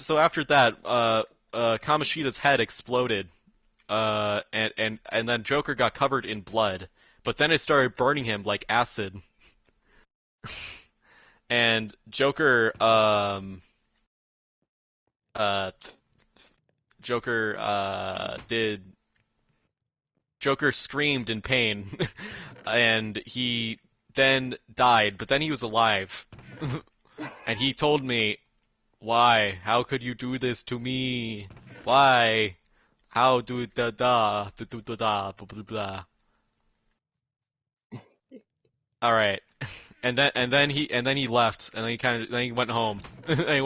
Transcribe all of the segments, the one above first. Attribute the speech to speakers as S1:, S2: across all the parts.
S1: so after that, Kamoshida's head exploded, and then Joker got covered in blood, but then it started burning him like acid, and uh, Joker, did Joker screamed in pain, and he then died, but then he was alive, and he told me, "Why? How could you do this to me? Why? How do da da blah blah blah." All right, and then he left, and then he went home, and then he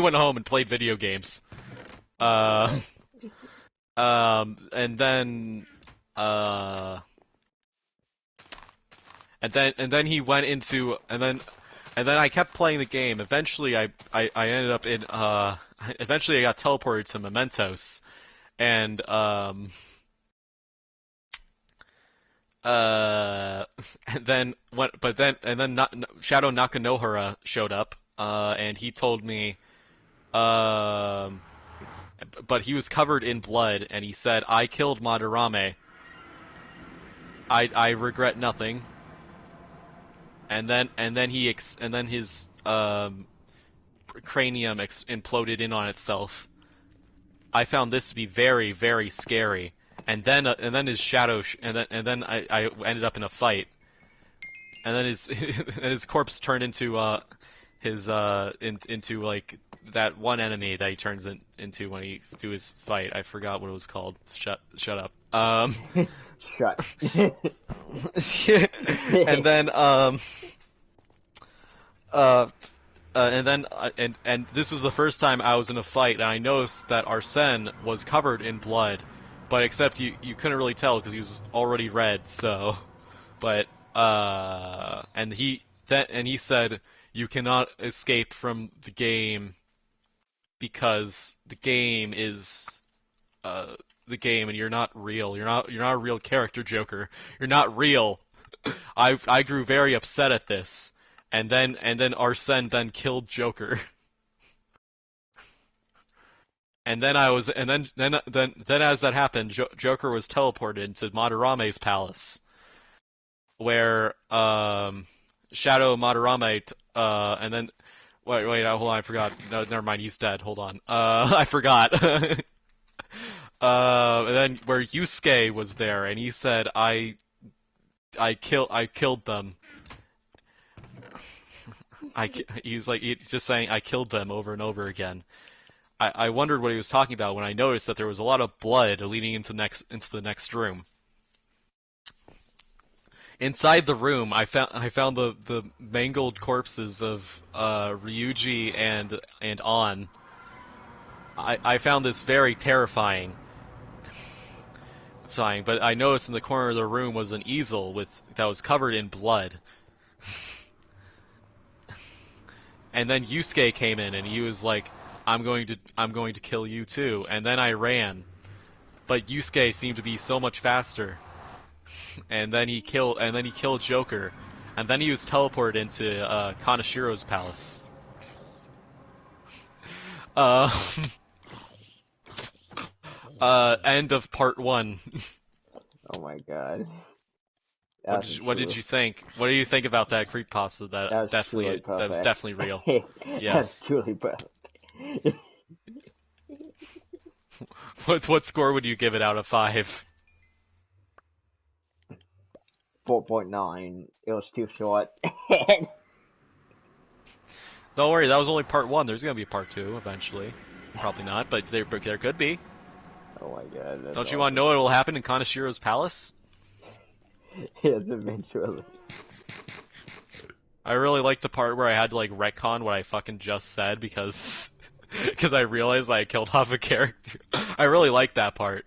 S1: went home and played video games. Uh, and then uh, and then he went into and then I kept playing the game. Eventually, I ended up in eventually I got teleported to Mementos, and Uh, and then what? But then and then Shadow Nakanohara showed up, and he told me, um, but he was covered in blood, and he said, "I killed Madarame. I regret nothing." And then his cranium imploded in on itself. I found this to be very, very scary. And then his shadow, and then I ended up in a fight, and then his and his corpse turned into into like that one enemy that he turns into when he do his fight. I forgot what it was called. Shut up.
S2: Shut.
S1: And then uh and this was the first time I was in a fight, and I noticed that Arsene was covered in blood, but except you couldn't really tell because he was already red. So, but and he said you cannot escape from the game because the game is the game, and you're not real. You're not a real character, Joker. You're not real. I grew very upset at this, and then Arsene then killed Joker. And then I was, and then as that happened, Joker was teleported into Madarame's palace, where Shadow Madarame, and then wait, hold on, I forgot. No, never mind, he's dead. Hold on, I forgot. And then where Yusuke was there, and he said, I killed them. He was like, he's just saying, I killed them over and over again. I wondered what he was talking about when I noticed that there was a lot of blood leading into the next room. Inside the room, I found the mangled corpses of Ryuji and An. I found this very terrifying. But I noticed in the corner of the room was an easel that was covered in blood. And then Yusuke came in, and he was like, I'm going to kill you too." And then I ran, but Yusuke seemed to be so much faster. And then he killed Joker, and then he was teleported into Kanashiro's palace. Uh, End of part 1.
S2: Oh my god.
S1: What did you think? What do you think about that creepypasta? That was definitely real.
S2: That's
S1: Yes.
S2: truly perfect.
S1: What score would you give it out of 5?
S2: 4.9. It was too short.
S1: Don't worry, that was only part 1. There's gonna be a part 2 eventually. Probably not, but there could be.
S2: Oh my god. That's
S1: Don't you want to know what will happen in Kanashiro's palace?
S2: Yes, eventually.
S1: I really like the part where I had to like retcon what I fucking just said because I realized I killed off a character. I really like that part.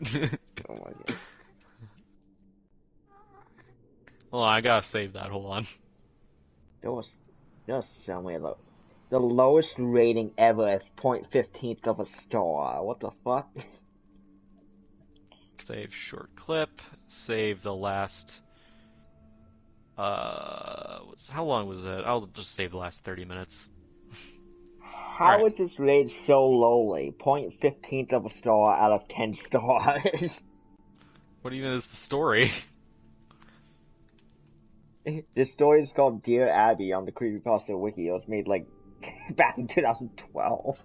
S2: Oh my god.
S1: Hold on, I gotta save that. Hold on.
S2: There was somewhere low. The lowest rating ever is 0.15th of a star. What the fuck?
S1: Save short clip. Save the last. How long was it? I'll just save the last 30 minutes.
S2: how is this rated so lowly? 0.15 of a star out of 10 stars.
S1: What even is the story?
S2: This story is called Dear Abby on the Creepypasta wiki. It was made like back in 2012.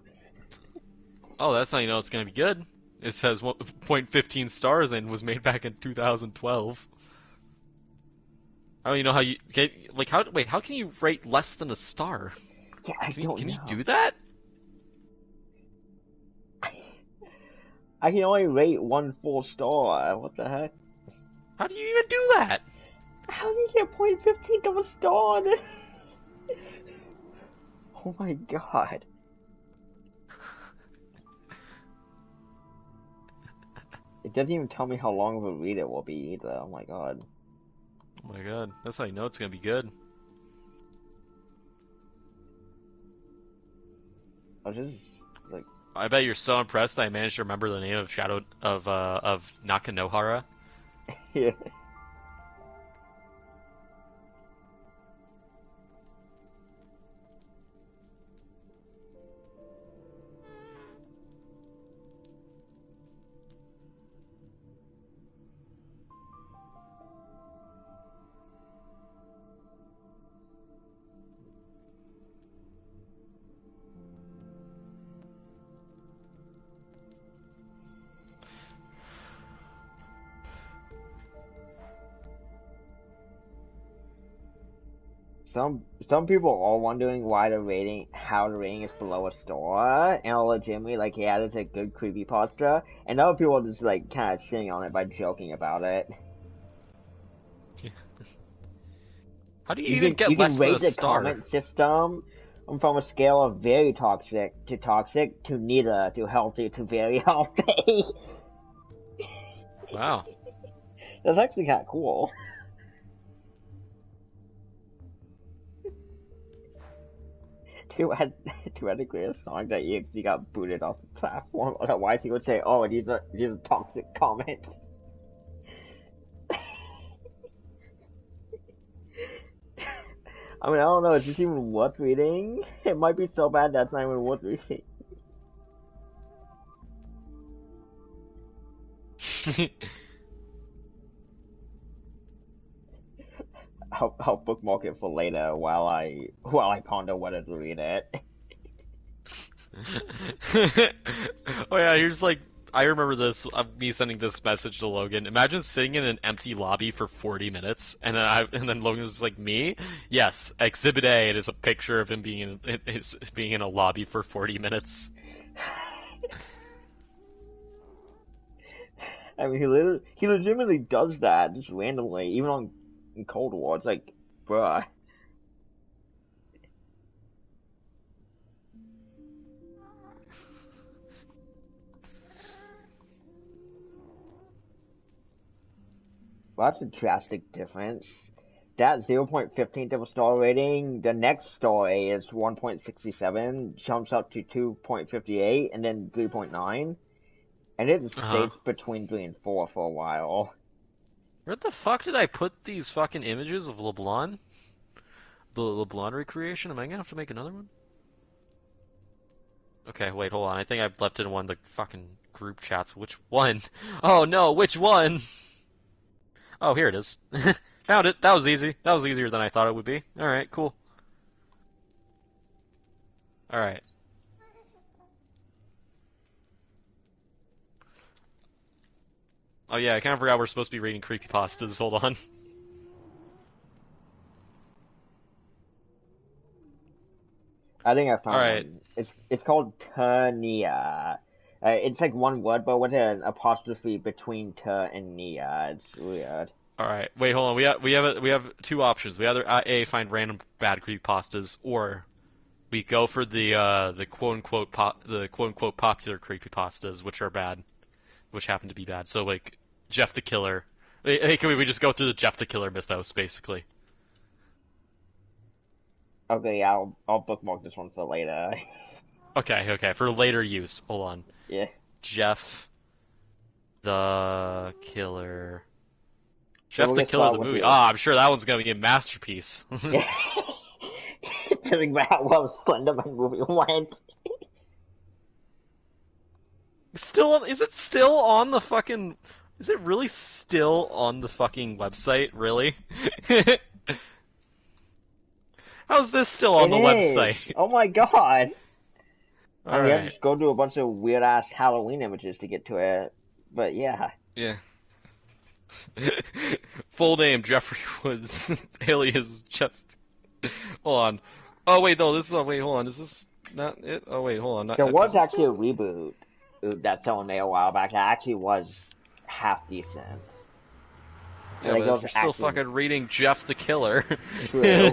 S1: Oh, that's how you know it's gonna be good. It says 0.15 stars and was made back in 2012. I don't even know how you get, like, how can you rate less than a star?
S2: Yeah, I don't
S1: Can
S2: know.
S1: you do that?
S2: I can only rate one full star. What the heck?
S1: How do you even do that?
S2: How do you get 0.15 of a star? Oh my god. It doesn't even tell me how long of a read it will be either. Oh my god.
S1: Oh my god, that's how you know it's gonna be good.
S2: I was just like,
S1: I bet you're so impressed that I managed to remember the name of Shadow of Nakanohara.
S2: yeah. Some people are wondering how the rating is below a star, and are legitimately like, yeah, that's a good creepypasta, and other people are just like kind of shitting on it by joking about it.
S1: How do you even get
S2: You can
S1: less than a
S2: rate the
S1: star?
S2: comment system from a scale of very toxic to neither to healthy to very healthy.
S1: Wow.
S2: That's actually kind of cool. Too bad the greatest song that EXE got booted off the platform. Otherwise, he would say, "Oh, these are toxic comments." I mean, I don't know. Is this even worth reading? It might be so bad that's not even worth reading. I'll bookmark it for later while I ponder whether to read it.
S1: Oh yeah, here's like I remember this me sending this message to Logan. Imagine sitting in an empty lobby for 40 minutes, and then Logan's just like, me? Yes, Exhibit A. It is a picture of him being in a lobby for 40 minutes.
S2: I mean, he legitimately does that just randomly, even on in Cold War. It's like, bruh. Well, that's a drastic difference. That 0.15 of a star rating, the next story is 1.67, jumps up to 2.58, and then 3.9. And it
S1: Uh-huh.
S2: stays between 3 and 4 for a while.
S1: Where the fuck did I put these fucking images of LeBlanc? The LeBlanc recreation? Am I gonna have to make another one? Okay, wait, hold on. I think I've left it in one of the fucking group chats. Which one? Oh no, which one? Oh, here it is. Found it. That was easy. That was easier than I thought it would be. Alright, cool. Alright. Oh yeah, I kind of forgot we're supposed to be reading creepypastas. Hold on.
S2: I think I found
S1: Alright.
S2: one. It's called Turnia. It's like one word, but with an apostrophe between tur and nia. It's weird.
S1: Alright. Wait, hold on. We have two options. We either A, find random bad creepypastas, or we go for the quote unquote popular creepypastas, which are bad, which happen to be bad. So like Jeff the Killer. Hey, can we just go through the Jeff the Killer mythos, basically?
S2: Okay, yeah, I'll bookmark this one for later.
S1: Okay, okay. For later use. Hold on.
S2: Yeah.
S1: Jeff the Killer.
S2: So
S1: Jeff
S2: we're
S1: the
S2: gonna
S1: Killer
S2: start
S1: the
S2: with
S1: movie.
S2: the
S1: Ah, I'm sure that one's gonna be a masterpiece.
S2: yeah. Telling about how well Slenderman movie went.
S1: Still, is it still on the fucking? Is it really still on the fucking website? Really? How's this still on
S2: It
S1: the
S2: is.
S1: website?
S2: Oh my god. I
S1: All
S2: mean, you have to
S1: right.
S2: scroll through a bunch of weird ass Halloween images to get to it. But yeah.
S1: Yeah. Full name Jeffrey Woods, alias Jeff. Hold on. Oh wait, no. This is. Oh wait, hold on. Is this not it? Oh wait, hold on.
S2: There
S1: Not, is
S2: was
S1: this
S2: actually a
S1: the?
S2: reboot that someone made a while back that actually was half decent. I
S1: Yeah,
S2: think it
S1: but
S2: was
S1: you're still
S2: actually
S1: fucking reading Jeff the Killer.
S2: true.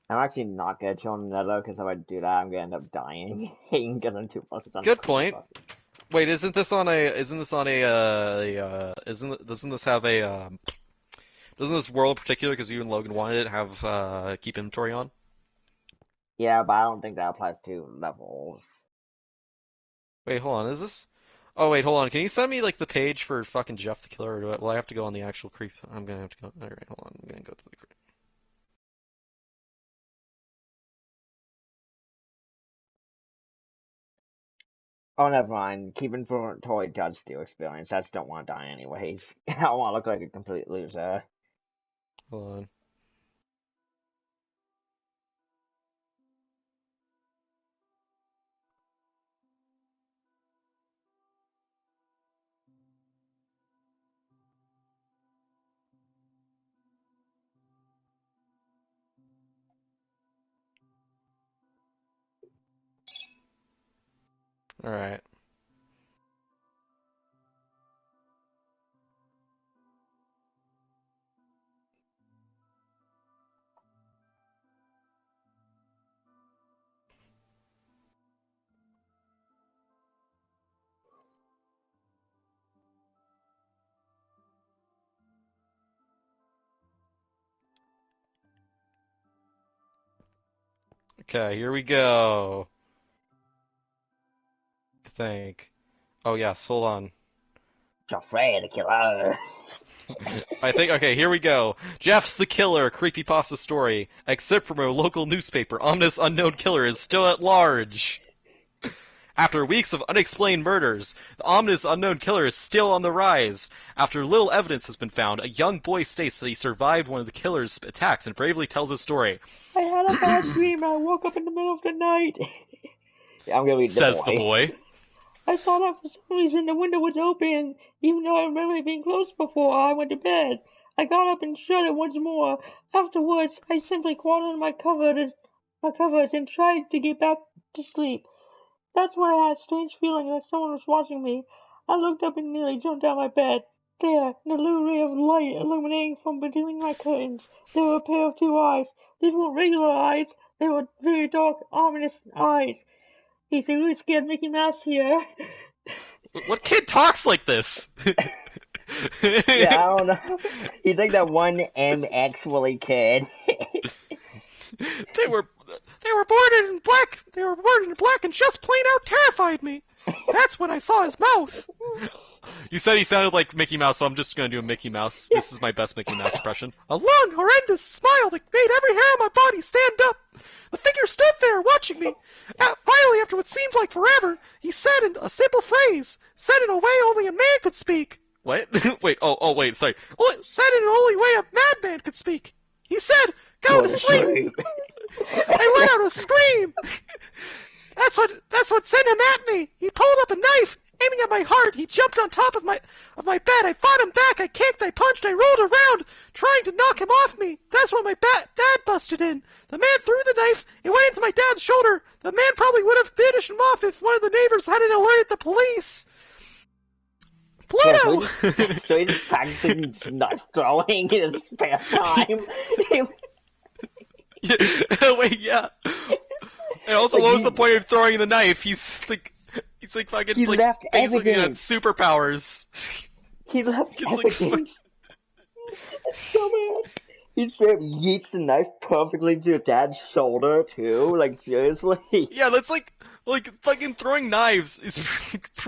S2: I'm actually not gonna chill on Nether because if I do that, I'm gonna end up dying because I'm too focused on
S1: Good point.
S2: creepypasta.
S1: Wait, isn't this on a? Isn't this on isn't doesn't this have a? Doesn't this world in particular, because you and Logan wanted it, have keep inventory on?
S2: Yeah, but I don't think that applies to levels.
S1: Wait, hold on. Is this? Oh wait, hold on. Can you send me like the page for fucking Jeff the Killer, or will I have to go on the actual creep? I'm gonna have to go. All right, hold on. I'm gonna go to the creep.
S2: Oh, never mind. Keep inventory does steal experience. I just don't want to die anyways. I don't want to look like a complete loser.
S1: Hold on. All right. Okay, here we go. I think. Oh yes, hold on.
S2: Joffrey the killer.
S1: I think, okay, here we go. Jeff's the Killer, creepypasta story. Except from a local newspaper, ominous unknown killer is still at large. After weeks of unexplained murders, the ominous unknown killer is still on the rise. After little evidence has been found, a young boy states that he survived one of the killer's attacks and bravely tells his story.
S2: I had a bad dream. I woke up in the middle of the night. I'm gonna read the
S1: Says the
S2: boy.
S1: boy.
S2: I saw that for some reason the window was open, even though I remember it being closed before I went to bed. I got up and shut it once more. Afterwards, I simply crawled under my covers and tried to get back to sleep. That's when I had a strange feeling like someone was watching me. I looked up and nearly jumped out of my bed. There, in a little ray of light illuminating from between my curtains, there were a pair of two eyes. These weren't regular eyes. They were very dark, ominous eyes. He's a really scared Mickey Mouse here.
S1: What kid talks like this?
S2: Yeah, I don't know. He's like that one MX Willie kid.
S1: they were they were born in black. They were born in black and just plain out terrified me. That's when I saw his mouth. You said he sounded like Mickey Mouse, so I'm just gonna do a Mickey Mouse.
S2: Yeah.
S1: This is my best Mickey Mouse impression. A long, horrendous smile that made every hair on my body stand up. The figure stood there watching me. Finally, after what seemed like forever, he said in a simple phrase, said in a way only a man could speak. What? Wait, wait, sorry. Well, said in an only way a madman could speak. He said, "Go
S2: Go
S1: to
S2: to
S1: sleep."
S2: sleep.
S1: I let out a scream. That's what sent him at me. He pulled up a knife, aiming at my heart. He jumped on top of my bed. I fought him back. I kicked. I punched. I rolled around, trying to knock him off me. That's when my dad busted in. The man threw the knife. It went into my dad's shoulder. The man probably would have finished him off if one of the neighbors hadn't alerted the police.
S2: Yeah,
S1: Pluto.
S2: so he's just practicing knife throwing in his spare time.
S1: Wait, yeah. And also,
S2: Like
S1: what was the point of throwing the knife? He's like fucking
S2: he
S1: like
S2: left
S1: basically got
S2: evidence.
S1: superpowers.
S2: He left
S1: He's like
S2: evidence. Dumbass. He straight yeets the knife perfectly to your dad's shoulder too. Like seriously,
S1: Yeah, that's like fucking throwing knives is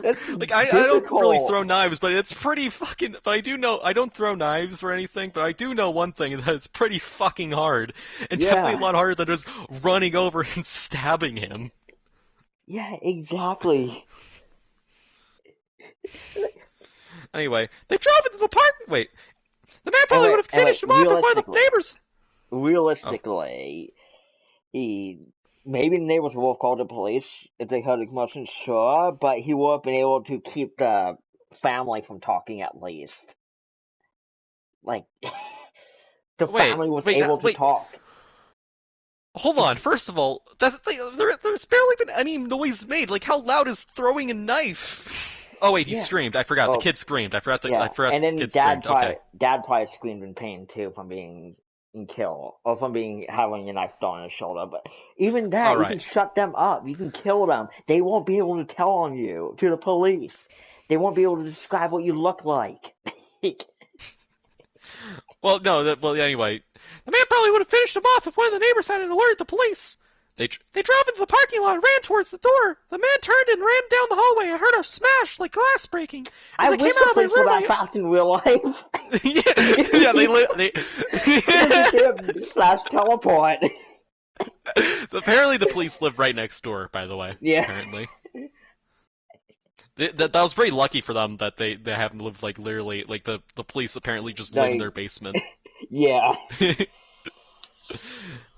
S2: that's
S1: like I don't really throw
S2: difficult.
S1: knives, but it's pretty fucking. But I do know I don't throw knives or anything, but I do know one thing that it's pretty fucking hard, and definitely a
S2: Yeah,
S1: lot harder than just running over and stabbing him.
S2: yeah, exactly.
S1: Anyway, they drove into the park. Wait, the man probably would have
S2: And wait,
S1: finished him off if one of the neighbors. Oh,
S2: realistically, he maybe the neighbors would have called the police if they heard the commotion, sure, but he would have been able to keep the family from talking at least. Like the
S1: wait,
S2: family was
S1: wait,
S2: able to
S1: wait.
S2: talk.
S1: Hold on. First of all, there's barely been any noise made. Like, how loud is throwing a knife? Oh wait, he
S2: Yeah.
S1: screamed. I forgot. The
S2: Well,
S1: kid screamed. I
S2: yeah.
S1: forgot
S2: And
S1: the
S2: then
S1: kid screamed. Okay.
S2: dad probably screamed in pain too from being killed or from being having a knife thrown in his shoulder. But even
S1: All
S2: that, you can
S1: right.
S2: shut them up. You can kill them. They won't be able to tell on you to the police. They won't be able to describe what you look like.
S1: Well, no. Well, anyway, the man probably would have finished him off if one of the neighbors hadn't alerted the police. They drove into the parking lot and ran towards the door. The man turned and ran down the hallway. I heard a smash like glass breaking. As
S2: I
S1: I came
S2: wish
S1: out
S2: the
S1: of my
S2: police were
S1: room,
S2: that fast in real life.
S1: yeah, they
S2: They just did slash teleport.
S1: apparently the police live right next door. By the way,
S2: Yeah.
S1: apparently. That was very lucky for them that they haven't lived like literally like the police apparently just live in
S2: Like,
S1: their basement.
S2: yeah.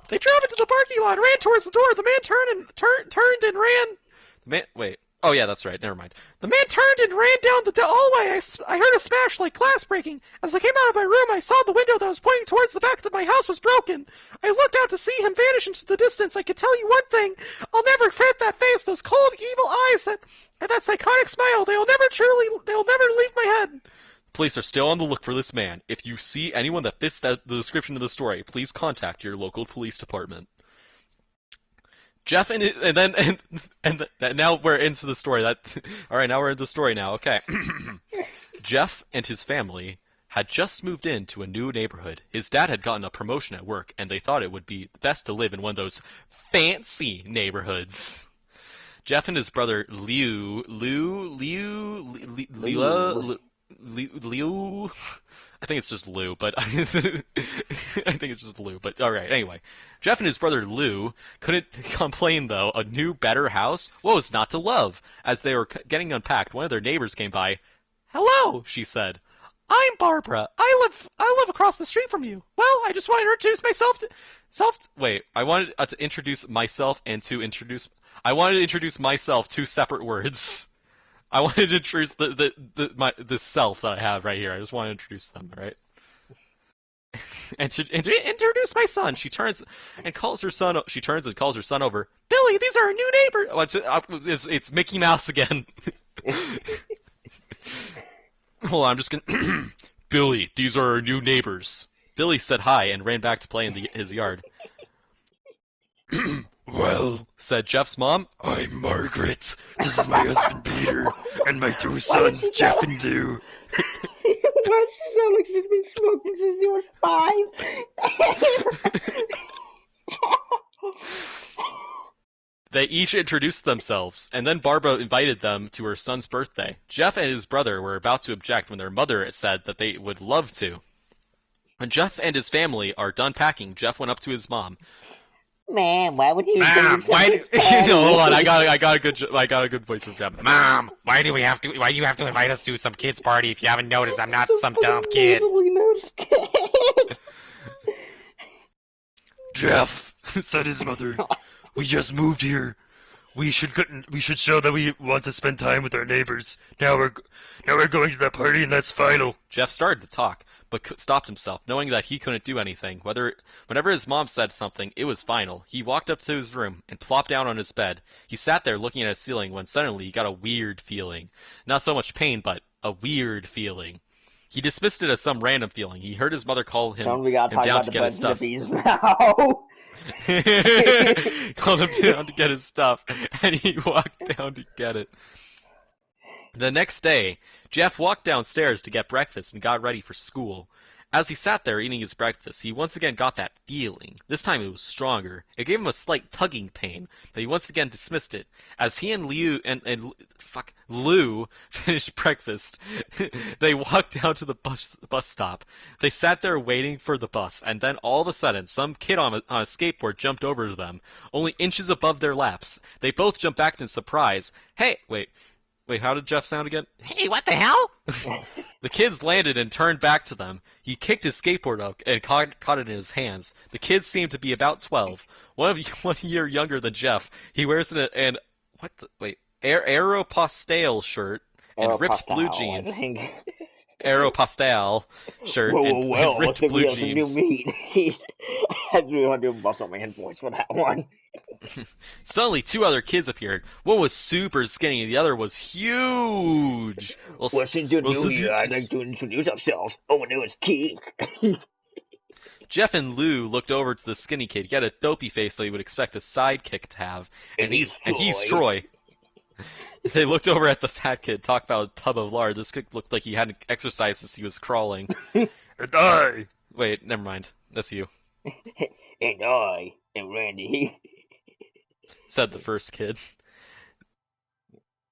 S1: They drove into the parking lot, and ran towards the door. The man turned and ran. The man, wait. Oh yeah, that's right. Never mind. The man turned and ran down the hallway. I heard a smash like glass breaking. As I came out of my room, I saw the window that was pointing towards the back of my house was broken. I looked out to see him vanish into the distance. I could tell you one thing: I'll never forget that face, those cold, evil eyes, and that psychotic smile. They'll never leave my head. Police are still on the look for this man. If you see anyone that fits the description of the story, please contact your local police department. Jeff and then now we're into the story. All right, now we're in the story now. Okay. Jeff and his family had just moved into a new neighborhood. His dad had gotten a promotion at work, and they thought it would be best to live in one of those fancy neighborhoods. Jeff and his brother
S2: Ooh.
S1: Liu. I think it's just Lou, but I think it's just Lou. But all right, anyway, Jeff and his brother Lou couldn't complain though. A new, better house. What was not to love? As they were getting unpacked, one of their neighbors came by. "Hello," she said. "I'm Barbara. I live across the street from you. Well, I just wanted to introduce myself to Wait, I wanted to introduce myself and to introduce. I wanted to introduce myself, two separate words. I wanted to introduce the self that I have right here. I just want to introduce them, right? And to introduce my son, she turns and calls her son. She turns and calls her son over. "Billy, these are our new neighbors." Oh, it's Mickey Mouse again. Hold on, I'm just gonna. "Billy, these are our new neighbors." Billy said hi and ran back to play in his yard. "Well," said Jeff's mom, "I'm Margaret. This is my husband Peter, and my two
S2: Why does
S1: sons,
S2: she
S1: Jeff
S2: sound?
S1: and Lou.
S2: Why does she sound like she's been smoking since she was 5?
S1: They each introduced themselves, and then Barbara invited them to her son's birthday. Jeff and his brother were about to object when their mother said that they would love to. When Jeff and his family are done packing, Jeff went up to his mom.
S2: Man, why would you
S1: "Mom,
S2: do
S1: why do
S2: something petty?
S1: hold on, I got a good voice from Jeff. Mom, why do you have to invite us to some kid's party if you haven't noticed I'm not some dumb kid?" "Jeff," said his mother, "we just moved here. We should show that we want to spend time with our neighbors. Now we're going to that party, and that's final." Jeff started to talk, but stopped himself, knowing that he couldn't do anything. Whenever his mom said something, it was final. He walked up to his room and plopped down on his bed. He sat there looking at the ceiling when suddenly he got a weird feeling. Not so much pain, but a weird feeling. He dismissed it as some random feeling. He heard his mother call
S2: Son, we gotta
S1: him
S2: talk
S1: down
S2: about
S1: to
S2: the
S1: get his stuff.
S2: festivities now.
S1: Called him down to get his stuff, and he walked down to get it. The next day, Jeff walked downstairs to get breakfast and got ready for school. As he sat there eating his breakfast, he once again got that feeling. This time it was stronger. It gave him a slight tugging pain, but he once again dismissed it. As he and Lou finished breakfast, they walked down to the bus stop. They sat there waiting for the bus, and then all of a sudden, some kid on a skateboard jumped over to them, only inches above their laps. They both jumped back in surprise. Hey, wait, how did Jeff sound again? Hey, what the hell? The kids landed and turned back to them. He kicked his skateboard up and caught it in his hands. The kids seemed to be about 12. One year younger than Jeff. He wears Aeropostale shirt and ripped blue jeans. Aeropostale shirt and ripped blue jeans.
S2: He had 300 muscle man voice for that one.
S1: Suddenly, two other kids appeared. One was super skinny, the other was huge.
S2: Well, since you're new here, I'd like to introduce ourselves. Oh, and it was Keith.
S1: Jeff and Lou looked over to the skinny kid. He had a dopey face that you would expect a sidekick to have, and he's Troy. They looked over at the fat kid. Talk about a tub of lard. This kid looked like he hadn't exercised since he was crawling. And I. Wait, never mind. That's you.
S2: And I am Randy.
S1: Said the first kid.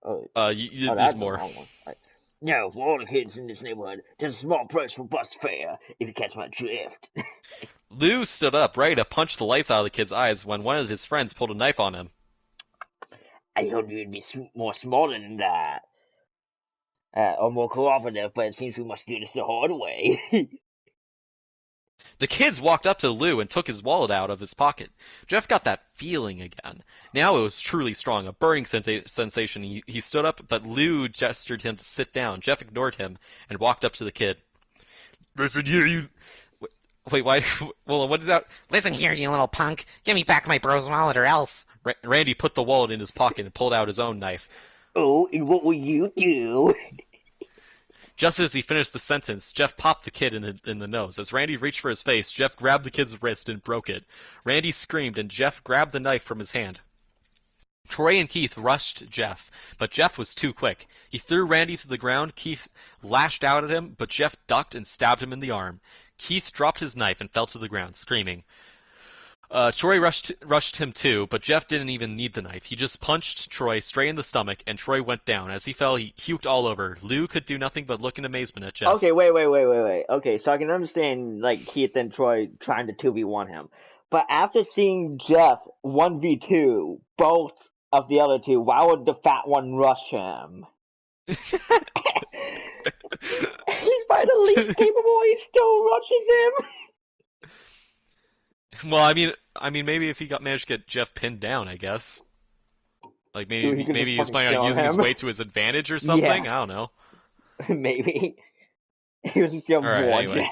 S1: There's more.
S2: Right. Now, for all the kids in this neighborhood, there's a small price for bus fare, if you catch my drift.
S1: Lou stood up, ready to punch the lights out of the kid's eyes when one of his friends pulled a knife on him.
S2: I hoped you'd be more smarter than that. Or more cooperative, but it seems we must do this the hard way.
S1: The kids walked up to Lou and took his wallet out of his pocket. Jeff got that feeling again. Now it was truly strong, a burning sensation. He stood up, but Lou gestured him to sit down. Jeff ignored him and walked up to the kid. Listen here, you... Wait, why? Well, what is that?
S3: Listen here, you little punk. Give me back my bro's wallet or else.
S1: Randy put the wallet in his pocket and pulled out his own knife.
S2: Oh, and what will you do?
S1: Just as he finished the sentence, Jeff popped the kid in the nose. As Randy reached for his face, Jeff grabbed the kid's wrist and broke it. Randy screamed, and Jeff grabbed the knife from his hand. Troy and Keith rushed Jeff, but Jeff was too quick. He threw Randy to the ground. Keith lashed out at him, but Jeff ducked and stabbed him in the arm. Keith dropped his knife and fell to the ground, screaming. Troy rushed him too, but Jeff didn't even need the knife. He just punched Troy straight in the stomach, and Troy went down. As he fell, he puked all over. Lou could do nothing but look in amazement at Jeff.
S2: Okay, wait. Okay, so I can understand, like, Keith and Troy trying to 2v1 him. But after seeing Jeff 1v2 both of the other two, why would the fat one rush him? He's by the least capable, he still rushes him.
S1: Well, I mean, maybe if he managed to get Jeff pinned down, I guess. Like maybe he was planning on using his weight to his advantage or something. Yeah. I don't know.
S2: Maybe he was just gonna
S1: anyway.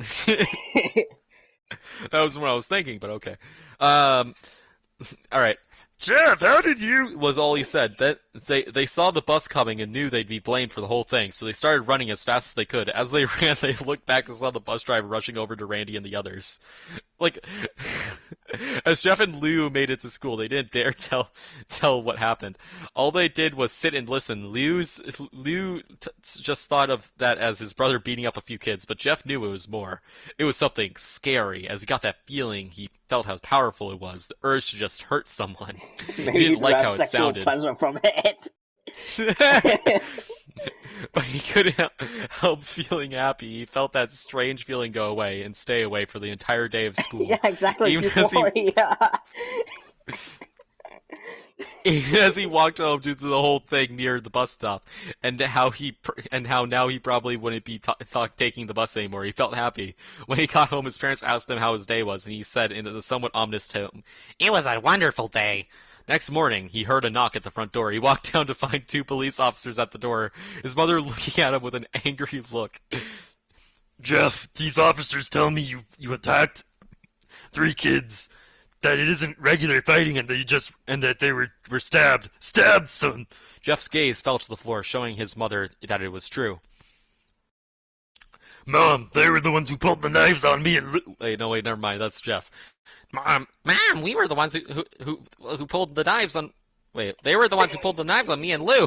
S2: Jeff.
S1: That was what I was thinking, but okay. All right. Jeff, how did you... was all he said. That they saw the bus coming and knew they'd be blamed for the whole thing, so they started running as fast as they could. As they ran, they looked back and saw the bus driver rushing over to Randy and the others. Like, as Jeff and Lou made it to school, they didn't dare tell what happened. All they did was sit and listen. Lou just thought of that as his brother beating up a few kids, but Jeff knew it was more. It was something scary. As he got that feeling, he felt how powerful it was, the urge to just hurt someone.
S2: Maybe
S1: he didn't like how it sounded.
S2: Pleasure from it.
S1: But he couldn't help feeling happy. He felt that strange feeling go away and stay away for the entire day of school.
S2: Yeah, exactly.
S1: Even as he walked home due to the whole thing near the bus stop, and how now he probably wouldn't be taking the bus anymore. He felt happy. When he got home, his parents asked him how his day was, and he said in a somewhat ominous tone,
S3: "It was a wonderful day."
S1: Next morning, he heard a knock at the front door. He walked down to find two police officers at the door, his mother looking at him with an angry look. "Jeff, these officers tell me you attacked 3 kids, that it isn't regular fighting, and that they were stabbed. Stabbed, son!" Jeff's gaze fell to the floor, showing his mother that it was true. "Mom, they were the ones who pulled the knives on me and... Wait, never mind, that's Jeff.
S3: Mom, we were the ones who pulled the knives on...
S1: Wait, they were the ones who pulled the knives on me and Lou.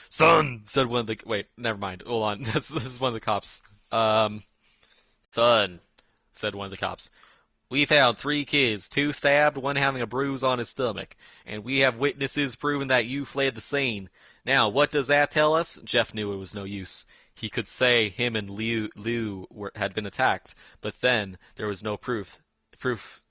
S1: Son, said one of the... Wait, never mind, hold on, this is one of the cops.
S3: Son, said one of the cops. We found 3 kids, 2 stabbed, 1 having a bruise on his stomach, and we have witnesses proving that you fled the scene. Now, what does that tell us? Jeff knew it was no use. He could say him and Liu had been attacked, but then there was no proof.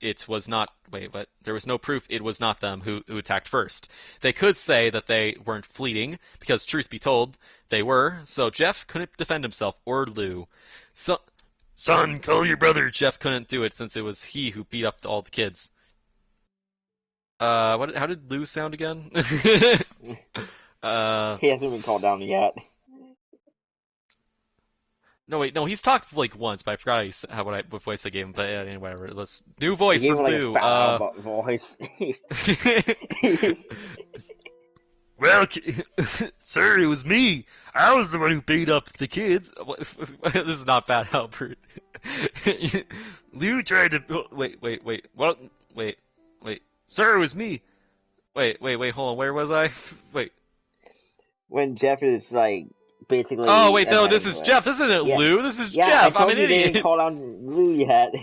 S3: It was not. Wait, what? There was no proof it was not them who attacked first. They could say that they weren't fleeing, because truth be told, they were. So Jeff couldn't defend himself or Liu. So, son, call your brother. Jeff couldn't do it since it was he who beat up all the kids. What? How did Liu sound again?
S2: He hasn't been called down yet.
S3: No, wait, no, he's talked like once, but I forgot what voice I gave him. But anyway, whatever. Let's new voice
S2: He gave
S3: for
S2: him,
S3: Lou.
S2: like, a fat voice.
S3: Well, sir, it was me. I was the one who beat up the kids. This is not bad, Albert. Lou tried to. Wait. What? Wait. Sir, it was me. Wait. Hold on. Where was I? Wait.
S2: When Jeff is like basically.
S3: Oh wait, no, this is Jeff. This isn't Lou. This is Jeff. I'm an idiot.
S2: Didn't call on Lou yet.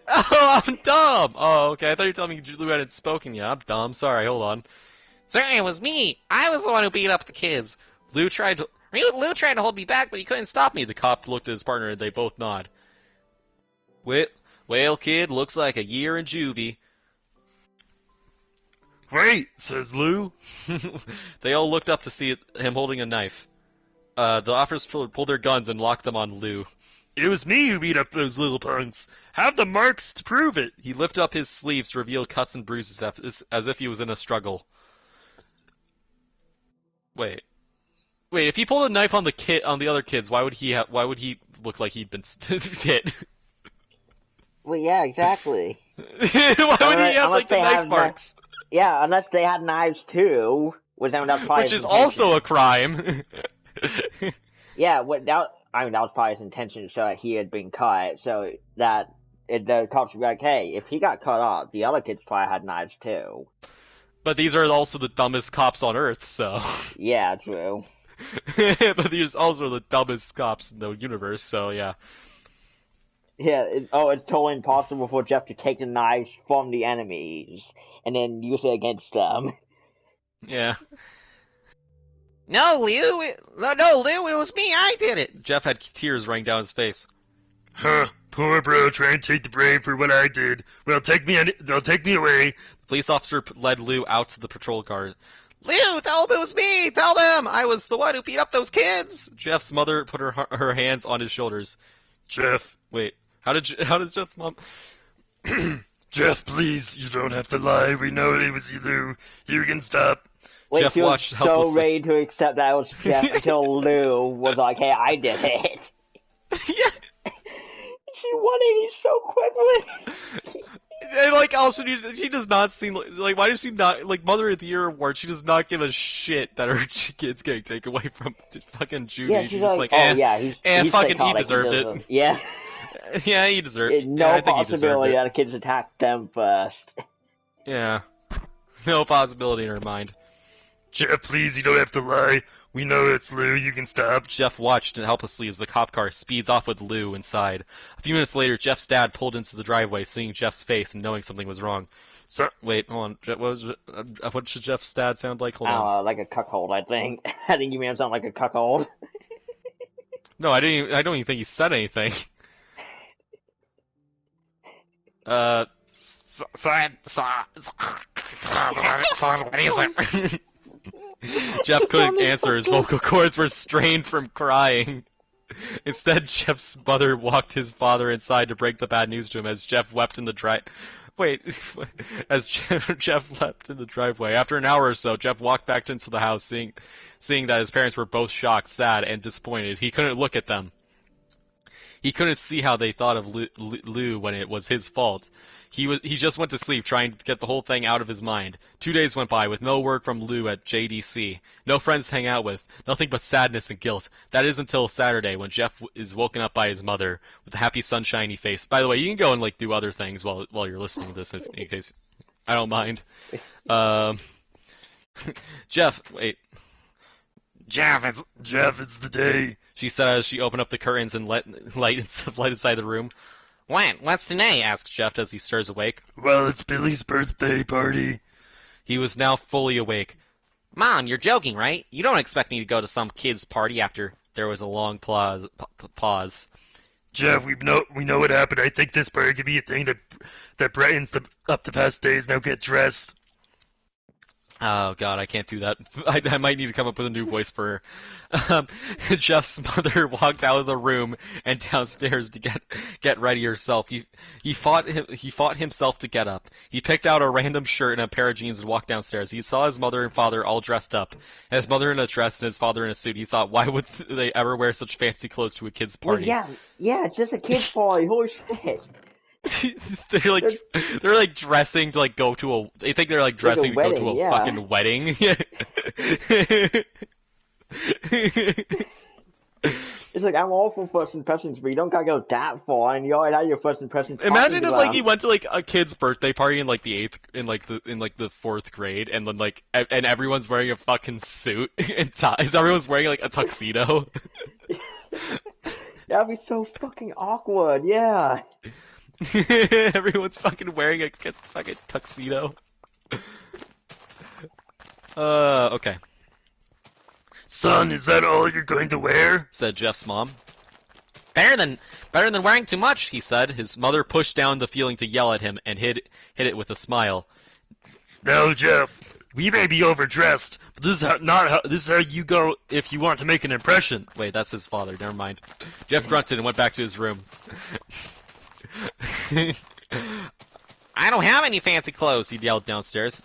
S3: Oh, I'm dumb. Oh, okay. I thought you were telling me Lou hadn't spoken yet. I'm dumb. Sorry. Hold on. Sir, it was me. I was the one who beat up the kids. Lou tried to hold me back, but he couldn't stop me. The cop looked at his partner, and they both nod. Well, kid, looks like a year in juvie. Wait, says Lou. They all looked up to see him holding a knife. The officers pulled their guns and locked them on Lou. It was me who beat up those little punks. Have the marks to prove it. He lifted up his sleeves to reveal cuts and bruises as if he was in a struggle. Wait, if he pulled a knife on the other kids, why would he look like he'd been hit?
S2: Well, yeah, exactly.
S3: Why would he have like the knife marks?
S2: Yeah, unless they had knives too, which
S3: is also a crime.
S2: Yeah, that was probably his intention to show that he had been cut, so that the cops would be like, hey, if he got cut off, the other kids probably had knives too.
S3: But these are also the dumbest cops on Earth, so.
S2: Yeah, true.
S3: But these are also the dumbest cops in the universe, so yeah.
S2: Yeah, it's totally impossible for Jeff to take the knives from the enemies and then use it against them.
S3: Yeah. No, Lou, it was me. I did it. Jeff had tears running down his face. Huh, poor bro, trying to take the blame for what I did. Well, take me away. The police officer led Lou out to the patrol car. Lou, tell them it was me. Tell them I was the one who beat up those kids. Jeff's mother put her hands on his shoulders. Jeff, wait, how did Jeff's mom? Jeff, please, you don't have to lie. We know it was you, Lou. You can stop.
S2: Wait,
S3: Jeff
S2: she was
S3: watched
S2: so
S3: helplessly.
S2: ready to accept that it was Jeff until Lou was like, hey, I did it.
S3: Yeah.
S2: She wanted it so quickly.
S3: And like also, she does not seem like why does she not like Mother of the Year award? She does not give a shit that her kid's getting taken away from fucking juvie.
S2: Yeah,
S3: she's just like,
S2: oh yeah, he's
S3: fucking he
S2: psychotic.
S3: deserved it.
S2: Yeah.
S3: Yeah, he deserved it.
S2: No
S3: I think he deserved
S2: possibility
S3: it.
S2: that the kids attacked them first.
S3: Yeah, no possibility in her mind. Jeff, please, you don't have to lie. We know it's Lou. You can stop. Jeff watched helplessly as the cop car speeds off with Lou inside. A few minutes later, Jeff's dad pulled into the driveway, seeing Jeff's face and knowing something was wrong. So, wait, hold on. What should Jeff's dad sound like? Hold on.
S2: Like a cuckold, I think. I think you made him sound like a cuckold.
S3: No, I don't even think he said anything. What is it? Jeff couldn't answer. His vocal cords were strained from crying. Instead, Jeff's mother walked his father inside to break the bad news to him as Jeff wept in the as Jeff leapt in the driveway. After an hour or so, Jeff walked back into the house, seeing that his parents were both shocked, sad, and disappointed. He couldn't look at them. He couldn't see how they thought of Lou when it was his fault. He just went to sleep, trying to get the whole thing out of his mind. 2 days went by with no word from Lou at JDC. No friends to hang out with. Nothing but sadness and guilt. That is until Saturday, when Jeff is woken up by his mother with a happy, sunshiny face. By the way, you can go and like do other things while you're listening to this, in case I don't mind. Jeff, wait. Jeff, it's the day, she said as she opened up the curtains and let light inside the room. What's today? Asked Jeff as he stirs awake. Well, it's Billy's birthday party. He was now fully awake. Mom, you're joking, right? You don't expect me to go to some kid's party after... There was a long pause. Jeff, we know what happened. I think this party could be a thing that brightens up the past days. Now get dressed. Oh god, I can't do that. I might need to come up with a new voice for her. Jeff's mother walked out of the room and downstairs to get ready herself. He fought himself to get up. He picked out a random shirt and a pair of jeans and walked downstairs. He saw his mother and father all dressed up. His mother in a dress and his father in a suit. He thought, why would they ever wear such fancy clothes to a kid's party?
S2: Well, yeah, it's just a kid's party. Holy shit.
S3: they're like dressing to like go to a. They think they're like dressing
S2: like
S3: to go to a fucking wedding.
S2: It's like, I'm all for first impressions, but you don't gotta go that far, and you already had your first impressions.
S3: Imagine if like he went to like a kid's birthday party in like the fourth grade, and then like and everyone's wearing a fucking suit and ties. Everyone's wearing like a tuxedo.
S2: That'd be so fucking awkward. Yeah.
S3: Everyone's fucking wearing a fucking tuxedo. Okay. Son, is that all you're going to wear? Said Jeff's mom. Better than wearing too much, he said. His mother pushed down the feeling to yell at him and hid it with a smile. No, Jeff, we may be overdressed, but this is how you go if you want to make an impression. Wait, that's his father. Never mind. Jeff grunted and went back to his room. I don't have any fancy clothes, he yelled downstairs.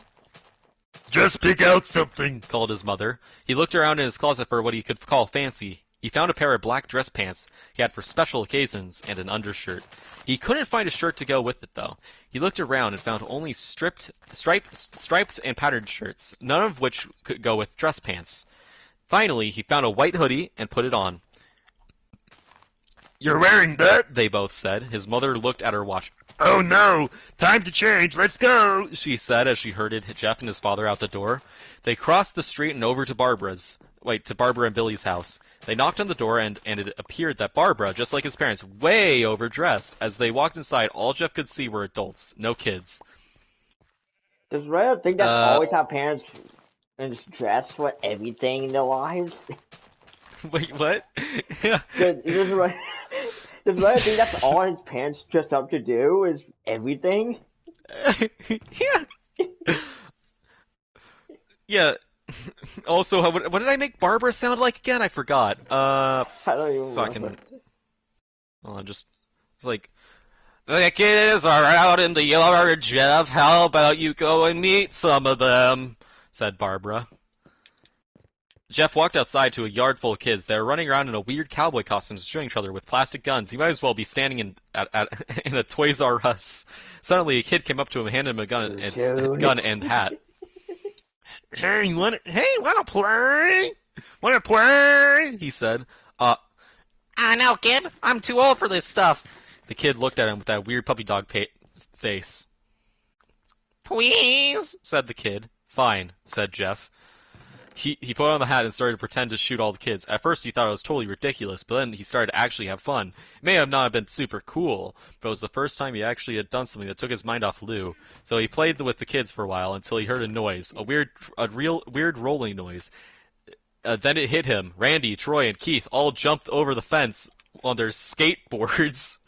S3: Just pick out something, called his mother. He looked around in his closet for what he could call fancy. He found a pair of black dress pants he had for special occasions and an undershirt. He couldn't find a shirt to go with it, though. He looked around and found only striped and patterned shirts, none of which could go with dress pants. Finally, he found a white hoodie and put it on. You're wearing that? They both said. His mother looked at her watch. Oh no! Time to change! Let's go! She said as she herded Jeff and his father out the door. They crossed the street and over to Barbara and Billy's house. They knocked on the door and it appeared that Barbara, just like his parents, way overdressed. As they walked inside, all Jeff could see were adults, no kids.
S2: Does Raya think that always have parents dress for everything in their lives?
S3: Wait, what?
S2: Does Raya think that's all his parents dress up to do, is everything?
S3: Yeah. Yeah. Also, what did I make Barbara sound like again? I forgot.
S2: I don't even
S3: fucking. Oh, just like the kids are out in the yard, Jeff. How about you go and meet some of them? Said Barbara. Jeff walked outside to a yard full of kids. They were running around in a weird cowboy costumes, shooting each other with plastic guns. He might as well be standing in a Toys R Us. Suddenly, a kid came up to him and handed him a gun and hat. Hey, wanna play? Wanna play? He said. No, kid. I'm too old for this stuff. The kid looked at him with that weird puppy dog face. Please, said the kid. Fine, said Jeff. He put on the hat and started to pretend to shoot all the kids. At first he thought it was totally ridiculous, but then he started to actually have fun. It may have not been super cool, but it was the first time he actually had done something that took his mind off Lou. So he played with the kids for a while until he heard a noise, a real weird rolling noise. Then it hit him. Randy, Troy, and Keith all jumped over the fence on their skateboards.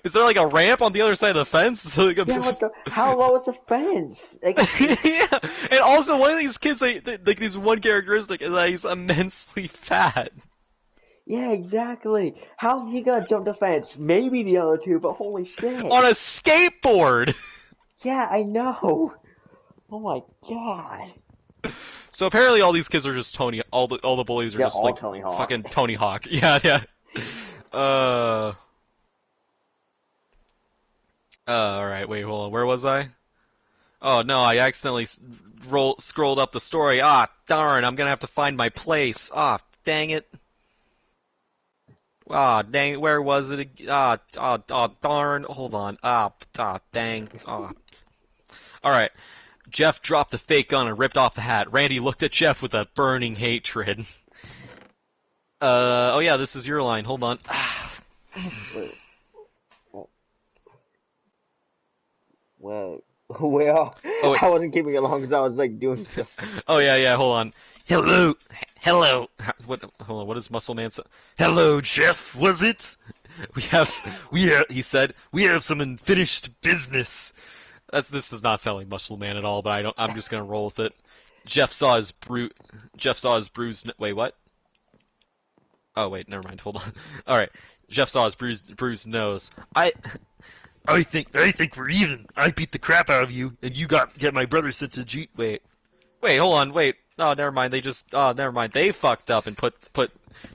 S3: Is there like a ramp on the other side of the fence?
S2: Yeah, how low is the fence? Like...
S3: Yeah, and also one of these kids, like this one characteristic is that he's immensely fat.
S2: Yeah, exactly. How's he gonna jump the fence? Maybe the other two, but holy shit.
S3: On a skateboard!
S2: Yeah, I know. Oh my god.
S3: So apparently all these kids are just Tony, all the bullies are just like
S2: Tony Hawk.
S3: Fucking Tony Hawk. Yeah. Alright, wait, hold on. Where was I? Oh, no, I accidentally scrolled up the story. Ah, darn, I'm gonna have to find my place. Ah, dang it. Ah, dang it, where was it? Darn. Hold on. Dang. Alright. Jeff dropped the fake gun and ripped off the hat. Randy looked at Jeff with a burning hatred. Oh yeah, this is your line. Hold on.
S2: Wait, well, well,
S3: Oh wait.
S2: I wasn't keeping it long because I was like doing stuff.
S3: Oh yeah. Hold on. Hello. What? Hold on. What does Muscle Man say? Hello, Jeff. Was it? He said, we have some unfinished business. This does not sound like Muscle Man at all, but I'm just gonna roll with it. Jeff saw his bruised. Wait, what? Oh wait, never mind. Hold on. All right. Jeff saw his bruised nose. I think we're even. I beat the crap out of you, and you get my brother sent to G. Wait, hold on, wait. Oh, never mind. Never mind. They fucked up and put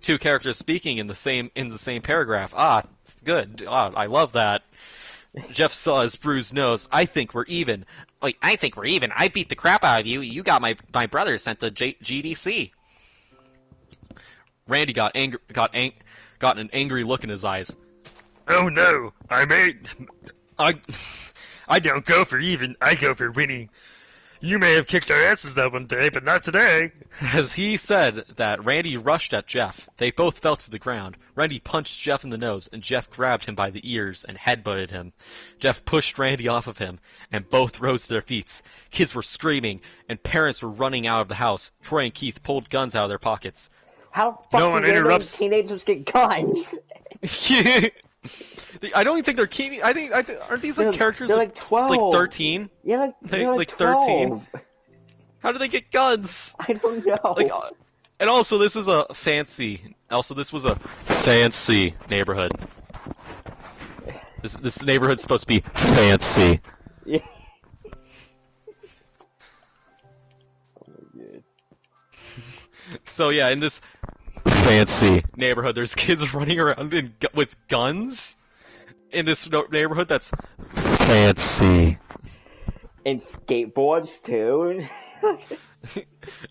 S3: two characters speaking in the same paragraph. Ah, good. Ah, I love that. Jeff saw his bruised nose. I think we're even. Wait, I think we're even. I beat the crap out of you. You got my brother sent to GDC. Randy got an angry look in his eyes. Oh no, I don't go for even, I go for winning. You may have kicked our asses that one day, but not today. As he said that, Randy rushed at Jeff. They both fell to the ground. Randy punched Jeff in the nose, and Jeff grabbed him by the ears and headbutted him. Jeff pushed Randy off of him, and both rose to their feet. Kids were screaming, and parents were running out of the house. Troy and Keith pulled guns out of their pockets.
S2: How the fuck do random teenagers get guns?
S3: I don't even think they're keen. I think aren't these like characters
S2: they're like 12,
S3: like 13?
S2: Yeah, they're like
S3: 13. How do they get guns?
S2: I don't know.
S3: Like, and also this was a fancy. Neighborhood. This neighborhood's supposed to be fancy.
S2: Yeah. Oh my god.
S3: So yeah, in this fancy neighborhood, there's kids running around with guns. In this neighborhood that's fancy.
S2: And skateboards too.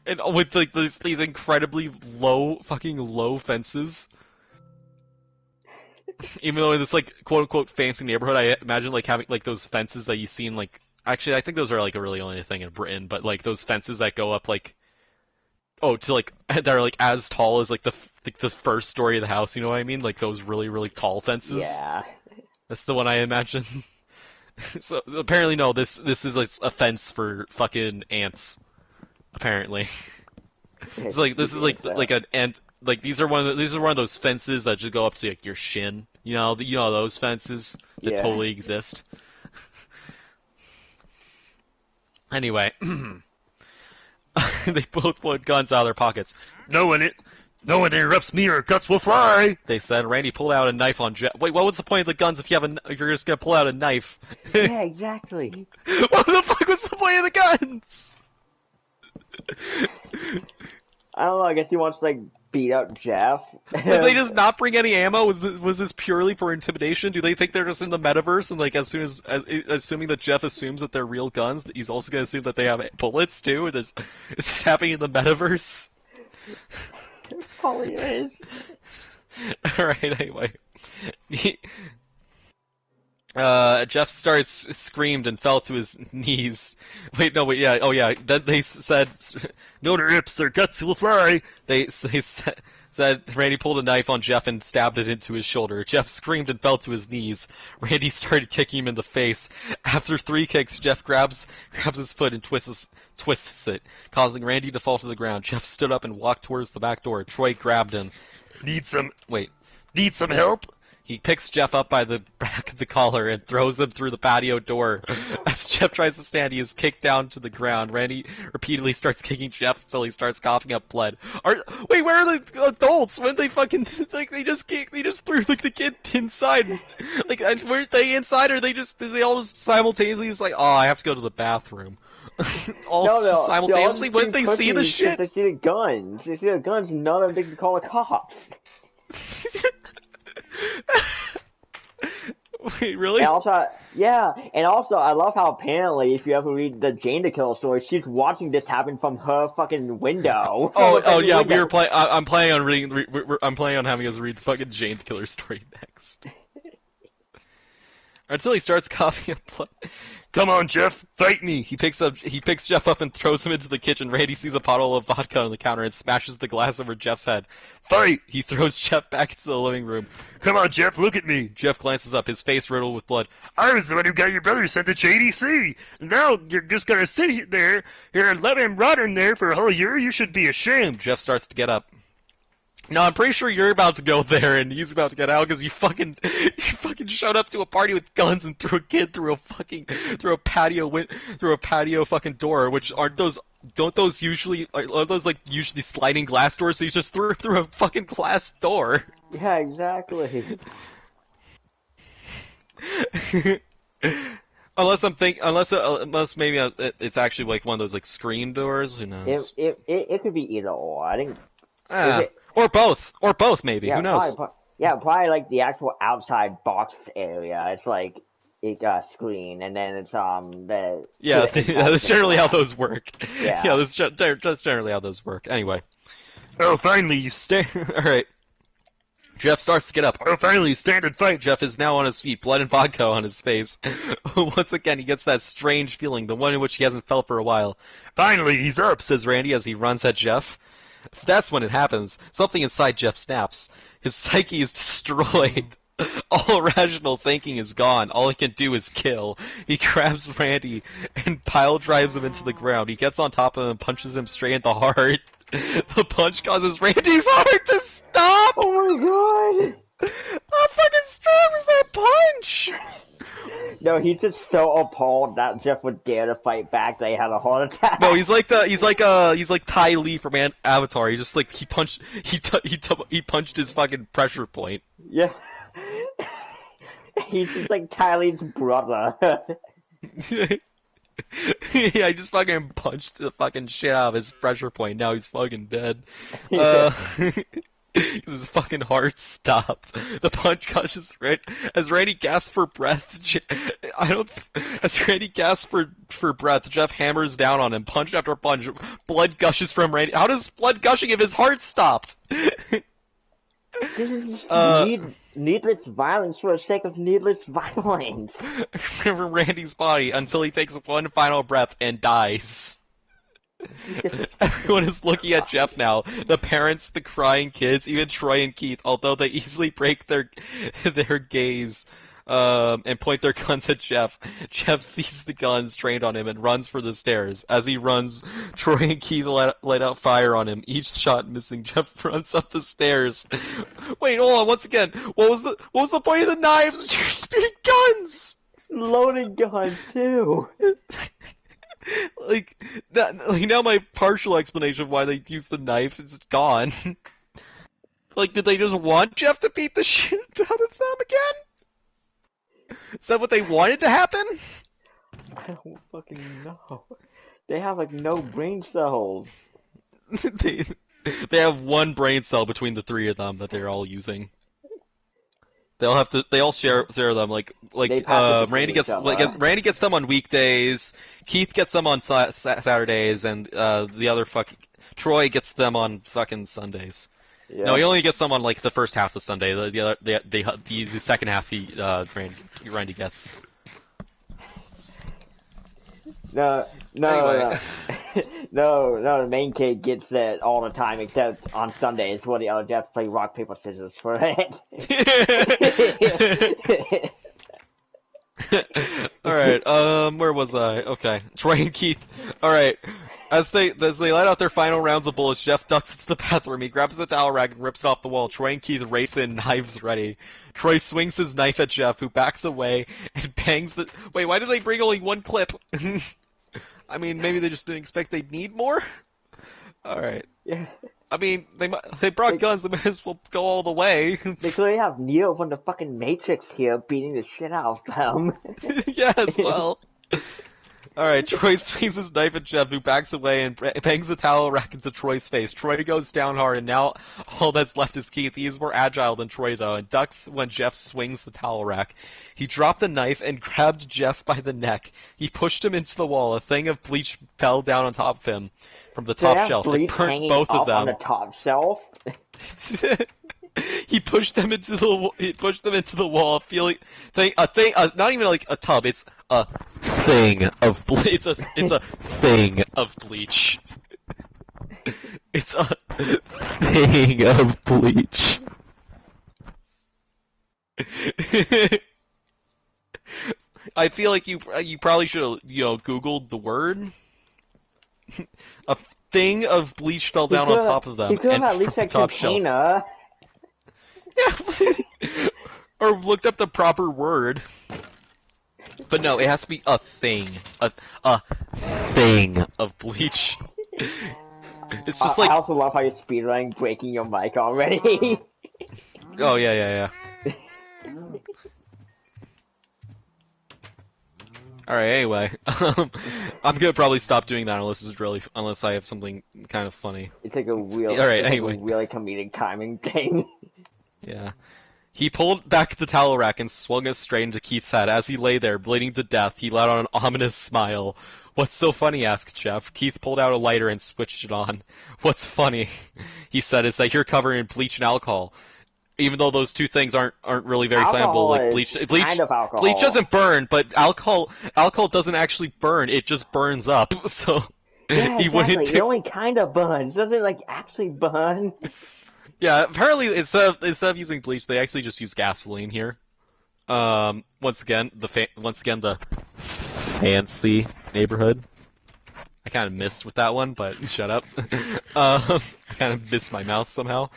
S3: And with like these incredibly fucking low fences. Even though in this like quote unquote fancy neighborhood, I imagine like having like those fences that you see in like, actually I think those are like a really only thing in Britain, but like those fences that go up like, to like, that are like as tall as like the first story of the house, you know what I mean? Like those really tall fences.
S2: Yeah.
S3: That's the one I imagine. So apparently no, this is like a fence for fucking ants. Apparently. It's like this is like an ant. Like these are one of those fences that just go up to like your shin. You know those fences that totally exist. Anyway, they both pulled guns out of their pockets. No one interrupts me or guts will fly, they said. Randy pulled out a knife on Jeff. Wait, what was the point of the guns if you're just gonna pull out a knife?
S2: Yeah, exactly.
S3: What the fuck was the point of the guns?
S2: I don't know, I guess he wants to like beat up Jeff.
S3: Did they just not bring any ammo? Was this purely for intimidation? Do they think they're just in the metaverse and like assuming that Jeff assumes that they're real guns, that he's also gonna assume that they have bullets too? And it's happening in the metaverse?
S2: Probably is.
S3: Alright, anyway. Jeff screamed and fell to his knees. Then they said, no rips or guts will fly. They said Randy pulled a knife on Jeff and stabbed it into his shoulder. Jeff screamed and fell to his knees. Randy started kicking him in the face. After 3 kicks, Jeff grabs his foot and twists it, causing Randy to fall to the ground. Jeff stood up and walked towards the back door. Troy grabbed him. Need some help? He picks Jeff up by the back of the collar and throws him through the patio door. As Jeff tries to stand, he is kicked down to the ground. Randy repeatedly starts kicking Jeff until he starts coughing up blood. Wait, where are the adults? When they fucking they just threw like the kid inside? Like, weren't they inside, or they all just simultaneously just like, oh, I have to go to the bathroom.
S2: No,
S3: simultaneously. Wouldn't they see the shit?
S2: They see the guns. They see the guns. None of them can call the cops.
S3: Wait, really?
S2: And also, I love how apparently, if you ever read the Jane the Killer story, she's watching this happen from her fucking window.
S3: Yeah, we were playing. I'm planning on reading. I'm planning on having us read the fucking Jane the Killer story next. Until he starts coughing up blood. Come on, Jeff, fight me! He picks Jeff up and throws him into the kitchen. Randy sees a bottle of vodka on the counter and smashes the glass over Jeff's head. Fight! He throws Jeff back into the living room. Come on, Jeff, look at me! Jeff glances up, his face riddled with blood. I was the one who got your brother sent to JDC! Now you're just gonna sit here and let him rot in there for a whole year? You should be ashamed! Jeff starts to get up. No, I'm pretty sure you're about to go there, and he's about to get out because you fucking showed up to a party with guns and threw a kid through a patio fucking door. Which aren't those usually sliding glass doors? So you just threw a fucking glass door.
S2: Yeah, exactly.
S3: Unless maybe it's actually like one of those like screen doors. Who knows?
S2: It could be either or. I think.
S3: Or both maybe.
S2: Yeah,
S3: who knows?
S2: Probably like the actual outside box area. It's like it screen, and then it's the.
S3: Yeah, that's generally how those work.
S2: Yeah,
S3: that's generally how those work. Anyway. Oh, finally you stand. All right. Jeff starts to get up. Oh, finally, stand and fight. Jeff is now on his feet, blood and vodka on his face. Once again, he gets that strange feeling, the one in which he hasn't felt for a while. Finally, he's up, says Randy as he runs at Jeff. That's when it happens. Something inside Jeff snaps. His psyche is destroyed. All rational thinking is gone. All he can do is kill. He grabs Randy and pile drives him into the ground. He gets on top of him and punches him straight in the heart. The punch causes Randy's heart to stop!
S2: Oh my god!
S3: How fucking strong was that punch?
S2: No, he's just so appalled that Jeff would dare to fight back that he had a heart attack.
S3: No, he's like Ty Lee from Avatar. He just like he punched his fucking pressure point.
S2: Yeah. He's just like Tylee's brother.
S3: Yeah, I just fucking punched the fucking shit out of his pressure point. Now he's fucking dead. His fucking heart stopped. The punch gushes right as Randy gasps for breath. As Randy gasps for breath, Jeff hammers down on him, punch after punch. Blood gushes from Randy. How does blood gushing if his heart stopped?
S2: This is needless violence for the sake of needless violence.
S3: From Randy's body until he takes one final breath and dies. Everyone is looking at Jeff now. The parents, the crying kids, even Troy and Keith, although they easily break their gaze and point their guns at Jeff. Jeff sees the guns trained on him and runs for the stairs. As he runs, Troy and Keith let out fire on him, each shot missing. Jeff runs up the stairs. Wait, hold on, once again. What was the point of the knives? Big guns!
S2: Loaded guns, too.
S3: Like now my partial explanation of why they used the knife is gone. Like, did they just want Jeff to beat the shit out of them again? Is that what they wanted to happen?
S2: I don't fucking know. They have like no brain cells.
S3: they have one brain cell between the three of them that they're all using. They all share them. Randy gets them on weekdays. Keith gets them on Saturdays, and Troy gets them on fucking Sundays. Yeah. No, he only gets them on like the first half of Sunday. The second half Randy gets.
S2: No,
S3: anyway.
S2: no, the main kid gets that all the time, except on Sundays where the other devs play rock, paper, scissors for it.
S3: Alright, where was I? Okay. Troy and Keith. Alright. As they let out their final rounds of bullets, Jeff ducks into the bathroom. He grabs the towel rack and rips it off the wall. Troy and Keith race in, knives ready. Troy swings his knife at Jeff, who backs away and bangs the... Wait, why did they bring only one clip? I mean, maybe they just didn't expect they'd need more? Alright.
S2: Yeah.
S3: I mean, they brought guns, they might as well go all the way.
S2: They clearly have Neo from the fucking Matrix here beating the shit out of them.
S3: Yes, well... Alright, Troy swings his knife at Jeff, who backs away and bangs the towel rack into Troy's face. Troy goes down hard, and now all that's left is Keith. He is more agile than Troy, though, and ducks when Jeff swings the towel rack. He dropped the knife and grabbed Jeff by the neck. He pushed him into the wall. A thing of bleach fell down on top of him from the top shelf. It burnt both of them.
S2: On the top shelf?
S3: He pushed them into the wall, feeling not even like a tub. It's a thing of it's a thing of bleach. It's a thing of bleach. I feel like you probably should have Googled the word. A thing of bleach fell down on top of them
S2: He could have
S3: and
S2: at least
S3: from
S2: said
S3: the top shelf.
S2: container.
S3: Yeah. Or looked up the proper word. But no, it has to be a thing. A thing of bleach. It's just like...
S2: I also love how you're speedrunning, breaking your mic already.
S3: Oh, yeah. Alright, anyway. I'm gonna probably stop doing that unless I have something kind of funny.
S2: It's like a real,
S3: Alright,
S2: like
S3: anyway.
S2: a really comedic timing thing.
S3: Yeah. He pulled back the towel rack and swung it straight into Keith's head. As he lay there, bleeding to death, he let out an ominous smile. "What's so funny?" asked Jeff. Keith pulled out a lighter and switched it on. "What's funny," he said, "is that you're covered in bleach and alcohol. Even though those two things aren't really very flammable, like bleach
S2: kind of alcohol.
S3: Bleach doesn't burn, but alcohol doesn't actually burn. It just burns up." So
S2: Yeah,
S3: he
S2: exactly.
S3: wouldn't
S2: It only kind of burns. It doesn't like actually burn.
S3: Yeah, apparently instead of using bleach, they actually just use gasoline here. Once again the fancy neighborhood. I kind of missed with that one, but shut up. I kind of missed my mouth somehow.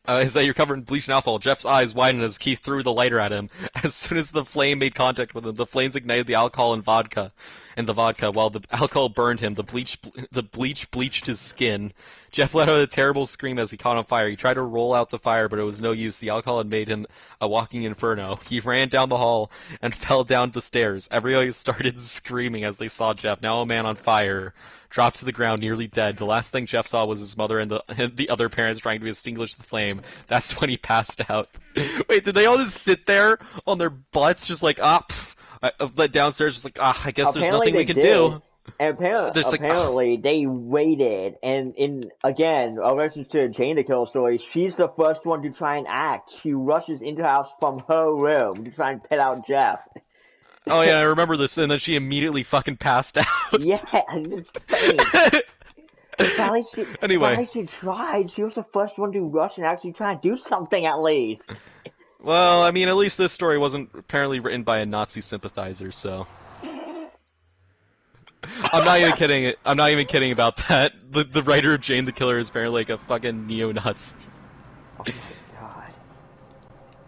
S3: Is that you're covered in bleach and alcohol. Jeff's eyes widened as Keith threw the lighter at him. As soon as the flame made contact with him, the flames ignited the alcohol and the vodka. While the alcohol burned him, the bleach bleached his skin. Jeff let out a terrible scream as he caught on fire. He tried to roll out the fire, but it was no use. The alcohol had made him a walking inferno. He ran down the hall and fell down the stairs. Everybody started screaming as they saw Jeff, now a man on fire, dropped to the ground nearly dead. The last thing Jeff saw was his mother and the other parents trying to extinguish the flame. That's when he passed out. Wait, did they all just sit there on their butts just like, downstairs just like, I guess there's nothing we can do.
S2: And apparently they waited, and again, a reference to Jane the Killer story, she's the first one to try and act. She rushes into the house from her room to try and pet out Jeff.
S3: Oh yeah, I remember this, and then she immediately fucking passed out.
S2: Yeah, it's funny. Finally she tried. She was the first one to rush and actually try and do something at least.
S3: Well, I mean, at least this story wasn't apparently written by a Nazi sympathizer, so... I'm not even kidding about that. The writer of Jane the Killer is apparently like a fucking neo-Nazi.
S2: Oh my god.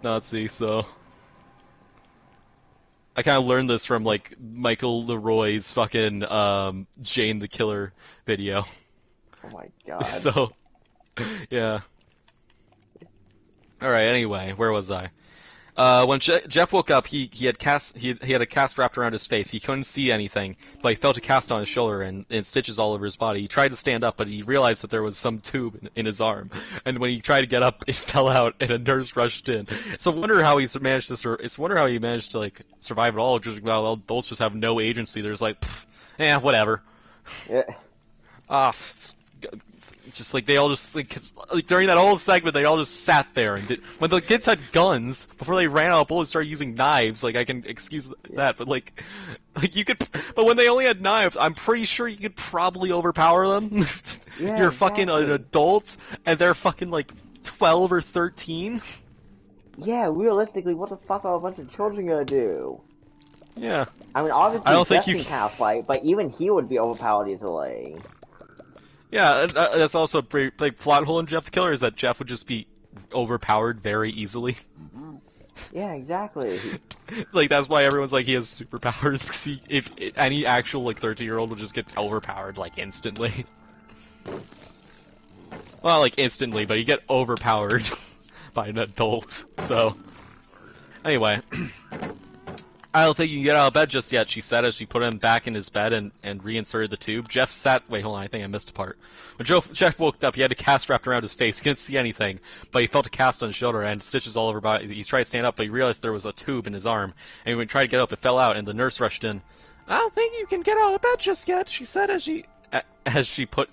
S3: Nazi, so... I kind of learned this from, like, Michael Leroy's fucking, Jane the Killer video.
S2: Oh my god.
S3: So, yeah. Alright, anyway, where was I? When Jeff woke up, he had a cast wrapped around his face. He couldn't see anything, but he felt a cast on his shoulder and stitches all over his body. He tried to stand up, but he realized that there was some tube in his arm. And when he tried to get up, it fell out, and a nurse rushed in. So I wonder how he managed to like survive it all. Just well, adults just have no agency. There's like, whatever.
S2: Yeah.
S3: Just like they all just like during that whole segment, they all just sat there and when the kids had guns before they ran out of bullets, started using knives. Like I can excuse that, but like you could. But when they only had knives, I'm pretty sure you could probably overpower them.
S2: Yeah,
S3: You're fucking an adult, and they're fucking like 12 or 13.
S2: Yeah, realistically, what the fuck are a bunch of children gonna do?
S3: Yeah.
S2: I mean, obviously,
S3: I don't think
S2: Jeff can kind of fight, but even he would be overpowered easily.
S3: Yeah, that's also a pretty like plot hole in Jeff the Killer is that Jeff would just be overpowered very easily.
S2: Yeah, exactly.
S3: Like that's why everyone's like he has superpowers. 'Cause if any actual like 13-year-old would just get overpowered like instantly. Well, like instantly, but you get overpowered by an adult. So anyway. I don't think you can get out of bed just yet, she said as she put him back in his bed and reinserted the tube. Jeff sat... Wait, hold on, I think I missed a part. When Jeff woke up, he had a cast wrapped around his face. He couldn't see anything, but he felt a cast on his shoulder and stitches all over his body. He tried to stand up, but he realized there was a tube in his arm. And when he tried to get up, it fell out, and the nurse rushed in. I don't think you can get out of bed just yet, she said as she put...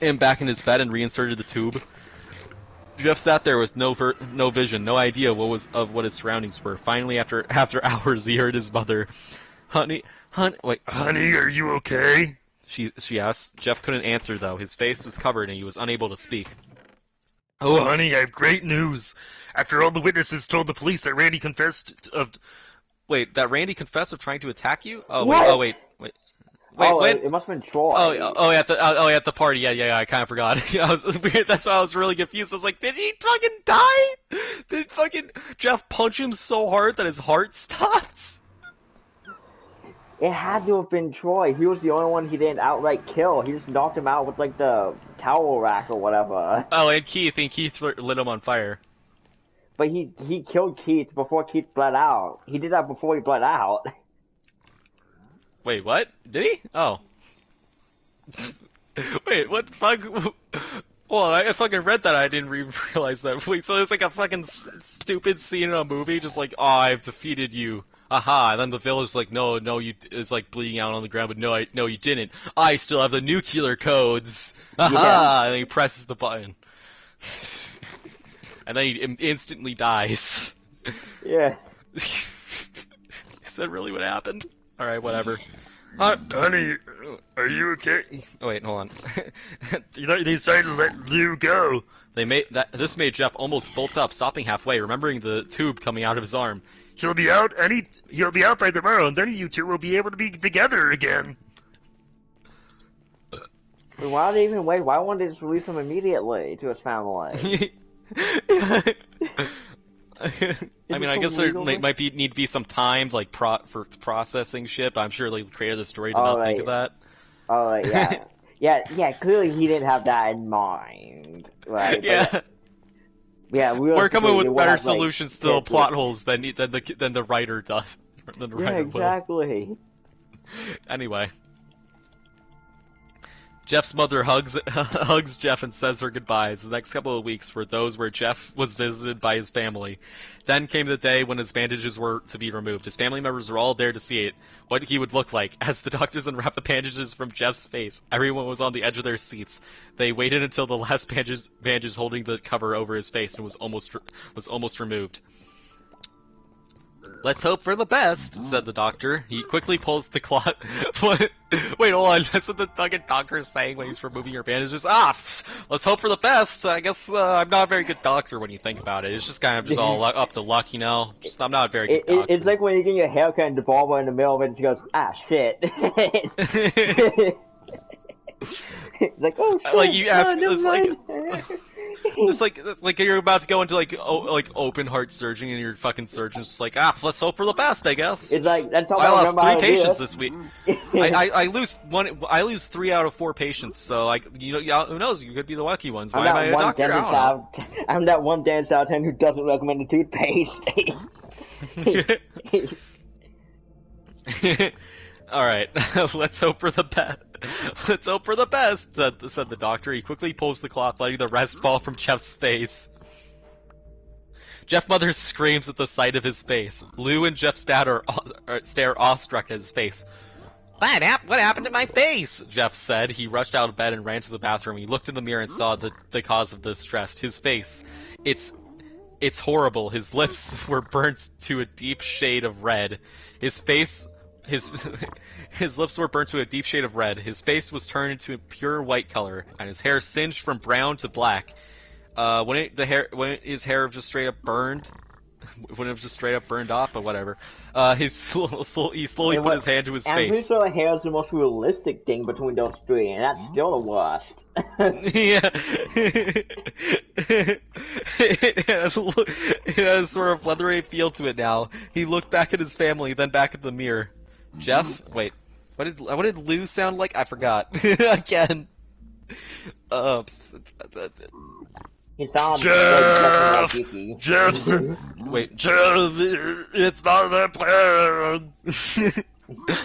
S3: him back in his bed and reinserted the tube. Jeff sat there with no vision, no idea what his surroundings were. Finally, after hours, he heard his mother, "Honey, wait,
S4: Honey, are you okay?
S3: She asked. Jeff couldn't answer though. His face was covered and he was unable to speak.
S4: Oh, honey, I have great news. After all the witnesses told the police that Randy confessed of...
S3: Wait, that Randy confessed of trying to attack you? Oh
S2: What?
S3: wait.
S2: Oh,
S3: when?
S2: it must have been Troy.
S3: Yeah, at the party. Yeah, I kind of forgot. I was weird. That's why I was really confused. I was like, did he fucking die? Did fucking Jeff punch him so hard that his heart stopped?
S2: It had to have been Troy. He was the only one he didn't outright kill. He just knocked him out with, like, the towel rack or whatever.
S3: Oh, and Keith lit him on fire.
S2: But he killed Keith before Keith bled out. He did that before he bled out.
S3: Wait, what? Did he? Oh. Wait, what the fuck? Well, I fucking read that. I didn't realize that. Wait, so there's like a fucking stupid scene in a movie, just like, oh, I've defeated you. Aha! And then the villain's like, no, it's like bleeding out on the ground, but no, you didn't. I still have the nuclear codes. Aha! Yeah. And then he presses the button, and then he instantly dies.
S2: Yeah.
S3: Is that really what happened? All right, whatever.
S4: Honey, are you okay?
S3: Oh wait, hold on.
S4: They decided to let Lou go.
S3: This made Jeff almost bolt up, stopping halfway, remembering the tube coming out of his arm.
S4: He'll be out by tomorrow, and then you two will be able to be together again.
S2: Why did they even wait? Why wouldn't they just release him immediately to his family?
S3: I mean, I guess there might need to be some time, like, for processing shit, but I'm sure the creator of the story did not think of that.
S2: Oh, right, yeah. yeah, clearly he didn't have that in mind, right?
S3: Yeah.
S2: Yeah,
S3: we're coming with better solutions to the plot holes than the writer does. Than the writer
S2: exactly.
S3: Will. Anyway. Jeff's mother hugs Jeff and says her goodbyes. The next couple of weeks were those where Jeff was visited by his family. Then came the day when his bandages were to be removed. His family members were all there to see what he would look like. As the doctors unwrapped the bandages from Jeff's face, everyone was on the edge of their seats. They waited until the last bandage holding the cover over his face and was almost removed. "Let's hope for the best," said the doctor. He quickly pulls the cloth. Wait, hold on. That's what the fucking doctor is saying when he's removing your bandages. Let's hope for the best. I guess I'm not a very good doctor when you think about it. It's just kind of just all up to luck, you know? I'm not a very good doctor.
S2: It's like when you get your haircut and the barber in the middle of it and she goes, shit. It's like, oh shit.
S3: Like you ask, it's like you're about to go into like open heart surgery and your fucking surgeon's just like, let's hope for the best, I guess.
S2: It's like that's how
S3: I lost 3 patients this week. I lose 3 out of 4 patients, so like who knows? You could be the lucky ones. Why am I a doctor?
S2: I'm that one dentist out of 10 who doesn't recommend a toothpaste.
S3: All right, let's hope for the best. Let's hope for the best, said the doctor. He quickly pulls the cloth, letting the rest fall from Jeff's face. Jeff Mother screams at the sight of his face. Lou and Jeff's dad stare awestruck at his face. What happened to my face? Jeff said. He rushed out of bed and ran to the bathroom. He looked in the mirror and saw the cause of the distress. His face. It's horrible. His lips were burnt to a deep shade of red. His lips were burnt to a deep shade of red. His face was turned into a pure white color, and his hair singed from brown to black. When his hair just straight up burned, when it was just straight up burned off, but whatever. He slowly put his hand to his face.
S2: I'm pretty sure hair is the most realistic thing between those three, and that's still the worst.
S3: Yeah. It has sort of leathery feel to it now. He looked back at his family, then back at the mirror. Jeff? Wait. What did Lou sound like? I forgot. Again.
S2: He sounds
S4: Jeff!
S2: like
S4: Jeff!
S3: Wait.
S4: Jeff! It's not that plan!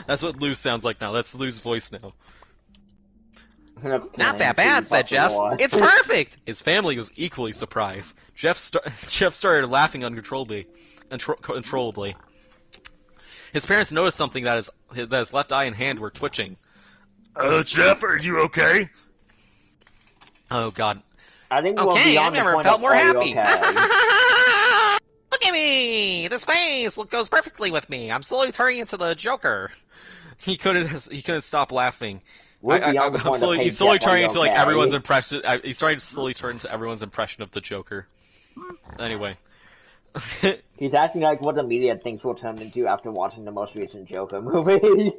S3: That's what Lou sounds like now. That's Lou's voice now.
S2: Not
S3: that bad, said Jeff. It's perfect! His family was equally surprised. Jeff started laughing uncontrollably. His parents noticed something that his left eye and hand were twitching.
S4: Jeff, are you okay?
S3: Oh God.
S2: I think we're
S5: Okay, I've
S2: beyond the
S5: never
S2: point
S5: felt
S2: of
S5: more
S2: are you
S5: happy.
S2: okay?
S5: Look at me! This face goes perfectly with me. I'm slowly turning into the Joker.
S3: He couldn't stop laughing.
S2: We're beyond the
S3: I'm
S2: point of hey,
S3: he's slowly
S2: Jeff, are
S3: turning
S2: you
S3: into like
S2: okay?
S3: everyone's impression. He's starting to slowly turn into everyone's impression of the Joker. Anyway.
S2: He's acting like what the media thinks we'll turn into after watching the most recent Joker movie.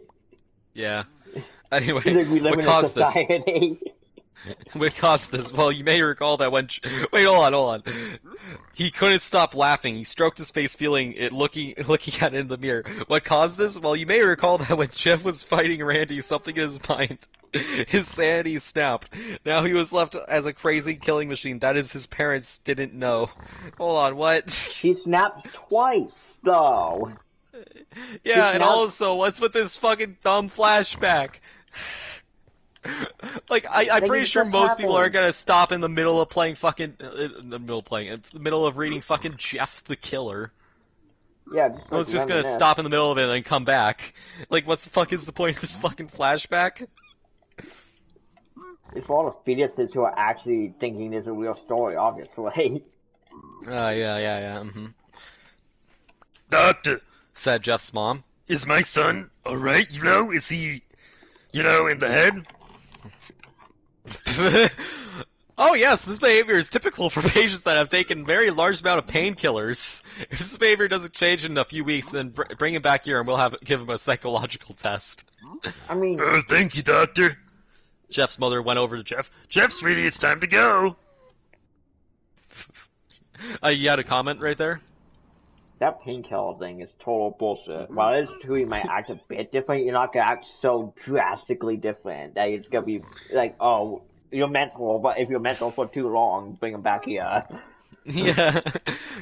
S3: Yeah.
S2: He's
S3: Anyway,
S2: like, we live
S3: what
S2: in a
S3: caused this?
S2: society.
S3: What caused this? Well, you may recall that when... Wait, hold on. He couldn't stop laughing. He stroked his face, feeling it, looking at it in the mirror. What caused this? Well, you may recall that when Jeff was fighting Randy, something in his mind, his sanity snapped. Now he was left as a crazy killing machine. That is, his parents didn't know. Hold on, what?
S2: He snapped twice, though.
S3: Yeah, and
S2: snapped-
S3: also, what's with this fucking dumb flashback? Like, I'm
S2: Like,
S3: pretty
S2: it
S3: sure
S2: just
S3: most people aren't
S2: happened.
S3: gonna stop in the middle of playing fucking, in the middle of reading fucking Jeff the Killer.
S2: Yeah, just
S3: I
S2: like
S3: was just gonna
S2: reminisce.
S3: stop in the middle of it and then come back. Like, what the fuck is the point of this fucking flashback?
S2: It's for all the fetuses who are actually thinking there's a real story, obviously.
S3: Yeah,
S4: Doctor,
S3: said Jeff's mom.
S4: is my son alright, you know? Is he, you know, in the head?
S3: Oh yes, this behavior is typical for patients that have taken very large amount of painkillers. If this behavior doesn't change in a few weeks, then bring him back here and we'll give him a psychological test.
S2: I mean,
S4: Oh, thank you, Doctor.
S3: Jeff's mother went over to Jeff.
S4: Jeff, sweetie, it's time to go.
S3: You had a comment right there?
S2: that painkiller thing is total bullshit. While it's true you might act a bit different, you're not gonna act so drastically different that it's gonna be like, oh, you're mental, but if you're mental for too long, bring him back here.
S3: Yeah.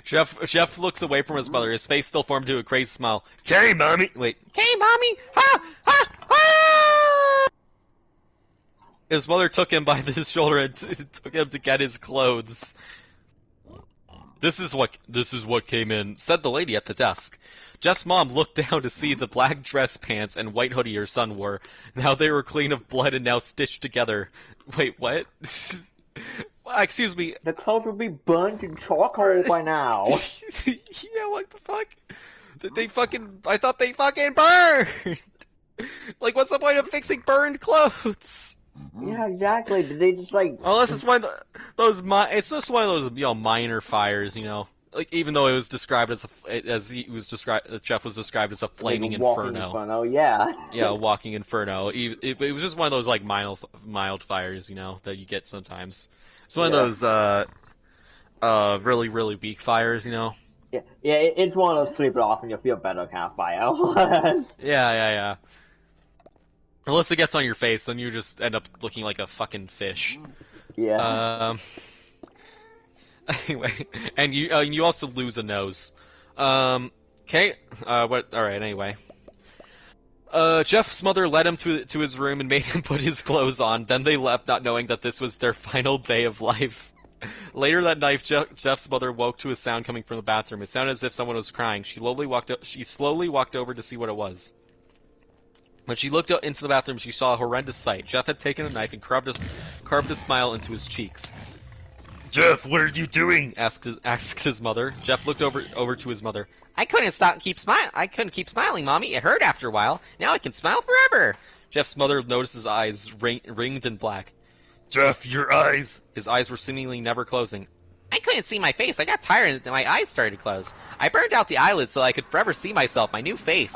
S3: Jeff looks away from his mother, his face still formed to a crazy smile.
S4: Okay, Mommy.
S3: Wait.
S5: Hey, Mommy! Ha! Ha! Ha!
S3: His mother took him by his shoulder and took him to get his clothes. This is what came in, said the lady at the desk. Jeff's mom looked down to see the black dress pants and white hoodie her son wore. Now they were clean of blood and now stitched together. Wait, what? Excuse me.
S2: The clothes would be burnt in charcoal by now.
S3: Yeah, what the fuck? I thought they fucking burned! Like, what's the point of fixing burned clothes?
S2: Yeah, exactly. Did they just like?
S3: Unless it's one of those, it's just one of those, minor fires, Like, even though it was described Jeff was described as a flaming
S2: walking
S3: inferno.
S2: Yeah.
S3: Yeah, a walking inferno. It was just one of those, like, mild fires, that you get sometimes. It's one of those, really, really weak fires,
S2: Yeah, it's one of those sleep it off and you feel better kind of fire.
S3: Yeah. Unless it gets on your face, then you just end up looking like a fucking fish.
S2: Yeah.
S3: Anyway, and you also lose a nose. Okay. What? All right. Anyway. Jeff's mother led him to his room and made him put his clothes on. Then they left, not knowing that this was their final day of life. Later that night, Jeff's mother woke to a sound coming from the bathroom. It sounded as if someone was crying. She slowly walked over to see what it was. When she looked into the bathroom, she saw a horrendous sight. Jeff had taken a knife and carved a smile into his cheeks.
S4: Jeff, what are you doing?
S3: Asked his mother. Jeff looked over to his mother.
S5: I couldn't keep smiling, Mommy. It hurt after a while. Now I can smile forever.
S3: Jeff's mother noticed his eyes ringed and black.
S4: Jeff, your eyes.
S3: His eyes were seemingly never closing.
S5: I couldn't see my face. I got tired and my eyes started to close. I burned out the eyelids so I could forever see myself, my new face.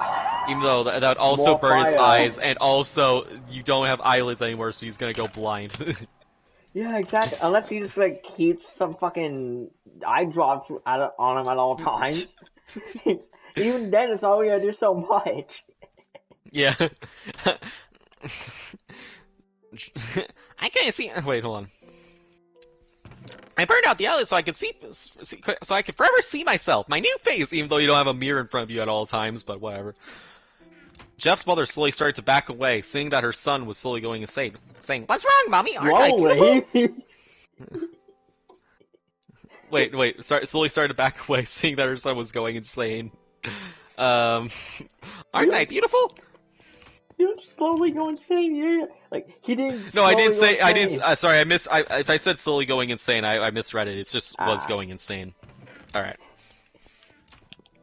S3: Even though that would also
S2: More
S3: burn his
S2: fire.
S3: eyes, and also you don't have eyelids anymore, so he's gonna go blind.
S2: Yeah, exactly. Unless you just like keep some fucking eye drops on him at all times. Even then, it's all we gotta do so much.
S3: Yeah.
S5: I couldn't see.
S3: Wait, hold on.
S5: I burned out the eyelids so I could so I could forever see myself, my new face.
S3: Even though you don't have a mirror in front of you at all times, but whatever. Jeff's mother slowly started to back away, seeing that her son was slowly going insane, saying,
S5: What's wrong, Mommy? Aren't I beautiful?
S2: Slowly.
S3: slowly started to back away, seeing that her son was going insane.
S5: Aren't I beautiful?
S2: Dude, slowly go insane. Yeah, like he didn't.
S3: No, I didn't
S2: slowly
S3: say.
S2: go
S3: I didn't.
S2: insane.
S3: Sorry, if I said slowly going insane, I misread it. It's just was
S2: Ah,
S3: going insane. All right.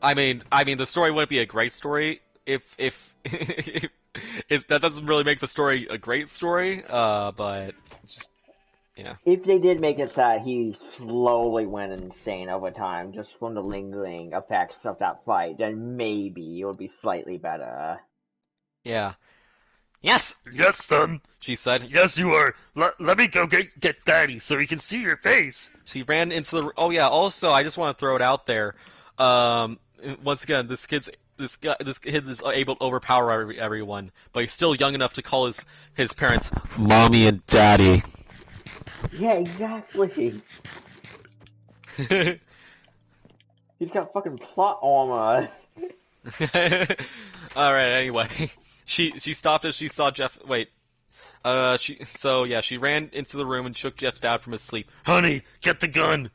S3: I mean, the story wouldn't be a great story if that doesn't really make the story a great story. But it's just yeah.
S2: if they did make it that he slowly went insane over time, just from the lingering effects of that fight, then maybe it would be slightly better.
S3: Yeah. Yes,
S4: Yes, son.
S3: she said.
S4: Yes, you are. Let me go get Daddy so he can see your face.
S3: She ran into the. Oh yeah. Also, I just want to throw it out there. Um, once again, this kid is able to overpower everyone, but he's still young enough to call his parents mommy and daddy.
S2: Yeah, exactly. He's got fucking plot armor.
S3: All right. Anyway, she stopped as she saw Jeff. Wait. She ran into the room and shook Jeff's dad from his sleep.
S4: Honey, get the gun.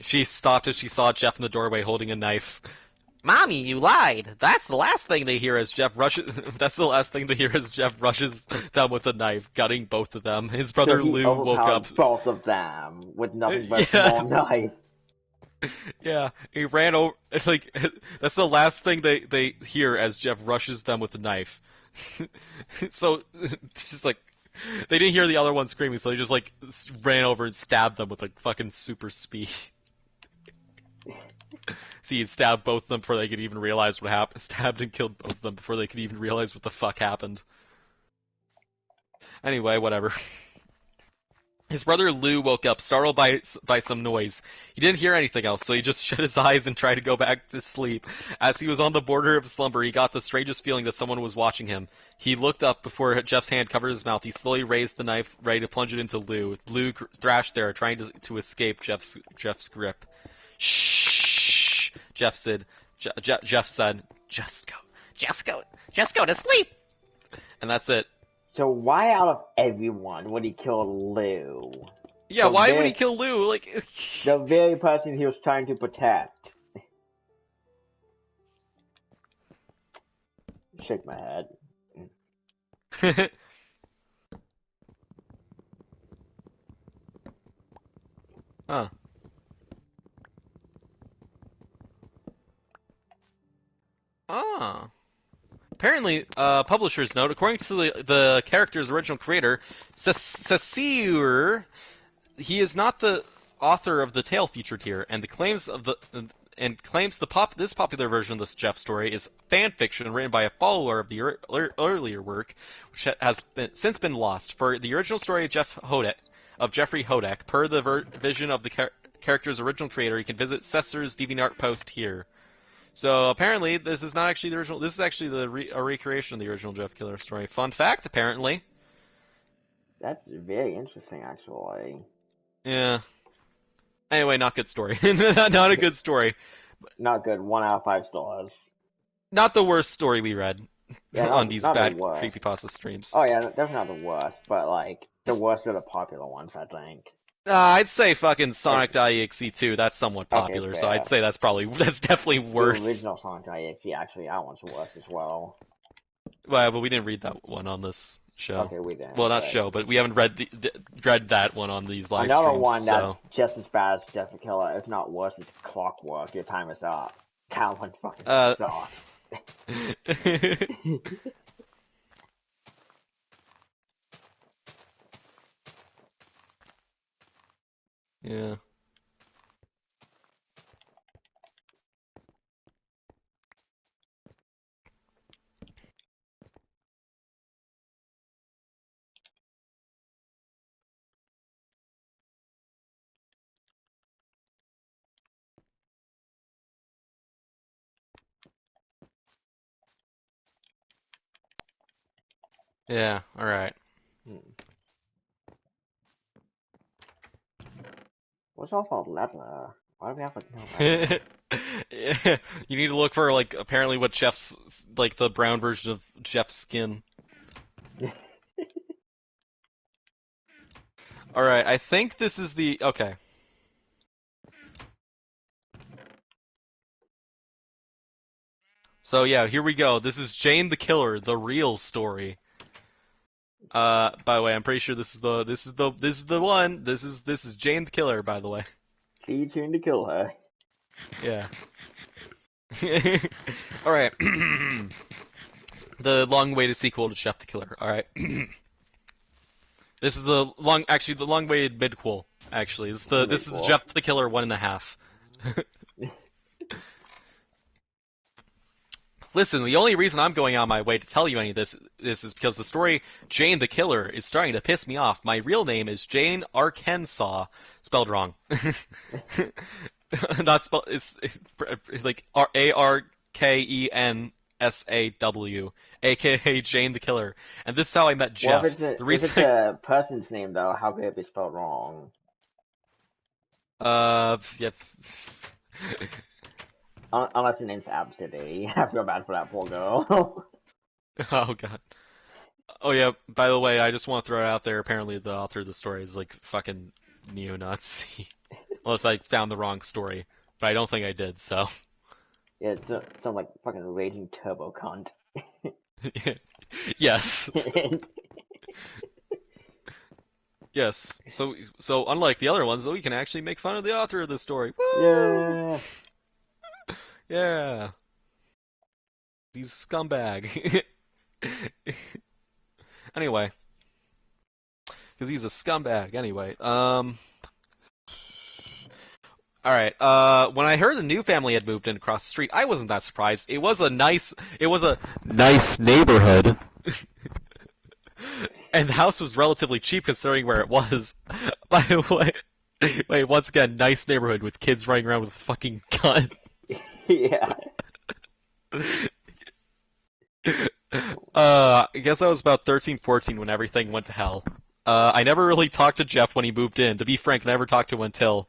S3: She stopped as she saw Jeff in the doorway holding a knife.
S5: Mommy, you lied. That's the last thing they hear.
S3: As Jeff rushes, that's the last thing to hear as Jeff rushes them with a knife, gutting both of them. His brother
S2: So he
S3: Lou woke up.
S2: overpowered both of them with nothing but a
S3: Yeah.
S2: small knife.
S3: Yeah, he ran over. It's like that's the last thing they hear as Jeff rushes them with a knife. So it's just like they didn't hear the other one screaming, so they just like ran over and stabbed them with like fucking super speed. See, he stabbed both of them before they could even realize what happened. Stabbed and killed both of them before they could even realize what the fuck happened. Anyway, whatever. His brother Lou woke up, startled by some noise. He didn't hear anything else, so he just shut his eyes and tried to go back to sleep. As he was on the border of slumber, he got the strangest feeling that someone was watching him. He looked up before Jeff's hand covered his mouth. He slowly raised the knife, ready to plunge it into Lou. Lou thrashed there, trying to escape Jeff's grip. Shh, Jeff said. Jeff said, "Just go to sleep." And that's it.
S2: So why out of everyone would he kill Lou?
S3: Yeah, why would he kill Lou? Like,
S2: The very person he was trying to protect. Shake my head.
S3: Huh. Ah. Apparently, publisher's note, according to the character's original creator, Sasir, he is not the author of the tale featured here, and claims this popular version of this Jeff story is fan fiction written by a follower of the earlier work, which has since been lost. For the original story of Jeffrey Hodek, per the vision of the character's original creator, you can visit Sessor's DeviantArt post here. So apparently, this is not actually the original. This is actually a recreation of the original Jeff Killer story. Fun fact, apparently.
S2: That's very interesting, actually.
S3: Yeah. Anyway, not good story. Not a good story.
S2: Not good. 1 out of 5 stars.
S3: Not the worst story we read
S2: Yeah,
S3: on these
S2: not
S3: bad
S2: the worst.
S3: creepypasta streams.
S2: Oh yeah, definitely not the worst, but like the worst of the popular ones, I think.
S3: I'd say fucking Sonic.exe 2. That's somewhat popular,
S2: Okay,
S3: so
S2: fair.
S3: I'd say that's definitely worse.
S2: The original Sonic.exe, actually, that one's worse as well.
S3: Well, but we didn't read that one on this show.
S2: Okay, we didn't.
S3: Well, not
S2: but
S3: show, but we haven't read that one on these live
S2: another
S3: streams.
S2: one
S3: So.
S2: that's just as bad as Jeff the Killer, if not worse, is Clockwork. Your time is up. That one fucking sucks.
S3: Yeah. Yeah, alright.
S2: What's all about leather? Why do we have no leather?
S3: You need to look for, like, apparently what Jeff's, like, the brown version of Jeff's skin. Alright, I think this is the, okay. So yeah, here we go. This is Jane the Killer, the real story. By the way, I'm pretty sure this is the one. This is Jane the Killer, by the way.
S2: She tuned to kill her.
S3: Yeah. All right. The long-awaited sequel to Chef the Killer. All right. This is the long-awaited midquel. Actually, this is Jeff the Killer 1.5. Listen, the only reason I'm going out of my way to tell you any of this is because the story Jane the Killer is starting to piss me off. My real name is Jane Arkansas, spelled wrong. Not spelled. It's like Arkensaw, aka Jane the Killer. And this is how I met Jeff.
S2: Well, if it's a person's name though, how could it be spelled wrong?
S3: Yeah.
S2: Unless the name's Absidy. I feel bad for that poor girl.
S3: Oh god. Oh yeah, by the way, I just want to throw it out there, apparently the author of the story is like fucking neo-Nazi. Unless I found the wrong story. But I don't think I did, so.
S2: Yeah, it sounds like fucking raging turbo cunt.
S3: Yes. Yes. So unlike the other ones, we can actually make fun of the author of the story. Woo!
S2: Yeah.
S3: Yeah. He's a scumbag. Anyway. Because he's a scumbag. Anyway. Alright, when I heard the new family had moved in across the street, I wasn't that surprised. It was a nice neighborhood. And the house was relatively cheap considering where it was. By the way, wait, once again, nice neighborhood with kids running around with a fucking gun.
S2: Yeah.
S3: I guess I was about 13, 14 when everything went to hell. I never really talked to Jeff when he moved in. To be frank, I never talked to him until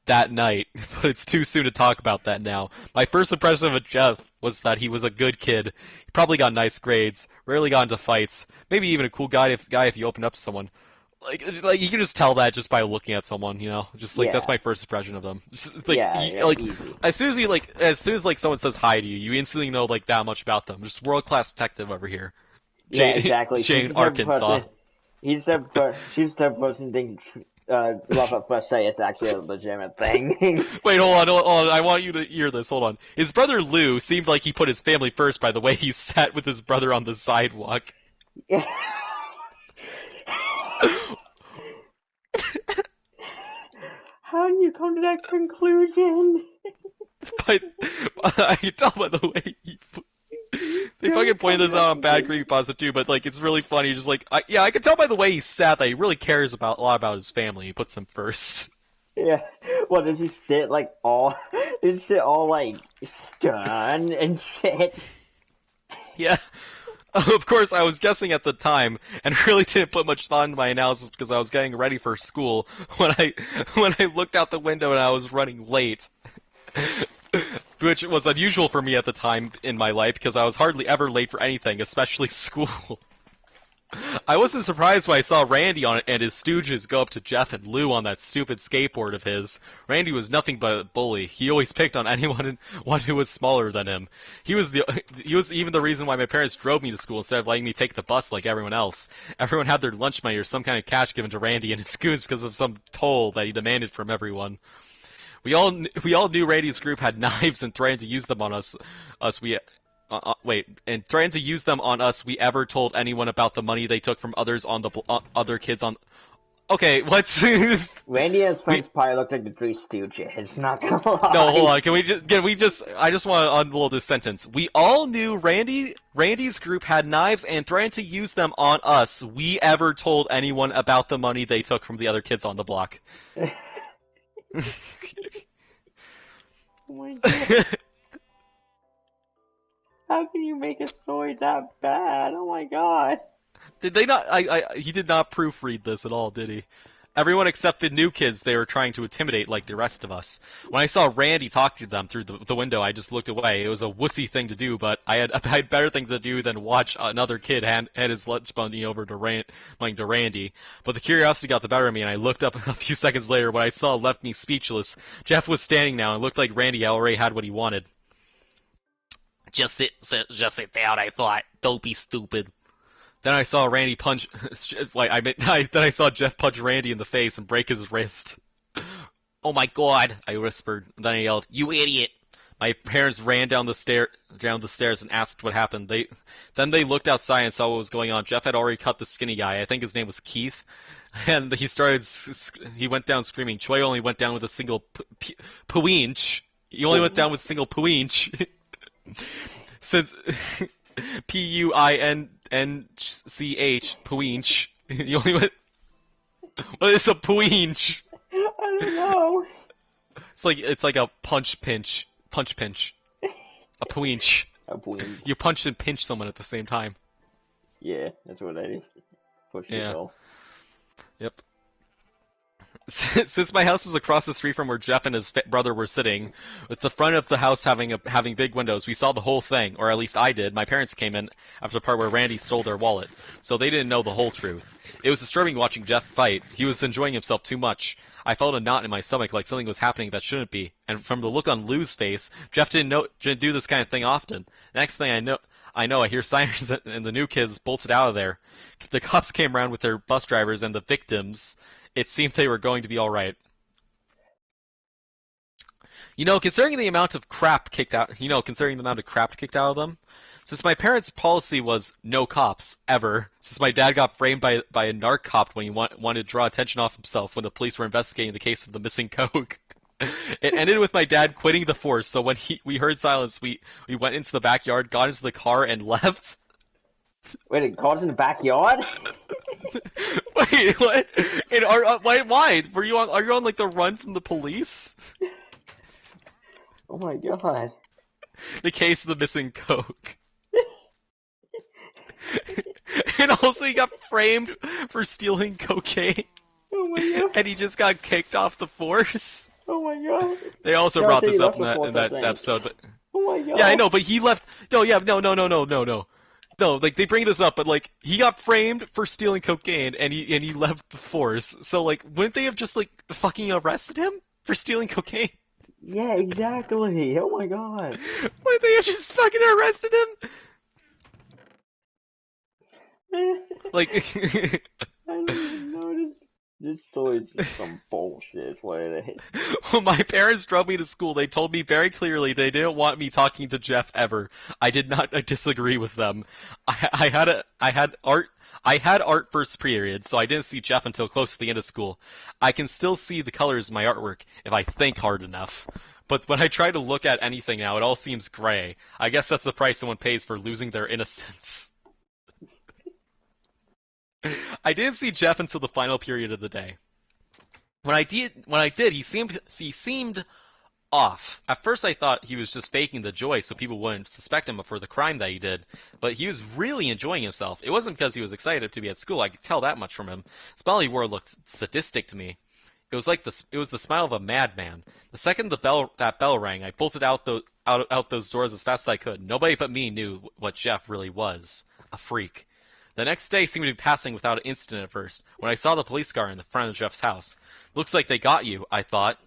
S3: that night, but it's too soon to talk about that now. My first impression of Jeff was that he was a good kid. He probably got nice grades, rarely got into fights, maybe even a cool guy if you opened up to someone. Like you can just tell that just by looking at someone, you know. Just like that's my first impression of them. Just, like,
S2: easy.
S3: as soon as someone says hi to you, you instantly know like that much about them. Just world-class detective over here.
S2: Yeah, exactly.
S3: Jane Arkansas.
S2: She's the person thinks love at first sight is actually a legitimate thing.
S3: Wait, hold on. I want you to hear this. Hold on. His brother Lou seemed like he put his family first by the way he sat with his brother on the sidewalk.
S2: Yeah. How did you come to that conclusion?
S3: But I can tell by the way they fucking pointed this out on Bad Creepypasta too, but like it's really funny. Just like I can tell by the way he sat that he really cares a lot about his family. He puts them first.
S2: Yeah. Well, does he sit all like stern and shit?
S3: Yeah. Of course, I was guessing at the time, and really didn't put much thought into my analysis because I was getting ready for school when I looked out the window and I was running late. Which was unusual for me at the time in my life because I was hardly ever late for anything, especially school. I wasn't surprised when I saw Randy and his stooges go up to Jeff and Lou on that stupid skateboard of his. Randy was nothing but a bully. He always picked on anyone who was smaller than him. He was even the reason why my parents drove me to school instead of letting me take the bus like everyone else. Everyone had their lunch money or some kind of cash given to Randy and his goons because of some toll that he demanded from everyone. We all knew Randy's group had knives and threatened to use them on us. And threatened to use them on us. We ever told anyone about the money they took from others on the other kids on. Okay, let's.
S2: Randy and his friends probably looked like the Three Stooges. Not gonna lie.
S3: No, hold on. Can we just? I just want to unroll this sentence. We all knew Randy's group had knives and threatened to use them on us. We ever told anyone about the money they took from the other kids on the block.
S2: Oh my god. How can you make a story that bad? Oh my god.
S3: Did they not? He did not proofread this at all, did he? Everyone except the new kids they were trying to intimidate like the rest of us. When I saw Randy talking to them through the window, I just looked away. It was a wussy thing to do, but I had better things to do than watch another kid hand his lunch money over to Randy. But the curiosity got the better of me, and I looked up a few seconds later. What I saw left me speechless. Jeff was standing now, and it looked like Randy already had what he wanted.
S5: Just sit down, I thought. Don't be stupid.
S3: Then I saw Randy punch, then I saw Jeff punch Randy in the face and break his wrist.
S5: Oh my god.
S3: I whispered. Then I yelled,
S5: You idiot.
S3: My parents ran down the stairs and asked what happened. Then they looked outside and saw what was going on. Jeff had already cut the skinny guy. I think his name was Keith. And he went down screaming. Choi only went down with a single pooinch. He only went down with single pooinch. Since Puinch, pooinch. He only went. What is a pooinch?
S2: I don't know.
S3: It's like a punch pinch. A pooinch.
S2: A point.
S3: You punch and pinch someone at the same time.
S2: Yeah, that's what that is. Push
S3: Yeah.
S2: yourself.
S3: Yep. Since my house was across the street from where Jeff and his brother were sitting, with the front of the house having big windows, we saw the whole thing, or at least I did. My parents came in after the part where Randy stole their wallet, so they didn't know the whole truth. It was disturbing watching Jeff fight. He was enjoying himself too much. I felt a knot in my stomach like something was happening that shouldn't be, and from the look on Lou's face, Jeff didn't do this kind of thing often. Next thing I hear sirens and the new kids bolted out of there. The cops came around with their bus drivers and the victims. It seemed they were going to be alright. Considering the amount of crap kicked out of them, since my parents' policy was no cops, ever, since my dad got framed by a narc cop when he wanted to draw attention off himself when the police were investigating the case of the missing coke, it ended with my dad quitting the force, so when we heard silence, we went into the backyard, got into the car, and left.
S2: Wait, it caught in the backyard?
S3: Wait, what? Why? Are you on like the run from the police?
S2: Oh my god.
S3: The case of the missing coke. And also he got framed for stealing cocaine.
S2: Oh my god.
S3: And he just got kicked off the force.
S2: Oh my god.
S3: They also
S2: No,
S3: brought
S2: I
S3: this
S2: think
S3: up
S2: he left the
S3: in that
S2: force, I think.
S3: episode, but
S2: Oh my god.
S3: yeah, I know, but he left. No, no. No, like they bring this up, but like he got framed for stealing cocaine, and he left the force. So like, wouldn't they have just like fucking arrested him for stealing cocaine?
S2: Yeah, exactly. Oh my god.
S3: Wouldn't they have just fucking arrested him? Like,
S2: I don't even know. This story is just some bullshit, is what it is.
S3: when my parents drove me to school, they told me very clearly they didn't want me talking to Jeff ever. I did not disagree with them. I had art first period, so I didn't see Jeff until close to the end of school. I can still see the colors in my artwork if I think hard enough. But when I try to look at anything now, it all seems gray. I guess that's the price someone pays for losing their innocence. I didn't see Jeff until the final period of the day. When I did, he seemed off. At first I thought he was just faking the joy so people wouldn't suspect him for the crime that he did, but he was really enjoying himself. It wasn't because he was excited to be at school, I could tell that much from him. The smile he wore looked sadistic to me. It was the smile of a madman. The second that bell rang, I bolted out those doors as fast as I could. Nobody but me knew what Jeff really was. A freak. The next day seemed to be passing without an incident at first, when I saw the police car in the front of Jeff's house. Looks like they got you, I thought.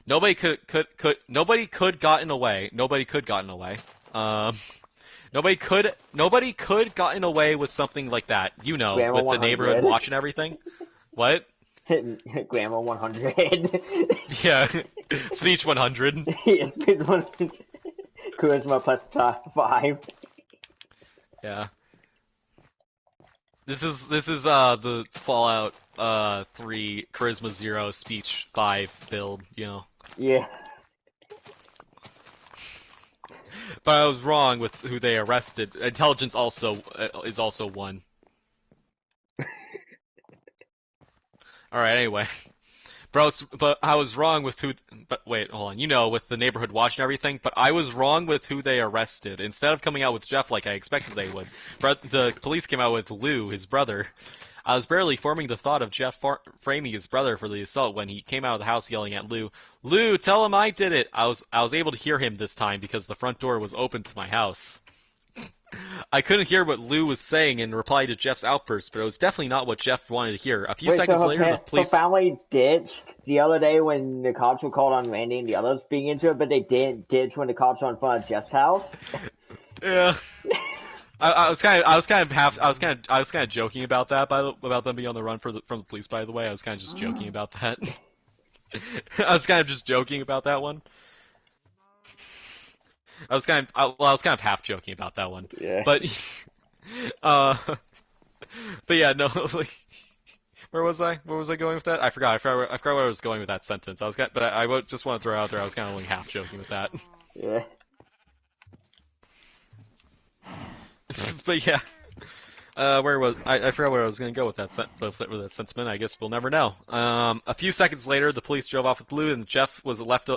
S3: Nobody could gotten away. Nobody could gotten away with something like that.
S2: Grandma
S3: With the
S2: 100.
S3: neighborhood watch and everything. What?
S2: Grandma 100.
S3: Yeah. Speech 100.
S2: Yeah, speech 100. Charisma plus 5.
S3: Yeah. This is the Fallout 3 Charisma 0 Speech 5 build,
S2: Yeah.
S3: But I was wrong with who they arrested. Intelligence is also 1. Alright, anyway. But I was wrong with who. But wait, hold on. With the neighborhood watch and everything. But I was wrong with who they arrested. Instead of coming out with Jeff like I expected they would, the police came out with Lou, his brother. I was barely forming the thought of Jeff framing his brother for the assault when he came out of the house yelling at Lou, "Lou, tell him I did it!" I was able to hear him this time because the front door was open to my house. I couldn't hear what Lou was saying in reply to Jeff's outburst, but it was definitely not what Jeff wanted to hear. A few seconds later, the police...
S2: Her family ditched the other day when the cops were called on Randy and the others being into it, but they didn't ditch when the cops were in front of Jeff's house.
S3: Yeah. I was kind of joking about that about them being on the run from the police. By the way, I was kind of just joking about that. I was kind of just joking about that one. I was kind of half joking about that one.
S2: Yeah.
S3: But uh, but yeah, no, like, where was I? Where was I going with that? I forgot. I forgot where I was going with that sentence. I just want to throw out there. I was kind of only half joking with that.
S2: Yeah.
S3: But yeah. Where was I forgot where I was going to go with that with that sentiment. I guess we'll never know. A few seconds later, the police drove off with Lou, and Jeff was left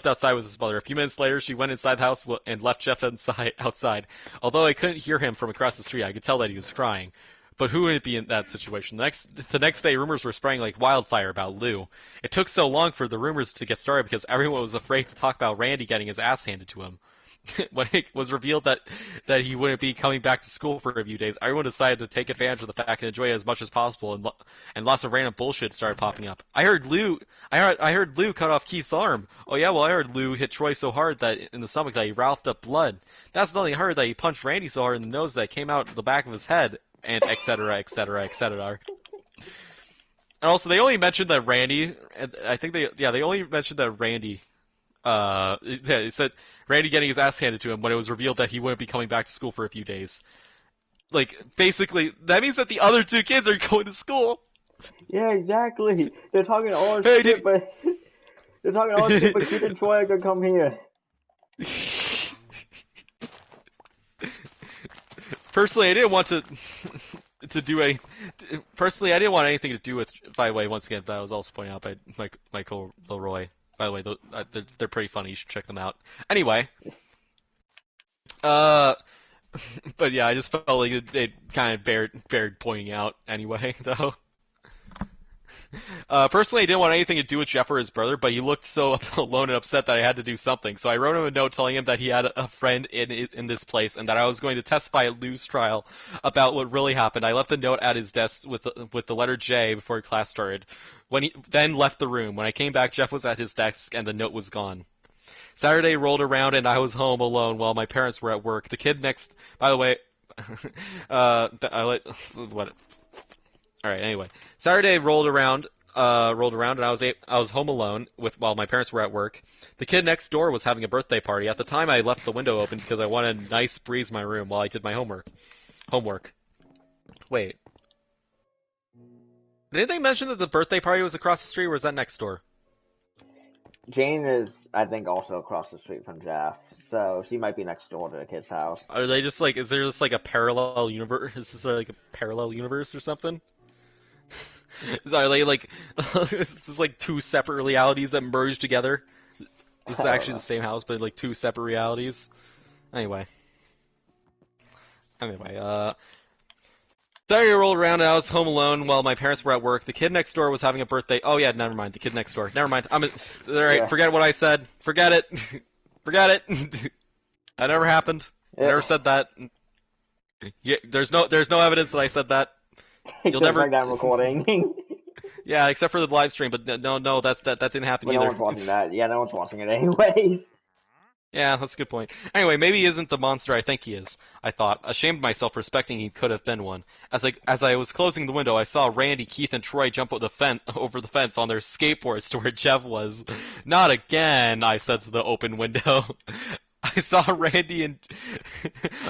S3: outside with his mother. A few minutes later, she went inside the house and left Jeff outside. Although I couldn't hear him from across the street, I could tell that he was crying. But who would be in that situation? The next day, rumors were spreading like wildfire about Lou. It took so long for the rumors to get started because everyone was afraid to talk about Randy getting his ass handed to him. When it was revealed that he wouldn't be coming back to school for a few days, everyone decided to take advantage of the fact and enjoy it as much as possible, and lots of random bullshit started popping up. I heard Lou cut off Keith's arm. Oh yeah, well I heard Lou hit Troy so hard that in the stomach that he ralphed up blood. That's nothing. I heard that he punched Randy so hard in the nose that it came out the back of his head, and etc. etc. etc. And also, they only mentioned that Randy. I think they only mentioned that Randy. It said Randy getting his ass handed to him when it was revealed that he wouldn't be coming back to school for a few days. Like, basically, that means that the other two kids are going to school.
S2: Yeah, exactly. They're talking all this shit, but Keith and Troy are gonna come here.
S3: Personally, I didn't want to do any. Personally, I didn't want anything to do with. By the way, once again, that was also pointed out by Michael Leroy. By the way, they're pretty funny. You should check them out. Anyway, but yeah, I just felt like it kind of bared pointing out anyway, though. Personally, I didn't want anything to do with Jeff or his brother, but he looked so alone and upset that I had to do something. So I wrote him a note telling him that he had a friend in this place and that I was going to testify at Lou's trial about what really happened. I left the note at his desk with the letter J before class started. When he then left the room. When I came back, Jeff was at his desk and the note was gone. Saturday rolled around and I was home alone while my parents were at work. The kid next, by the way, what? All right. Anyway, Saturday rolled around, and I was home alone while my parents were at work. The kid next door was having a birthday party. At the time, I left the window open because I wanted a nice breeze in my room while I did my homework. Wait. Did they mention that the birthday party was across the street, or was that next door?
S2: Jane is, I think, also across the street from Jeff, so she might be next door to the kid's house.
S3: Are they just like? Is there just like a parallel universe? Is this like a parallel universe or something? Are they like? Is this like two separate realities that merge together? This is actually the same house, but like two separate realities. Anyway, Saturday rolled around and I was home alone while my parents were at work. The kid next door was having a birthday. Oh yeah, never mind. The kid next door. Never mind. Alright, yeah. Forget what I said. Forget it. Forget it. That never happened.
S2: Yeah.
S3: I never said that. Yeah, there's no evidence that I said that. You'll never
S2: like that recording.
S3: Yeah, except for the live stream, but no, that didn't happen either.
S2: No one's watching that. Yeah, no one's watching it anyways.
S3: Yeah, that's a good point. Anyway, maybe he isn't the monster I think he is, I thought, ashamed of myself for suspecting he could have been one. As I was closing the window, I saw Randy, Keith, and Troy jump over the fence on their skateboards to where Jeff was. Not again, I said to the open window. I saw Randy and...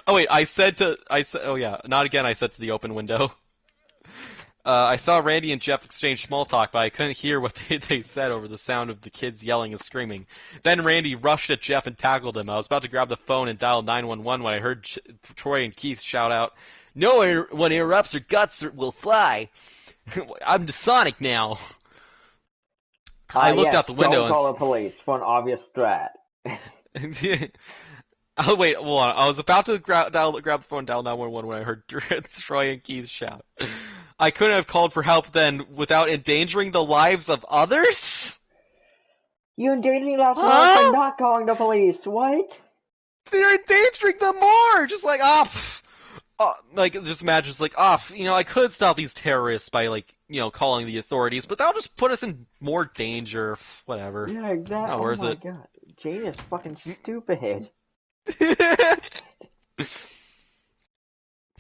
S3: Oh wait, not again, I said to the open window. I saw Randy and Jeff exchange small talk, but I couldn't hear what they said over the sound of the kids yelling and screaming. Then Randy rushed at Jeff and tackled him. I was about to grab the phone and dial 911 when I heard Troy and Keith shout out, "No one interrupts or guts will fly. I'm the Sonic now." I looked out the window
S2: don't call the police for an obvious threat.
S3: Oh wait, hold on. I was about to grab the phone and dial 911 when I heard Troy and Keith shout. I couldn't have called for help then without endangering the lives of others?
S2: You endangering lives of others by not calling the police. What?
S3: They're endangering them more! Just like, just imagine, it's like, I could stop these terrorists by, calling the authorities, but that'll just put us in more danger. Whatever.
S2: Yeah, exactly.
S3: Not worth it.
S2: God. Jane is fucking stupid.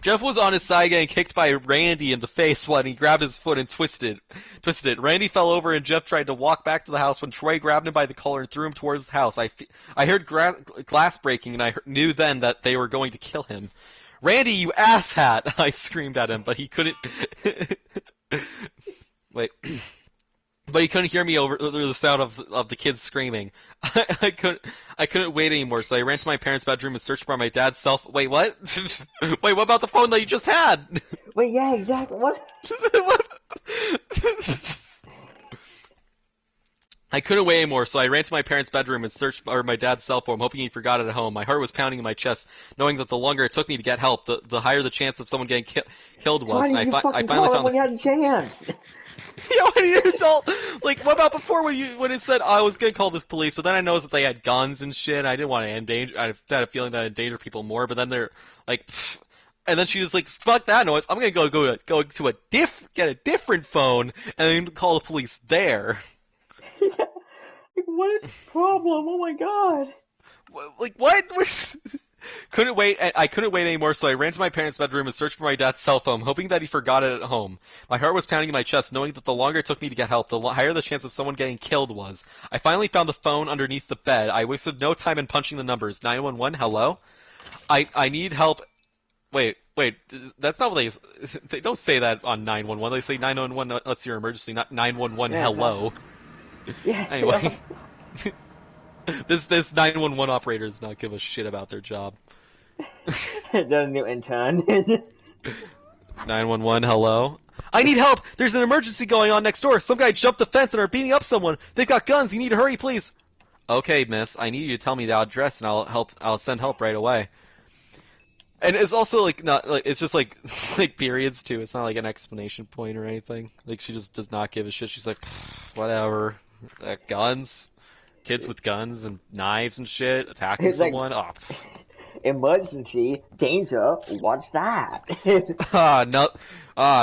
S3: Jeff was on his side getting kicked by Randy in the face when he grabbed his foot and twisted it. Randy fell over and Jeff tried to walk back to the house when Troy grabbed him by the collar and threw him towards the house. I heard glass breaking and I knew then that they were going to kill him. Randy, you asshat! I screamed at him, but he couldn't... Wait... But he couldn't hear me over the sound of the kids screaming. I couldn't wait anymore, so I ran to my parents' bedroom and searched for my dad's cell phone. Wait, what? Wait, what about the phone that you just had?
S2: Wait, yeah, exactly. What?
S3: What? I couldn't wait anymore, so I ran to my parents' bedroom and searched for my dad's cell phone, hoping he forgot it at home. My heart was pounding in my chest, knowing that the longer it took me to get help, the higher the chance of someone getting killed was.
S2: Why
S3: And
S2: did you
S3: I
S2: fucking
S3: finally
S2: call
S3: found
S2: him when you had a chance?
S3: Yeah, when you told, like, what about before when it said I was gonna call the police, but then I noticed that they had guns and shit. I didn't want to endanger. I had a feeling that I'd endanger people more, but then they're like, pfft. And then she was like, "Fuck that noise! I'm gonna go to get a different phone and then call the police there."
S2: Yeah. Like, what is the problem? Oh my god.
S3: Like what? Couldn't wait. I couldn't wait anymore, so I ran to my parents' bedroom and searched for my dad's cell phone, hoping that he forgot it at home. My heart was pounding in my chest, knowing that the longer it took me to get help, the higher the chance of someone getting killed was. I finally found the phone underneath the bed. I wasted no time in punching the numbers. 911, hello? I need help. Wait, that's not what they don't say that on 911. They say 911, that's your emergency, not 911,
S2: Yeah,
S3: hello.
S2: Yeah.
S3: Anyway. This 911 operator does not give a shit about their job.
S2: The new intern.
S3: 911, hello? I need help! There's an emergency going on next door! Some guy jumped the fence and are beating up someone! They've got guns! You need to hurry, please! Okay, miss, I need you to tell me the address and I'll send help right away. And it's also like not like it's just like periods too. It's not like an explanation point or anything. Like she just does not give a shit. She's like, whatever. Guns? Kids with guns and knives and shit attacking
S2: It's like-
S3: someone?
S2: Emergency, danger, what's that?
S3: No.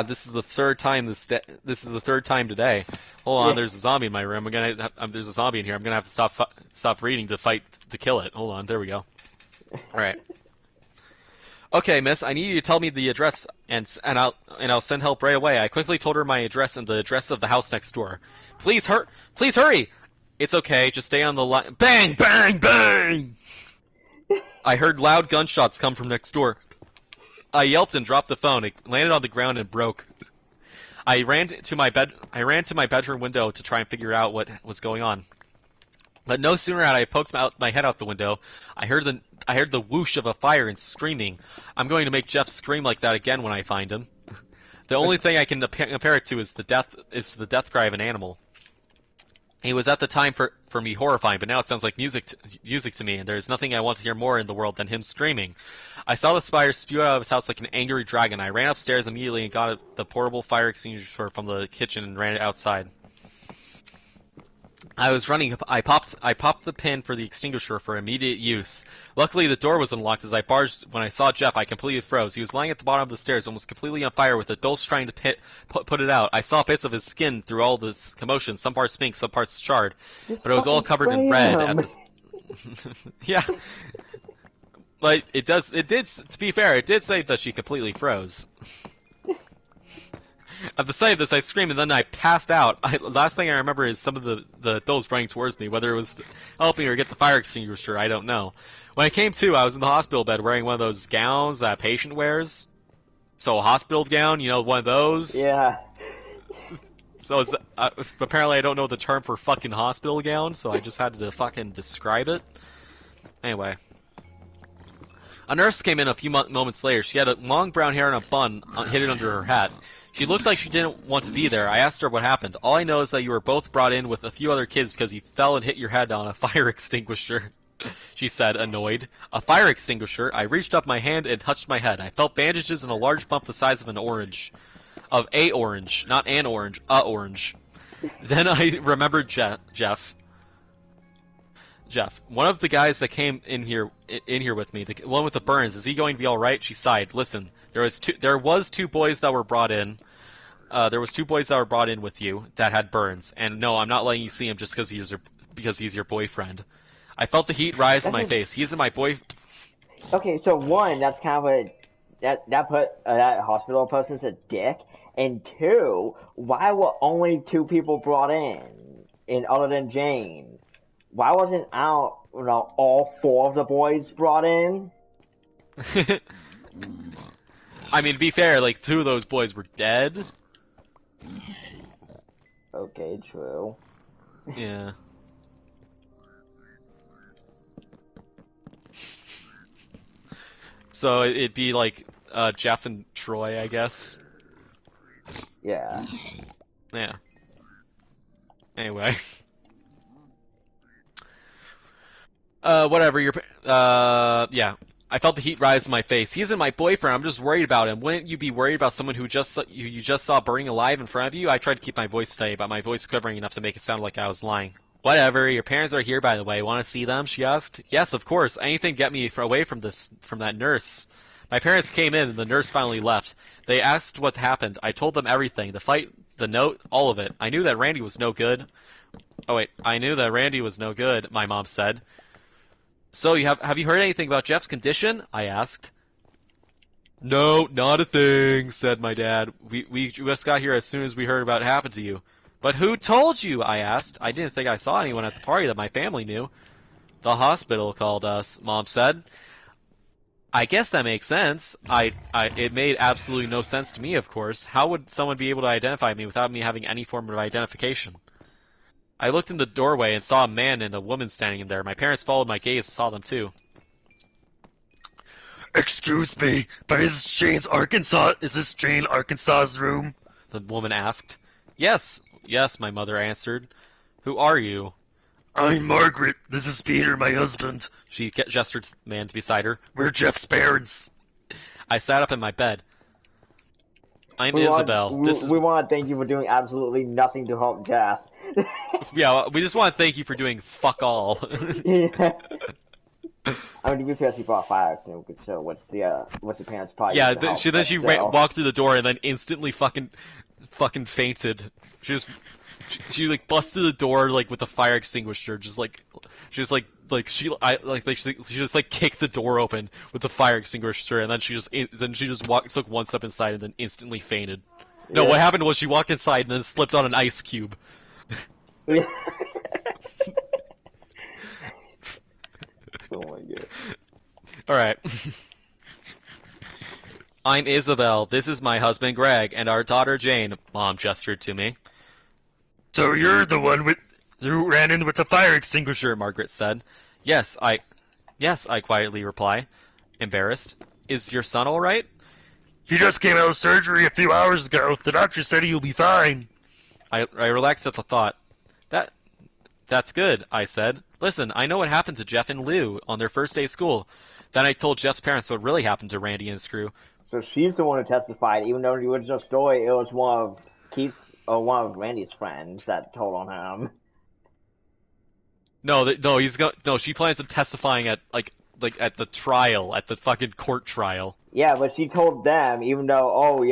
S3: This is the third time this is the third time today. Hold on,
S2: Yeah.
S3: there's a zombie in my room. There's a zombie in here. I'm gonna have to stop reading to kill it. Hold on, there we go. All right. Okay, miss, I need you to tell me the address and I'll send help right away. I quickly told her my address and the address of the house next door. Please hurry! It's okay, just stay on the line. Bang! Bang! Bang! I heard loud gunshots come from next door. I yelped and dropped the phone. It landed on the ground and broke. I ran to my bedroom window to try and figure out what was going on. But no sooner had I poked my head out the window, I heard the whoosh of a fire and screaming. I'm going to make Jeff scream like that again when I find him. The only thing I can compare it to is the death cry of an animal. It was at the time for me horrifying, but now it sounds like music to me, and there's nothing I want to hear more in the world than him screaming. I saw the fire spew out of his house like an angry dragon. I ran upstairs immediately and got the portable fire extinguisher from the kitchen and ran it outside. I was running. I popped the pin for the extinguisher for immediate use. Luckily, the door was unlocked as I barged. When I saw Jeff, I completely froze. He was lying at the bottom of the stairs, almost completely on fire, with adults trying to put it out. I saw bits of his skin through all this commotion, some parts pink, some parts charred,
S2: Just
S3: but it was all
S2: fucking
S3: covered in
S2: spray
S3: red.
S2: him.
S3: Yeah, but it did. To be fair, it did say that she completely froze. At the sight of this, I screamed and then I passed out. Last thing I remember is some of the adults running towards me. Whether it was helping or get the fire extinguisher, I don't know. When I came to, I was in the hospital bed wearing one of those gowns that a patient wears. So a hospital gown, you know, one of those.
S2: Yeah.
S3: So it's apparently I don't know the term for fucking hospital gown, so I just had to fucking describe it. Anyway. A nurse came in a few moments later. She had a long brown hair and a bun hidden under her hat. She looked like she didn't want to be there. I asked her what happened. All I know is that you were both brought in with a few other kids because you fell and hit your head on a fire extinguisher, she said, annoyed. A fire extinguisher? I reached up my hand and touched my head. I felt bandages and a large bump the size of an orange. Of a orange, not an orange, a orange. Then I remembered Jeff. One of the guys that came in here with me, the one with the burns, is he going to be all right? She sighed. Listen, there was two boys that were brought in. There was two boys that were brought in with you that had burns, and no, I'm not letting you see him just because he's your boyfriend. I felt the heat rise in my face. He isn't my
S2: Okay, so one, that's kind of a that hospital person's a dick, and two, why were only two people brought in other than Jane? Why wasn't all four of the boys brought in?
S3: I mean, to be fair, like, two of those boys were dead.
S2: Okay, true.
S3: Yeah. So it'd be like Jeff and Troy, I guess.
S2: Yeah.
S3: Yeah. Anyway. Whatever. Yeah. I felt the heat rise in my face. He isn't my boyfriend. I'm just worried about him. Wouldn't you be worried about someone who you just saw burning alive in front of you? I tried to keep my voice steady, but my voice quivering enough to make it sound like I was lying. Whatever. Your parents are here, by the way. Want to see them? She asked. Yes, of course. Anything to get me away from that nurse. My parents came in, and the nurse finally left. They asked what happened. I told them everything. The fight, the note, all of it. I knew that Randy was no good. Oh wait, I knew that Randy was no good, my mom said. So have you heard anything about Jeff's condition? I asked. No, not a thing, said my dad. We just got here as soon as we heard about it happened to you. But who told you? I asked. I didn't think I saw anyone at the party that my family knew. The hospital called us, Mom said. I guess that makes sense. It made absolutely no sense to me, of course. How would someone be able to identify me without me having any form of identification? I looked in the doorway and saw a man and a woman standing in there. My parents followed my gaze and saw them too.
S4: Excuse me, but is this Jane Arkansas's room?
S3: The woman asked. Yes, my mother answered. Who are you?
S4: I'm Margaret. This is Peter, my husband.
S3: She gestured to the man beside her.
S4: We're Jeff's parents.
S3: I sat up in my bed. I'm Isabel.
S2: We want to thank you for doing absolutely nothing to help Jeff.
S3: Yeah, we just want to thank you for doing fuck all.
S2: Yeah. I mean, to be fair, she brought fire accident. We could show what's the parents' probably.
S3: Yeah, she walked through the door and then instantly fucking fainted. She like busted the door like with a fire extinguisher, she just like kicked the door open with the fire extinguisher, and then she just took one step inside and then instantly fainted. No, what happened was she walked inside and then slipped on an ice cube.
S2: Yeah. Oh my god.
S3: Alright. I'm Isabel, this is my husband Greg, and our daughter Jane, Mom gestured to me.
S4: So you're the one who ran in with the fire extinguisher,
S3: Margaret said. Yes, I quietly reply, embarrassed. Is your son alright?
S4: He just came out of surgery a few hours ago. The doctor said he'll be fine.
S3: I relaxed at the thought. That's good, I said. Listen, I know what happened to Jeff and Lou on their first day of school. Then I told Jeff's parents what really happened to Randy and his crew.
S2: So she's the one who testified, even though in the original story it was one of Randy's friends that told on him.
S3: No, she plans on testifying at at the trial, at the fucking court trial.
S2: Yeah, but she told them, even though,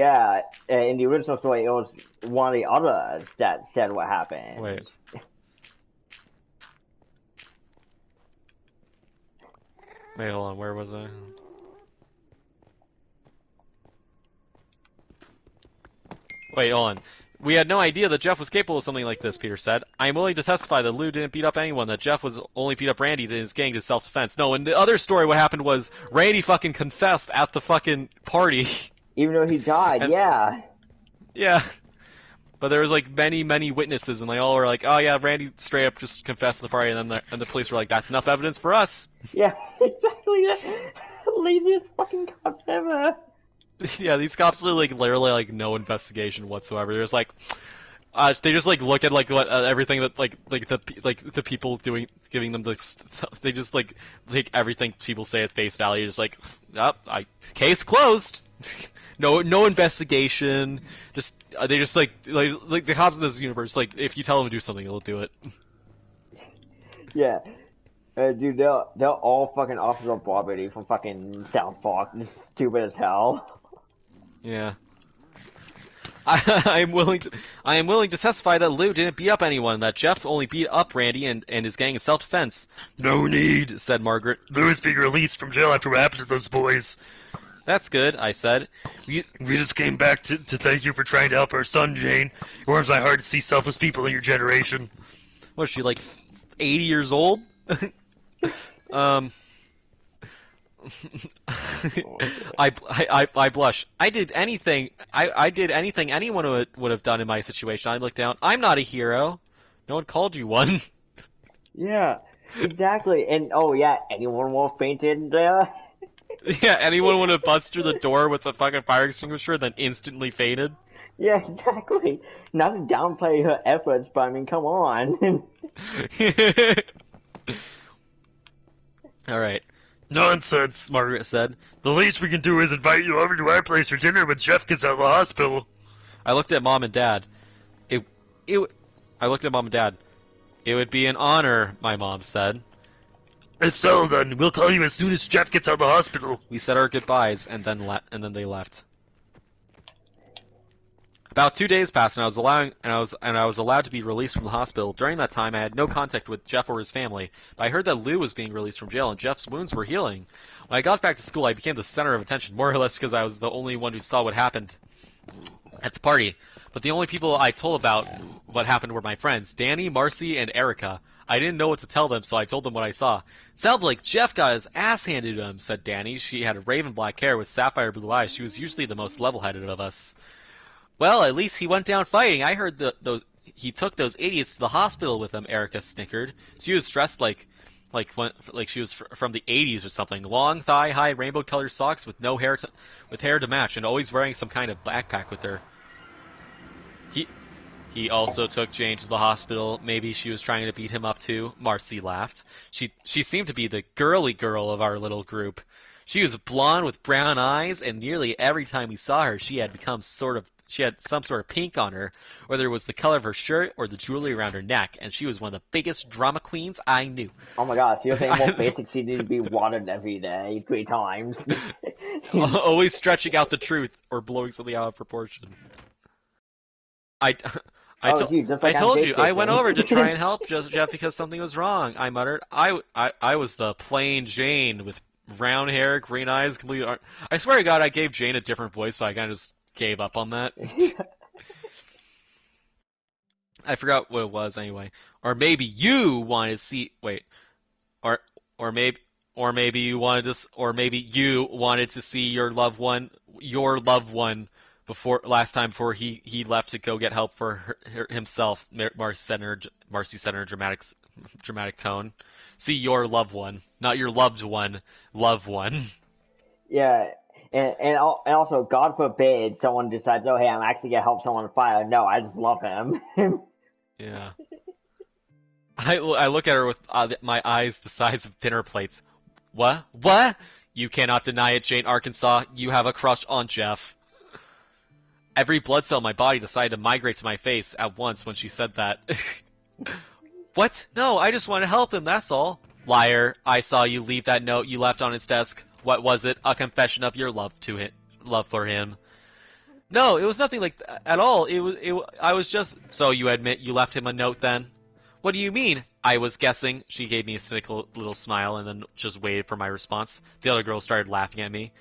S2: in the original story, it was one of the others that said what happened.
S3: Wait, hold on, where was I? Wait, hold on. We had no idea that Jeff was capable of something like this, Peter said. I am willing to testify that Lou didn't beat up anyone, that Jeff was only beat up Randy in his gang to self-defense. No, in the other story, what happened was Randy fucking confessed at the fucking party.
S2: Even though he died, yeah.
S3: Yeah. But there was like many, many witnesses, and they all were like, "Oh yeah, Randy straight up just confessed at the party," and then the police were like, "That's enough evidence for us."
S2: Yeah, exactly. Laziest fucking cops ever.
S3: Yeah, these cops are like literally like no investigation whatsoever. There's like, they just like look at like what everything that the people giving them they just like take everything people say at face value, just like, case closed. No investigation. Just they just like the cops in this universe. Like if you tell them to do something, they'll do it.
S2: Yeah, dude, they're all fucking Officer Barbary from fucking South Park. Stupid as hell.
S3: Yeah. I am willing to testify that Lou didn't beat up anyone, that Jeff only beat up Randy and his gang in self-defense.
S4: No need,
S3: Said Margaret.
S4: Lou is being released from jail after what happened to those boys.
S3: That's good, I said.
S4: We just came back to thank you for trying to help our son, Jane. It warms my heart to see selfless people in your generation.
S3: What is she, like 80 years old? I blush. I did anything anyone would have done in my situation. I looked down. I'm not a hero. No one called you one.
S2: Yeah, exactly. And oh yeah, anyone will fainted there?
S3: Yeah, anyone would have busted through the door with a fucking fire extinguisher, then instantly fainted.
S2: Yeah, exactly. Not to downplay her efforts, but I mean, come on.
S3: Alright,
S4: Nonsense.
S3: Margaret said.
S4: The least we can do is invite you over to our place for dinner when Jeff gets out of the hospital.
S3: I looked at Mom and Dad. I looked at Mom and Dad. It would be an honor, my mom said.
S4: If so, then we'll call you as soon as Jeff gets out of the hospital.
S3: We said our goodbyes, and then they left. About 2 days passed, and I was allowed to be released from the hospital. During that time, I had no contact with Jeff or his family, but I heard that Lou was being released from jail, and Jeff's wounds were healing. When I got back to school, I became the center of attention, more or less because I was the only one who saw what happened at the party. But the only people I told about what happened were my friends, Danny, Marcy, and Erica. I didn't know what to tell them, so I told them what I saw. Sounded like Jeff got his ass handed to him, said Danny. She had raven black hair with sapphire blue eyes. She was usually the most level-headed of us. Well, at least he went down fighting. I heard he took those idiots to the hospital with him, Erica snickered. She was dressed like she was from the 80s or something. Long, thigh-high, rainbow-colored socks with hair to match, and always wearing some kind of backpack with her. He also took Jane to the hospital. Maybe she was trying to beat him up too. Marcy laughed. She seemed to be the girly girl of our little group. She was blonde with brown eyes, and nearly every time we saw her, she had some sort of pink on her, whether it was the color of her shirt or the jewelry around her neck, and she was one of the biggest drama queens I knew.
S2: Oh my gosh, you're saying more basic she needed to be watered every day, 3 times.
S3: Always stretching out the truth or blowing something out of proportion. I told you, I went over to try and help Jeff because something was wrong, I muttered. I was the plain Jane with brown hair, green eyes, complete art. I swear to God, I gave Jane a different voice, but I kind of just gave up on that. I forgot what it was anyway. Or maybe you wanted to see. Wait. Or maybe you wanted to see your loved one before he left to go get help for himself. Marcy said in a dramatic tone. See your loved one, not your loved one. Loved one.
S2: Yeah, and also, God forbid someone decides, oh hey, I'm actually gonna help someone fight. No, I just love him.
S3: Yeah. I look at her with my eyes the size of dinner plates. What? What? You cannot deny it, Jane Arkansas. You have a crush on Jeff. Every blood cell in my body decided to migrate to my face at once when she said that. What? No, I just want to help him, that's all. Liar, I saw you leave that note you left on his desk. What was it? A confession of your love for him. No, it was nothing like that at all. I was just... So you admit you left him a note then? What do you mean? I was guessing. She gave me a cynical little smile and then just waited for my response. The other girl started laughing at me.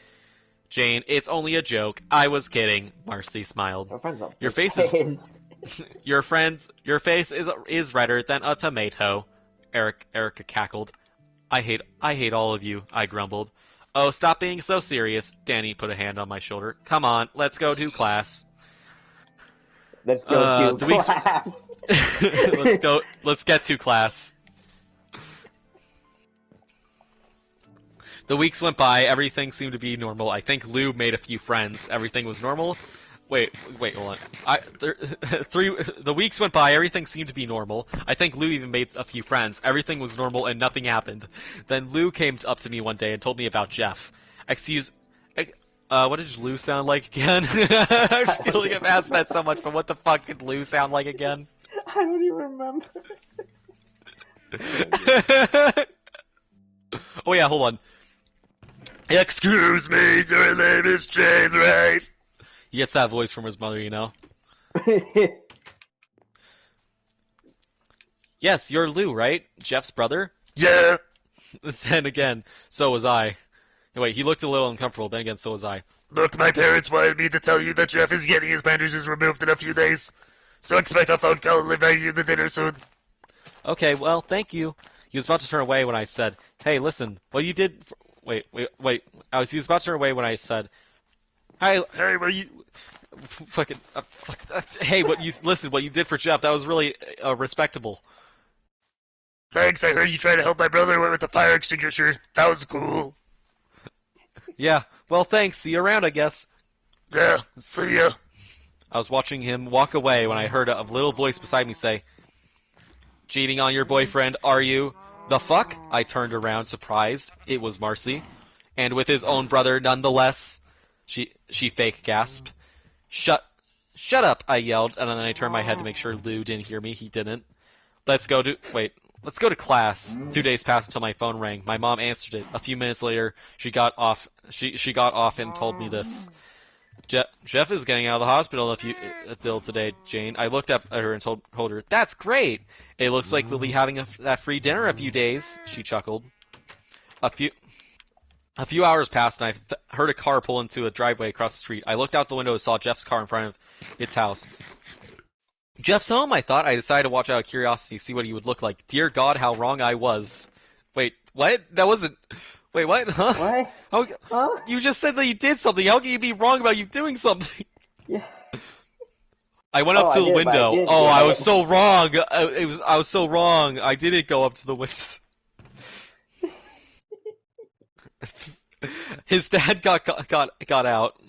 S3: Jane, it's only a joke. I was kidding. Marcy smiled. Your face is... Your face is redder than a tomato. Erica cackled. I hate all of you, I grumbled. Oh, stop being so serious. Danny put a hand on my shoulder. Come on, let's go to class.
S2: Let's go to class.
S3: Let's get to class. The weeks went by, everything seemed to be normal. I think Lou made a few friends. Everything was normal. Wait, hold on. The weeks went by, everything seemed to be normal. I think Lou even made a few friends. Everything was normal and nothing happened. Then Lou came up to me one day and told me about Jeff. What did Lou sound like again? I feel like I've asked that so much, but what the fuck did Lou sound like again?
S2: I don't even remember.
S3: Oh yeah, hold on.
S4: Excuse me, your name is Jane, right?
S3: He gets that voice from his mother, you know? Yes, you're Lou, right? Jeff's brother?
S4: Yeah.
S3: Then again, so was I. Wait, he looked a little uncomfortable, then again, so was I.
S4: Look, my parents wanted me to tell you that Jeff is getting his bandages removed in a few days. So expect a phone call and invite you to dinner soon.
S3: Okay, well, thank you. He was about to turn away when I said, hey, listen, what you did... Wait. He was about to turn away when I said, hey,
S4: Well, you...
S3: hey, what you did for Jeff, that was really respectable.
S4: Thanks, I heard you tried to help my brother with the fire extinguisher. That was cool.
S3: Yeah, well, thanks. See you around, I guess.
S4: Yeah, see ya.
S3: I was watching him walk away when I heard a little voice beside me say, cheating on your boyfriend, are you? The fuck? I turned around, surprised. It was Marcy. And with his own brother, nonetheless. She fake gasped. Shut up, I yelled, and then I turned my head to make sure Lou didn't hear me. He didn't. Let's go to class. 2 days passed until my phone rang. My mom answered it. A few minutes later, she got off and told me this. Jeff is getting out of the hospital still today, Jane. I looked up at her and told her, that's great. It looks like we'll be having that free dinner in a few days. She chuckled. A few hours passed, and I heard a car pull into a driveway across the street. I looked out the window and saw Jeff's car in front of its house. Jeff's home, I thought. I decided to watch out of curiosity, see what he would look like. Dear God, how wrong I was. Wait, what? That wasn't... Wait, what? Huh?
S2: What? Huh?
S3: You just said that you did something. How can you be wrong about you doing something?
S2: Yeah.
S3: I went up to the window. I was so wrong. I was so wrong. I didn't go up to the window. His dad got out.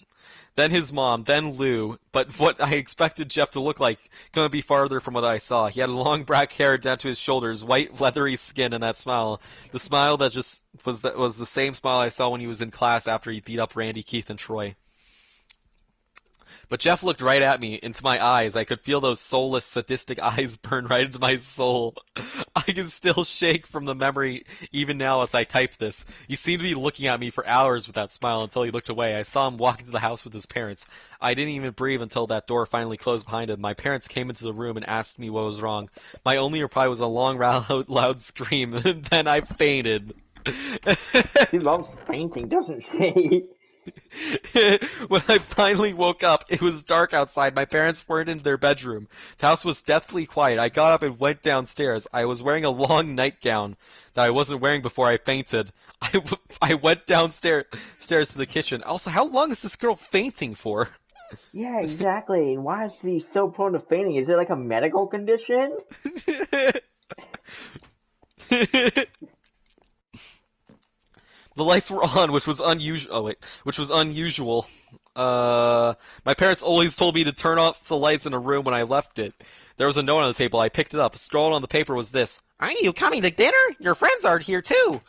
S3: Then his mom, then Lou, but what I expected Jeff to look like couldn't be farther from what I saw. He had long black hair down to his shoulders, white leathery skin, and that smile. The smile that just was the same smile I saw when he was in class after he beat up Randy, Keith, and Troy. But Jeff looked right at me, into my eyes. I could feel those soulless, sadistic eyes burn right into my soul. I can still shake from the memory even now as I type this. He seemed to be looking at me for hours with that smile until he looked away. I saw him walk into the house with his parents. I didn't even breathe until that door finally closed behind him. My parents came into the room and asked me what was wrong. My only reply was a long, loud scream, and then I fainted.
S2: She loves fainting, doesn't she?
S3: When I finally woke up, it was dark outside. My parents weren't in their bedroom. The house was deathly quiet. I got up and went downstairs. I was wearing a long nightgown that I wasn't wearing before I fainted. I went downstairs to the kitchen. Also, how long is this girl fainting for?
S2: Yeah, exactly. Why is she so prone to fainting? Is it like a medical condition?
S3: The lights were on, which was unusual. Which was unusual. My parents always told me to turn off the lights in a room when I left it. There was a note on the table. I picked it up. Scrawled on the paper was this: aren't you coming to dinner? Your friends are here too.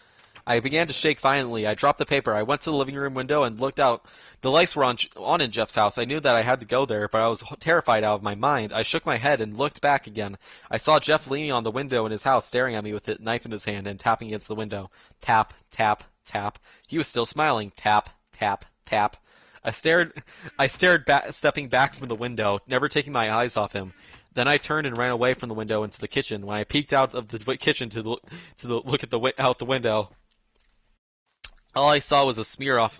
S3: I began to shake violently. I dropped the paper. I went to the living room window and looked out. The lights were on in Jeff's house. I knew that I had to go there, but I was terrified out of my mind. I shook my head and looked back again. I saw Jeff leaning on the window in his house, staring at me with a knife in his hand and tapping against the window. Tap, tap, tap. He was still smiling. Tap, tap, tap. I stared back, stepping back from the window, never taking my eyes off him. Then I turned and ran away from the window into the kitchen. When I peeked out of the kitchen to look at out the window, all I saw was a smear of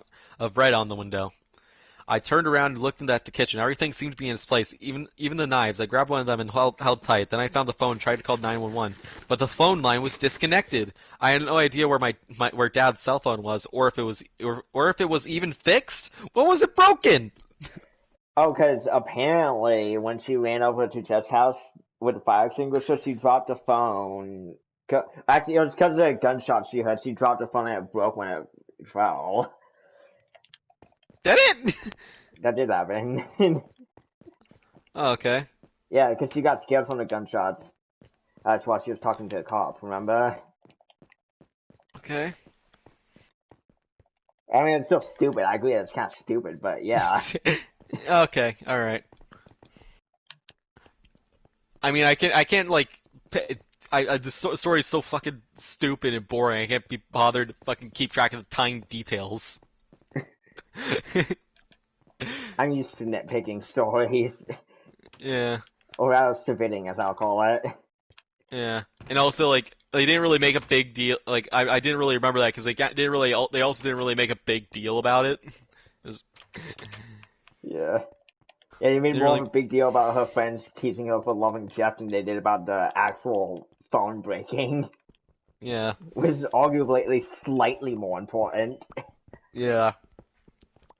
S3: red on the window. I turned around and looked at the kitchen. Everything seemed to be in its place, even the knives. I grabbed one of them and held tight. Then I found the phone, tried to call 911, but the phone line was disconnected. I had no idea where Dad's cell phone was, or if it was even fixed. What was it broken?
S2: Oh, because apparently when she ran over to Jeff's house with the fire extinguisher, she dropped the phone. Actually, it was because of the gunshot she heard. She dropped the phone and it broke when it fell.
S3: Did it?
S2: That did happen.
S3: Oh, okay.
S2: Yeah, because she got scared from the gunshots. That's why she was talking to a cop, remember?
S3: Okay.
S2: I mean, it's still stupid. I agree it's kind of stupid, but yeah.
S3: Okay, alright. I mean, I can't like... the story is so fucking stupid and boring. I can't be bothered to fucking keep track of the tiny details.
S2: I'm used to nitpicking stories.
S3: Yeah.
S2: Or rather, spitting, as I'll call it.
S3: Yeah, and also like they didn't really make a big deal. Like I didn't really remember that because they also didn't really make a big deal about it. It was,
S2: Yeah. Yeah, you made
S3: they
S2: more
S3: really
S2: of a big deal about her friends teasing her for loving Jeff than they did about the actual phone breaking,
S3: yeah
S2: which is arguably at least slightly more important.
S3: yeah.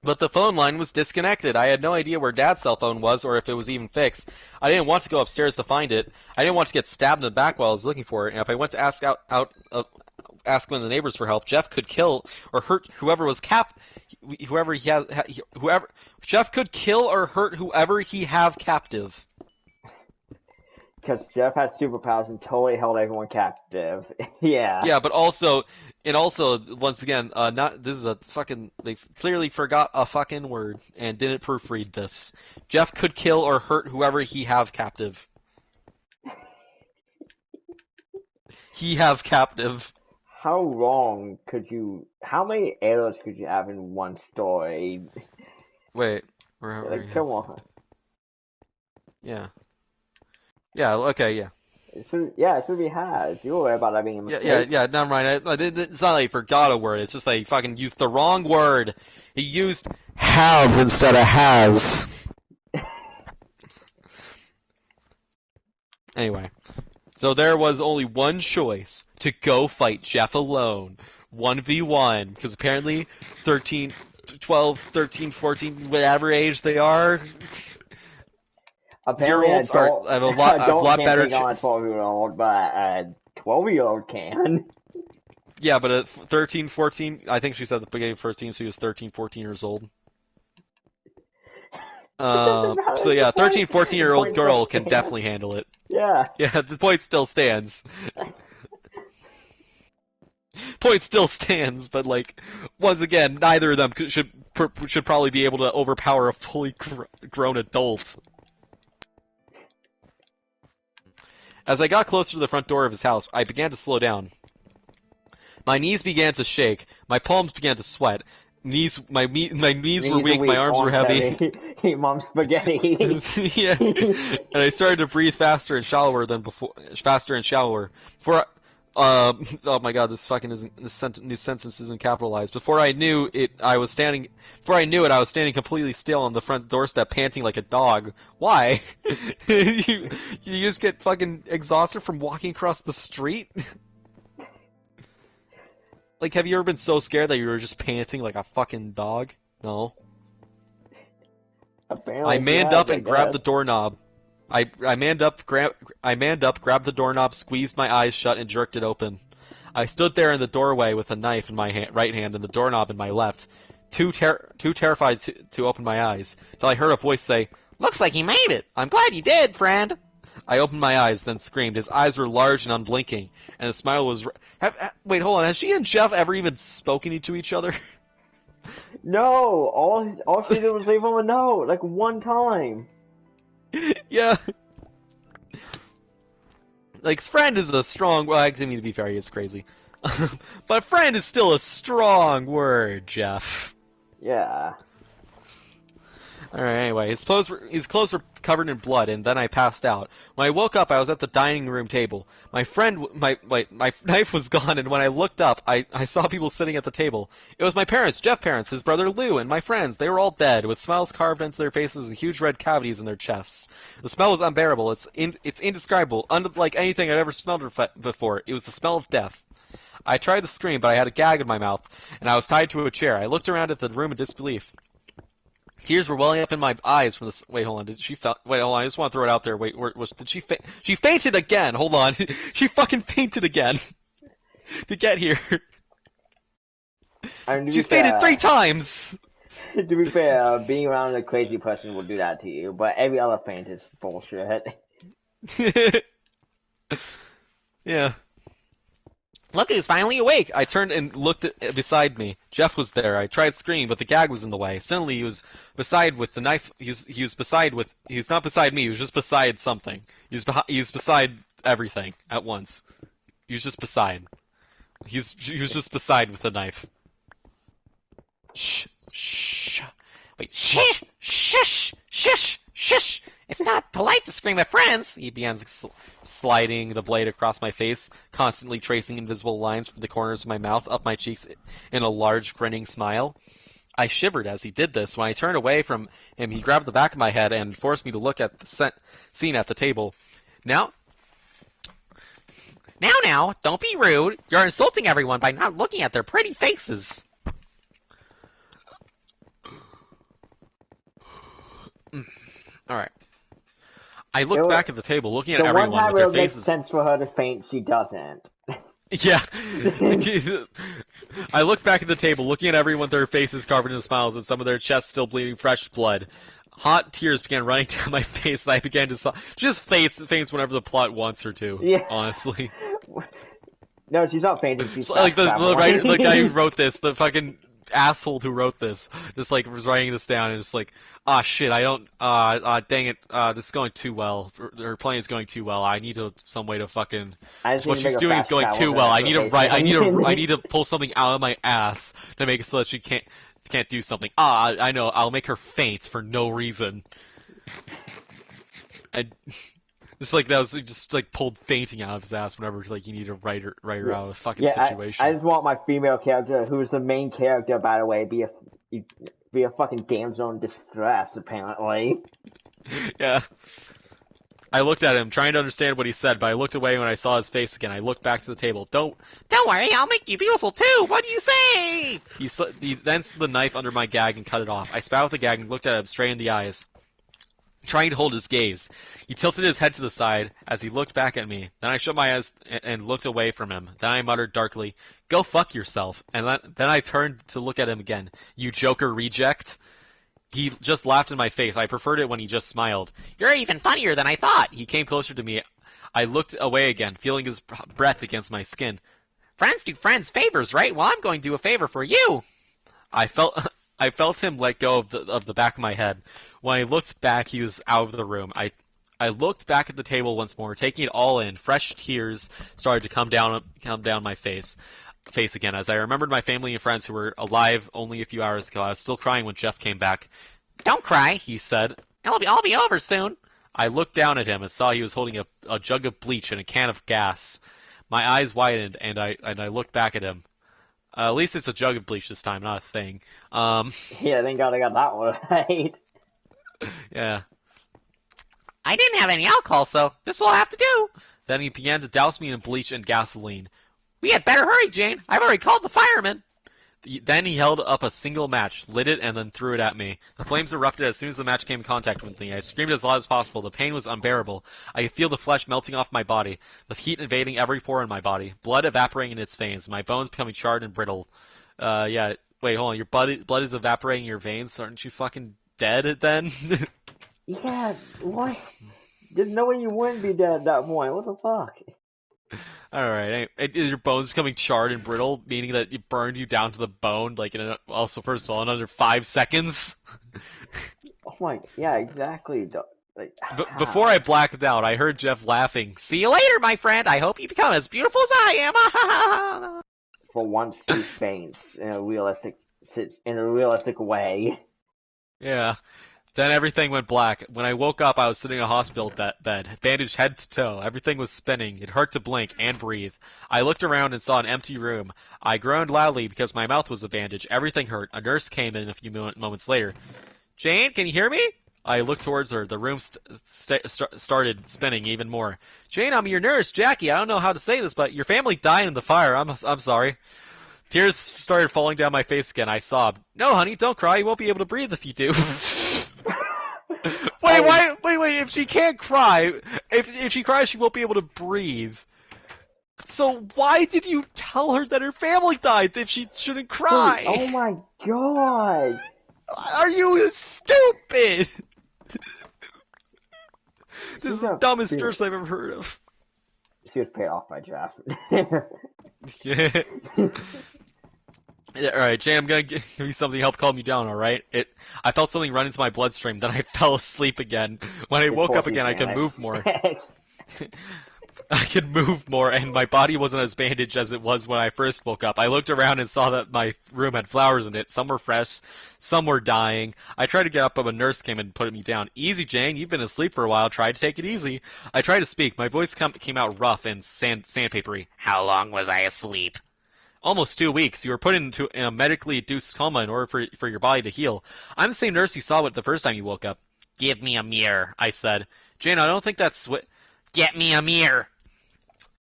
S3: But the phone line was disconnected. I had no idea where Dad's cell phone was or if it was even fixed. I didn't want to go upstairs to find it. I didn't want to get stabbed in the back while I was looking for it. And if I went to ask one of the neighbors for help, Jeff could kill or hurt whoever Jeff could kill or hurt whoever he have captive.
S2: Because Jeff has superpowers and totally held everyone captive. Yeah.
S3: Yeah, but also, once again, not this is a fucking. They clearly forgot a fucking word and didn't proofread this. Jeff could kill or hurt whoever he have captive. He have captive.
S2: How wrong could you... How many errors could you have in one story?
S3: Wait, where
S2: Like, come on.
S3: Yeah. Yeah. Okay. Yeah.
S2: It should be has. You're worried about that being a mistake.
S3: Yeah. Never mind. It's not like he forgot a word. It's just like he fucking used the wrong word. He used have instead of has. Anyway, so there was only one choice: to go fight Jeff alone, 1v1, because apparently 13, 12, 13, 14, whatever age they are,
S2: Apparently,
S3: year-olds have a lot
S2: can't
S3: better.
S2: take on a 12-year-old, but a 12-year-old can.
S3: Yeah, but at 13, 14, I think she said at the beginning of 13, so he was 13, 14 years old. So yeah, 13, 14-year-old girl can definitely handle it.
S2: Yeah.
S3: Yeah, the point still stands. Point still stands, but like, once again, neither of them should probably be able to overpower a fully grown adult. As I got closer to the front door of his house, I began to slow down. My knees began to shake, my palms began to sweat. My knees were weak, my arms were heavy.
S2: Eat mom spaghetti.
S3: Yeah, and I started to breathe faster and shallower than before. Faster and shallower. Oh my God, this new sentence isn't capitalized. Before I knew it, I was standing completely still on the front doorstep, panting like a dog. Why? you just get fucking exhausted from walking across the street? Like, have you ever been so scared that you were just panting like a fucking dog? No.
S2: Apparently
S3: I manned up and grabbed the doorknob. I manned up, grabbed the doorknob, squeezed my eyes shut, and jerked it open. I stood there in the doorway with a knife in my right hand and the doorknob in my left, too terrified to open my eyes, till I heard a voice say,
S5: Looks like you made it. I'm glad you did, friend.
S3: I opened my eyes, then screamed. His eyes were large and unblinking, and his smile was... Wait, hold on. Has she and Jeff ever even spoken to each other?
S2: No! All she did was leave him a note, like one time.
S3: Yeah. Like, friend is a strong... Well, I didn't mean to be fair, he is crazy. But friend is still a strong word, Jeff.
S2: Yeah.
S3: Alright, anyway, his clothes were covered in blood, and then I passed out. When I woke up, I was at the dining room table. My knife was gone, and when I looked up, I saw people sitting at the table. It was my parents, Jeff's parents, his brother Lou, and my friends. They were all dead, with smiles carved into their faces and huge red cavities in their chests. The smell was unbearable. It's indescribable, unlike anything I'd ever smelled before. It was the smell of death. I tried to scream, but I had a gag in my mouth, and I was tied to a chair. I looked around at the room in disbelief. Tears were welling up in my eyes from this. Wait, hold on. Wait, hold on. I just want to throw it out there. Wait, did she She fainted again. Hold on. She fucking fainted again. To get here. She's fainted 3 times.
S2: To be fair, being around a crazy person will do that to you, but every other faint is bullshit.
S3: Yeah.
S5: Look who's finally awake.
S3: I turned and looked beside me. Jeff was there. I tried screaming, but the gag was in the way. Suddenly, he was beside with the knife. He was not beside me. He was just beside something. He was beside everything at once. He was just beside. He was just beside with the knife. Shh. Wait.
S5: Shh. Shush. Shush. Shush! It's not polite to scream at friends! He began sliding the blade across my face, constantly tracing invisible lines from the corners of my mouth up my cheeks in a large, grinning smile. I shivered as he did this. When I turned away from him, he grabbed the back of my head and forced me to look at the scene at the table. Now, don't be rude. You're insulting everyone by not looking at their pretty faces. Alright. I looked back at the table, looking at
S2: The one
S5: everyone
S2: time
S5: with their
S2: it makes
S5: faces.
S2: sense for her to faint, she doesn't.
S3: Yeah. I looked back at the table, looking at everyone with their faces covered in smiles and some of their chests still bleeding fresh blood. Hot tears began running down my face, and I began to just faints whenever the plot wants her to.
S2: Yeah.
S3: Honestly.
S2: No, she's not fainting. She's
S3: Like the
S2: traveling.
S3: the guy who wrote this, the fucking asshole who wrote this, just like was writing this down and just like, shit, I don't, dang it, this is going too well. Her plan is going too well. I need some way to fucking.
S2: I just
S3: What
S2: need to
S3: she's
S2: make a
S3: doing is
S2: fast
S3: going
S2: travel
S3: too
S2: to
S3: well. I
S2: the
S3: need to
S2: base
S3: write. I
S2: zone.
S3: need to pull something out of my ass to make it so that she can't do something. I know. I'll make her faint for no reason. I just like that was just like pulled fainting out of his ass whenever like you need to write her out of a fucking situation.
S2: I just want my female character, who is the main character, by the way, be a fucking damsel in distress, apparently.
S3: Yeah. I looked at him, trying to understand what he said, but I looked away when I saw his face again. I looked back to the table. Don't
S5: worry, I'll make you beautiful too! What do you say?
S3: He then slid the knife under my gag and cut it off. I spat with the gag and looked at him straight in the eyes, trying to hold his gaze. He tilted his head to the side as he looked back at me. Then I shut my eyes and looked away from him. Then I muttered darkly, "Go fuck yourself." And then I turned to look at him again. "You Joker reject." He just laughed in my face. I preferred it when he just smiled.
S5: You're even funnier than I thought.
S3: He came closer to me. I looked away again, feeling his breath against my skin.
S5: Friends do friends favors, right? Well, I'm going to do a favor for you.
S3: I felt him let go of the back of my head. When I looked back, he was out of the room. I looked back at the table once more, taking it all in. Fresh tears started to come down my face again as I remembered my family and friends who were alive only a few hours ago. I was still crying when Jeff came back.
S5: Don't cry,
S3: he said.
S5: I'll be over soon.
S3: I looked down at him and saw he was holding a jug of bleach and a can of gas. My eyes widened and I looked back at him. At least it's a jug of bleach this time, not a thing.
S2: Yeah, thank God I got that one right.
S3: Yeah.
S5: I didn't have any alcohol, so this will have to do.
S3: Then he began to douse me in bleach and gasoline.
S5: We had better hurry, Jane. I've already called the firemen.
S3: Then he held up a single match, lit it, and then threw it at me. The flames erupted as soon as the match came in contact with me. I screamed as loud as possible. The pain was unbearable. I could feel the flesh melting off my body, the heat invading every pore in my body, blood evaporating in its veins, my bones becoming charred and brittle. Yeah, wait, hold on. Your blood is evaporating in your veins? Aren't you fucking dead then?
S2: Yeah, what? There's no way you wouldn't be dead at that point. What the fuck?
S3: Alright, your bones becoming charred and brittle, meaning that it burned you down to the bone, like, also, first of all, in under 5 seconds?
S2: Oh my, yeah, exactly. Like,
S3: Before I blacked out, I heard Jeff laughing.
S5: See you later, my friend. I hope you become as beautiful as I am.
S2: For once, he faints in a realistic way.
S3: Yeah. Then everything went black. When I woke up, I was sitting in a hospital bed, bandaged head to toe. Everything was spinning. It hurt to blink and breathe. I looked around and saw an empty room. I groaned loudly because my mouth was a bandage. Everything hurt. A nurse came in a few moments later. "Jane, can you hear me?" I looked towards her. The room started spinning even more. "Jane, I'm your nurse, Jackie. I don't know how to say this, but your family died in the fire. I'm sorry." Tears started falling down my face again. I sobbed. "No, honey, don't cry. You won't be able to breathe if you do." Wait, if she can't cry, if she cries, she won't be able to breathe. So why did you tell her that her family died if she shouldn't cry?
S2: Oh my god!
S3: Are you stupid? This is the dumbest nurse I've ever heard of.
S2: She was paid off by Jeff.
S3: Yeah. Alright, Jay, I'm gonna give you something to help calm you down, alright? I felt something run into my bloodstream, then I fell asleep again. When I woke up again, I could move more. I could move more, and my body wasn't as bandaged as it was when I first woke up. I looked around and saw that my room had flowers in it. Some were fresh, some were dying. I tried to get up, but a nurse came and put me down. Easy, Jane. You've been asleep for a while. Try to take it easy. I tried to speak. My voice came out rough and sandpapery.
S5: How long was I asleep?
S3: Almost 2 weeks. You were put into a medically induced coma in order for your body to heal. I'm the same nurse you saw with the first time you woke up.
S5: Give me a mirror,
S3: I said. Jane, I don't think that's what...
S5: Get me a mirror!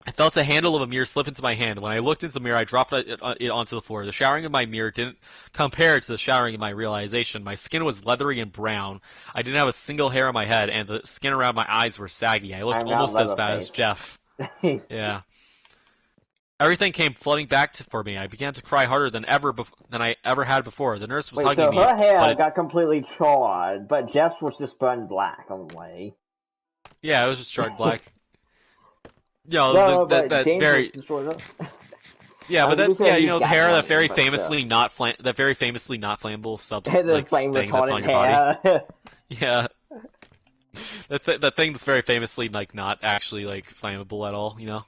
S3: I felt a handle of a mirror slip into my hand. When I looked into the mirror, I dropped it onto the floor. The showering of my mirror didn't compare to the showering of my realization. My skin was leathery and brown. I didn't have a single hair on my head, and the skin around my eyes were saggy. I looked almost as bad as Jeff. Yeah. Everything came flooding back for me. I began to cry harder than I ever had before. The nurse was hugging me.
S2: So her hair got completely charred, but Jeff's was just burned black only.
S3: Yeah, it was just charred black. Yeah,
S2: No,
S3: that
S2: James
S3: very. Yeah, but that
S2: yeah,
S3: the hair that very famously not flammable substance
S2: The
S3: like
S2: flame
S3: thing that's on your
S2: hair.
S3: body. Yeah. That thing that's very famously like not actually like flammable at all, you know?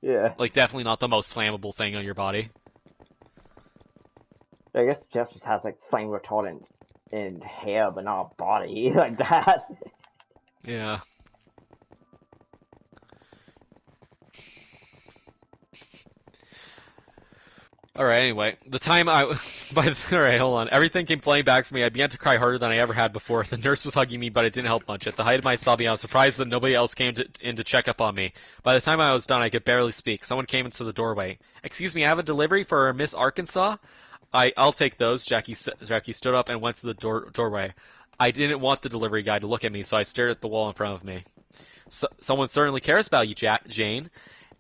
S2: Yeah.
S3: Like definitely not the most flammable thing on your body.
S2: I guess Jeff just has like flame retardant in hair, but not body like that.
S3: Yeah. Alright, anyway, alright, hold on. Everything came flooding back for me. I began to cry harder than I ever had before. The nurse was hugging me, but it didn't help much. At the height of my sobbing, I was surprised that nobody else came in to check up on me. By the time I was done, I could barely speak. Someone came into the doorway. Excuse me, I have a delivery for Miss Arkansas? I'll take those. Jackie stood up and went to the doorway. I didn't want the delivery guy to look at me, so I stared at the wall in front of me. Someone certainly cares about you, Jane.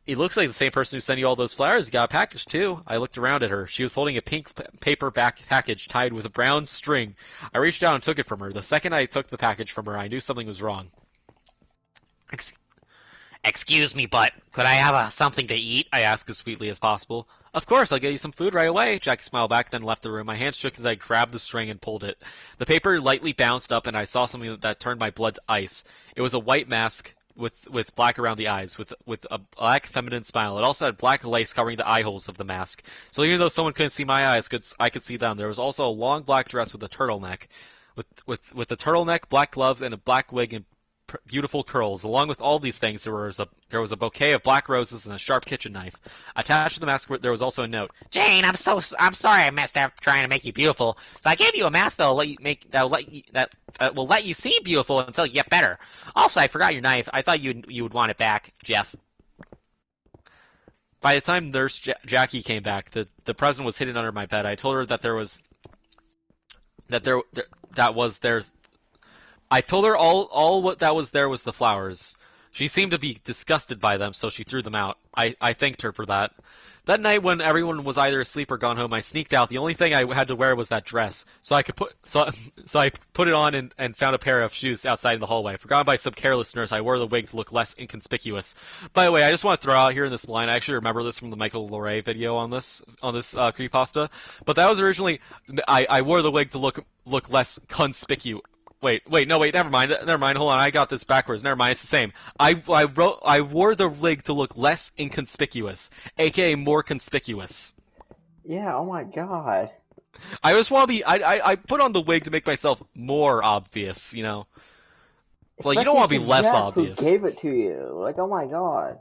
S3: It looks like the same person who sent you all those flowers got a package, too. I looked around at her. She was holding a pink paper package tied with a brown string. I reached out and took it from her. The second I took the package from her, I knew something was wrong.
S5: Excuse me, but could I have something to eat?
S3: I asked as sweetly as possible. Of course, I'll get you some food right away. Jackie smiled back, then left the room. My hands shook as I grabbed the string and pulled it. The paper lightly bounced up, and I saw something that turned my blood to ice. It was a white mask with black around the eyes, with a black feminine smile. It also had black lace covering the eye holes of the mask. So even though someone couldn't see my eyes, I could see them. There was also a long black dress with a turtleneck, with a turtleneck, black gloves, and a black wig and beautiful curls. Along with all these things, there was a bouquet of black roses and a sharp kitchen knife. Attached to the mask, there was also a note.
S5: Jane, I'm sorry I messed up trying to make you beautiful. So I gave you a mask that will let you see beautiful until you get better. Also, I forgot your knife. I thought you would want it back, Jeff. By the time Nurse Jackie came back, the present was hidden under my bed. I told her I told her all what that was there was the flowers. She seemed to be disgusted by them, so she threw them out. I thanked her for that. That night when everyone was either asleep or gone home, I sneaked out. The only thing I had to wear was that dress. So I put it on and found a pair of shoes outside in the hallway. Forgotten by some careless nurse, I wore the wig to look less inconspicuous. By the way, I just want to throw out here in this line, I actually remember this from the Michael Lorre video on this creepypasta. But that was originally I wore the wig to look less conspicuous. Wait, never mind, hold on, I got this backwards, never mind, it's the same. I wore the wig to look less inconspicuous, aka more conspicuous.
S2: Yeah, oh my god.
S3: I just want to be, I put on the wig to make myself more obvious, you know? Like, you don't want to be less obvious.
S2: Who gave it to you? Like, oh my god.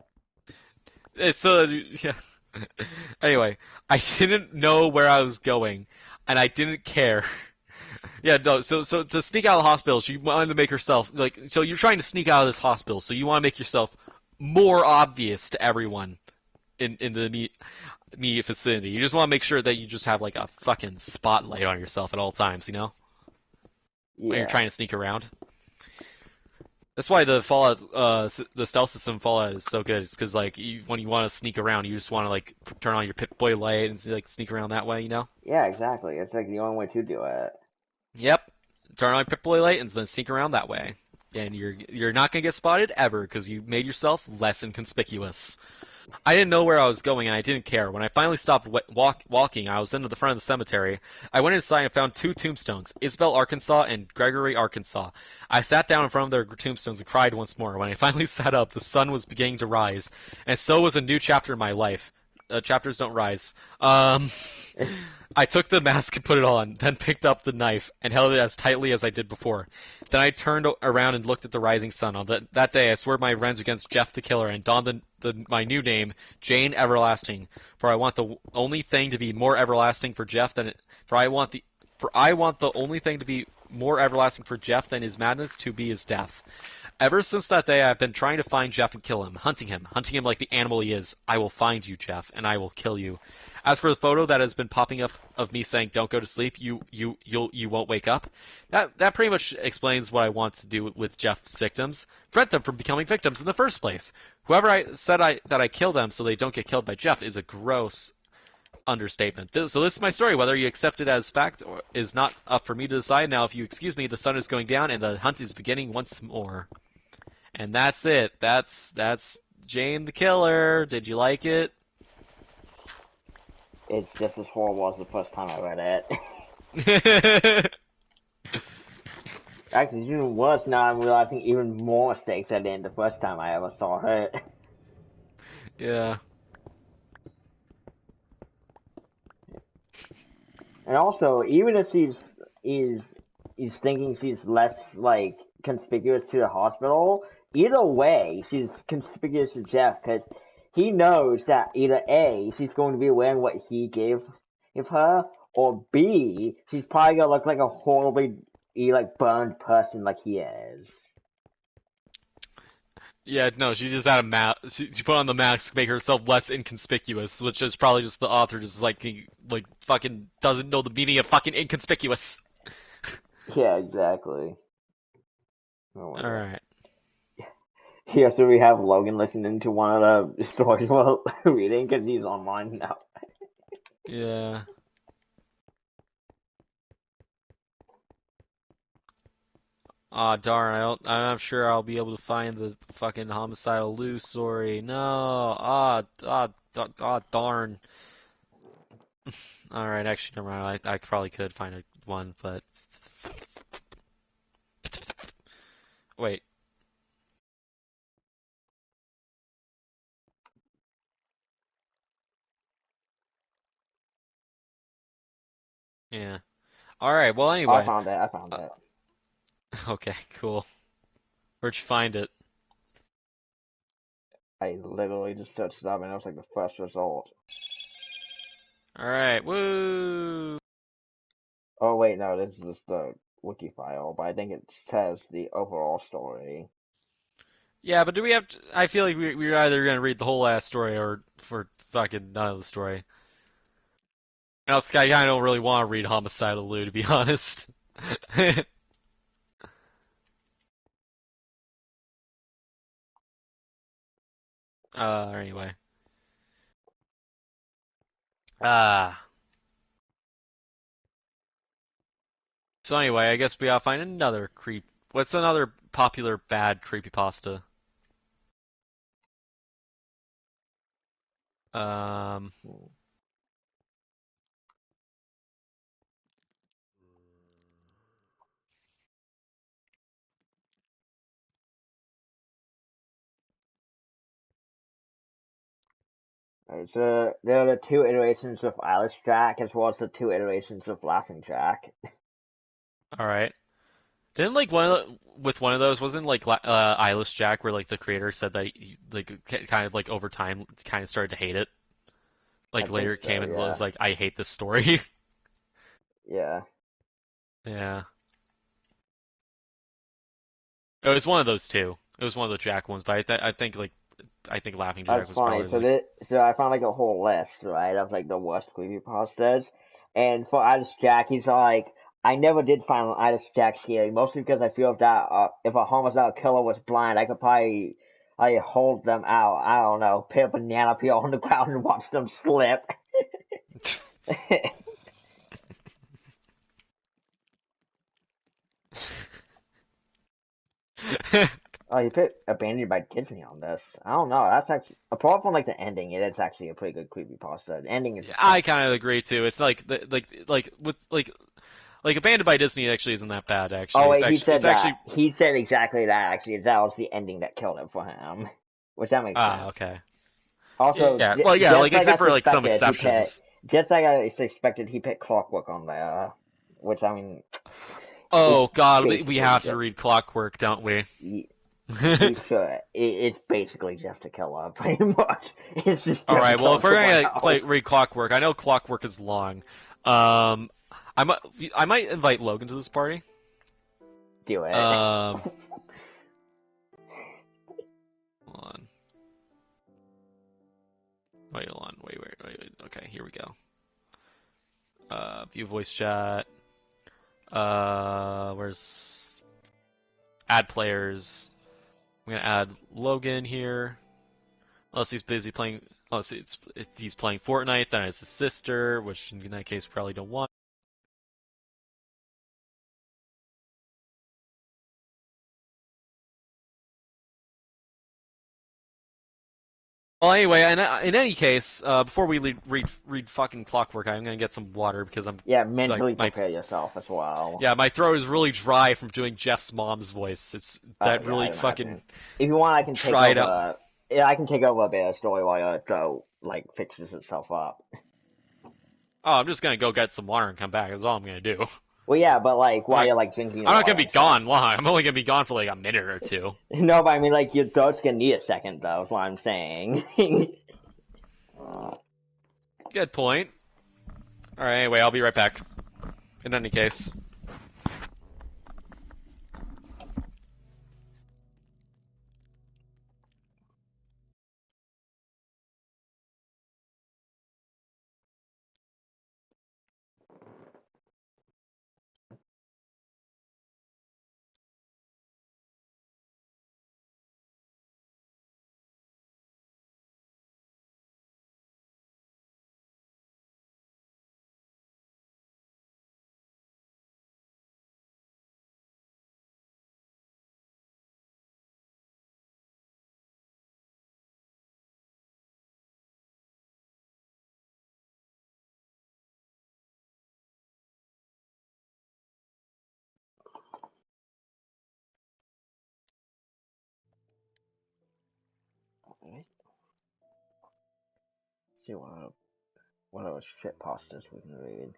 S3: It's, yeah. Anyway, I didn't know where I was going, and I didn't care. Yeah, no, so to sneak out of the hospital, she wanted to make herself, like, so you're trying to sneak out of this hospital, so you want to make yourself more obvious to everyone in the immediate vicinity. You just want to make sure that you just have, like, a fucking spotlight on yourself at all times, you know?
S2: Yeah.
S3: When you're trying to sneak around. That's why the Fallout, the stealth system Fallout is so good. It's because, like, when you want to sneak around, you just want to, like, turn on your Pip-Boy light and, like, sneak around that way, you know?
S2: Yeah, exactly. It's, like, the only way to do it.
S3: Yep. Turn on Pip-Boy light and then sneak around that way. And you're not gonna get spotted ever because you made yourself less inconspicuous.
S5: I didn't know where I was going, and I didn't care. When I finally stopped walking, I was into the front of the cemetery. I went inside and found 2 tombstones, Isabel, Arkansas, and Gregory, Arkansas. I sat down in front of their tombstones and cried once more. When I finally sat up, the sun was beginning to rise, and so was a new chapter in my life. Chapters don't rise. I took the mask and put it on, then picked up the knife and held it as tightly as I did before. Then I turned around and looked at the rising sun. On that day, I swore my revenge against Jeff the Killer and donned my new name, Jane Everlasting. For I want the only thing to be more everlasting for Jeff than I want the only thing to be more everlasting for Jeff than his madness to be his death. Ever since that day, I've been trying to find Jeff and kill him, hunting him like the animal he is. I will find you, Jeff, and I will kill you. As for the photo that has been popping up of me saying, "Don't go to sleep, you won't wake up," that pretty much explains what I want to do with Jeff's victims: prevent them from becoming victims in the first place. Whoever that I kill them so they don't get killed by Jeff is a gross understatement. So this is my story. Whether you accept it as fact or is not up for me to decide. Now, if you excuse me, the sun is going down and the hunt is beginning once more. And that's it. That's Jane the Killer. Did you like it?
S2: It's just as horrible as the first time I read it. Actually, it's even worse now. I'm realizing even more mistakes I did the first time I ever saw it.
S5: Yeah.
S2: And also, even if he's thinking she's less like conspicuous to the hospital, either way, she's conspicuous to Jeff because he knows that either A, she's going to be wearing what he gave her, or B, she's probably gonna look like a horribly like burned person like he is.
S5: Yeah, no, she just had a mask. She put on the mask to make herself less inconspicuous, which is probably just the author just like fucking doesn't know the meaning of fucking inconspicuous.
S2: Yeah, exactly. Oh my God.
S5: Alright.
S2: Yeah, so we have Logan listening to one of the stories while reading because he's online now.
S5: Yeah. Aw, darn, I'm not sure I'll be able to find the fucking homicidal Lou story. No. Darn. Alright, actually, never mind. I probably could find one, but... Wait. Yeah. Alright, well,
S2: I
S5: anyway.
S2: found it. I found it.
S5: Okay, cool. Where'd you find it?
S2: I literally just searched it up and it was like the first result.
S5: Alright, woo!
S2: Oh wait, no, this is just the wiki file, but I think it says the overall story.
S5: Yeah, but do we have to... I feel like we're either gonna read the whole last story or for fucking none of the story. Else, I kinda don't really want to read Homicidal Lou, to be honest. Anyway. Ah. So anyway, I guess we gotta find another creep... What's another popular bad creepypasta? Um...
S2: So there are the 2 iterations of Alice Jack as well as the 2 iterations of Laughing Jack.
S5: Alright. Didn't like with one of those wasn't like Eyeless Jack where like the creator said that he, like kind of like over time kind of started to hate it.
S2: I
S5: Like
S2: think
S5: later it
S2: so,
S5: came and
S2: yeah.
S5: was like, I hate this story.
S2: Yeah.
S5: Yeah. It was one of those two. It was one of the Jack ones, but I think Laughing Jack
S2: That's
S5: was
S2: funny.
S5: probably
S2: So
S5: like
S2: so I found like a whole list, right, of like the worst creepypastas. And for Alice Jack, he's like, I never did find Alice Jack scary, mostly because I feel that if a homicidal killer was blind, I could probably hold them out. I don't know, put a banana peel on the ground and watch them slip. Oh, you put Abandoned by Disney on this. I don't know. That's actually, apart from like the ending, it is actually a pretty good creepypasta. The ending is
S3: Yeah,
S2: just kind
S3: I
S2: of
S3: kind of
S2: funny.
S3: agree too. It's like with like Abandoned by Disney actually isn't that bad
S2: Oh
S3: actually.
S2: wait, he
S3: It's
S2: said that.
S3: actually
S2: He said exactly that. Actually, that was the ending that killed it for him, which that makes sense.
S3: okay.
S2: Also,
S3: Yeah, well yeah,
S2: just
S3: like
S2: like I
S3: except for like some
S2: suspected, he put
S3: exceptions.
S2: just like I suspected, he put Clockwork on there, which I mean, it's
S3: Oh God, we
S2: basically
S3: have to
S2: just
S3: read Clockwork, don't we?
S2: we should. It's basically just a killer, pretty much. It's just
S3: All
S2: don't
S3: right. Well,
S2: kill
S3: if we're
S2: someone
S3: gonna
S2: else.
S3: read Clockwork, I know Clockwork is long. Um, I might invite Logan to this party.
S2: Do it.
S3: Um, hold on. Wait, hold on. Wait. Okay, here we go. View voice chat. Where's add players? I'm gonna add Logan here. Unless he's busy playing. Unless if he's playing Fortnite, then it's his sister, which in that case we probably don't want. Well, anyway, in any case, before we read fucking Clockwork, I'm gonna get some water because I'm
S2: Yeah,
S3: like
S2: mentally
S3: my
S2: prepare yourself as well.
S3: yeah my throat is really dry from doing Jeff's mom's voice. It's
S2: Oh
S3: that
S2: yeah, I
S3: really fucking
S2: imagine. If you want, I can take
S3: dried up.
S2: over. Yeah, I can take over a bit of story while your throat like fixes itself up.
S3: Oh, I'm just gonna go get some water and come back. That's all I'm gonna do.
S2: Well, yeah, but like
S3: I'm
S2: while
S3: not
S2: you're like drinking your
S3: I'm not gonna
S2: water
S3: be
S2: and stuff.
S3: gone long. I'm only gonna be gone for like a minute or two.
S2: No, but I mean like your throat's gonna need a second though. Is what I'm saying.
S3: Good point. All right. Anyway, I'll be right back. In any case.
S2: Alright, see what other shit pastas we can read.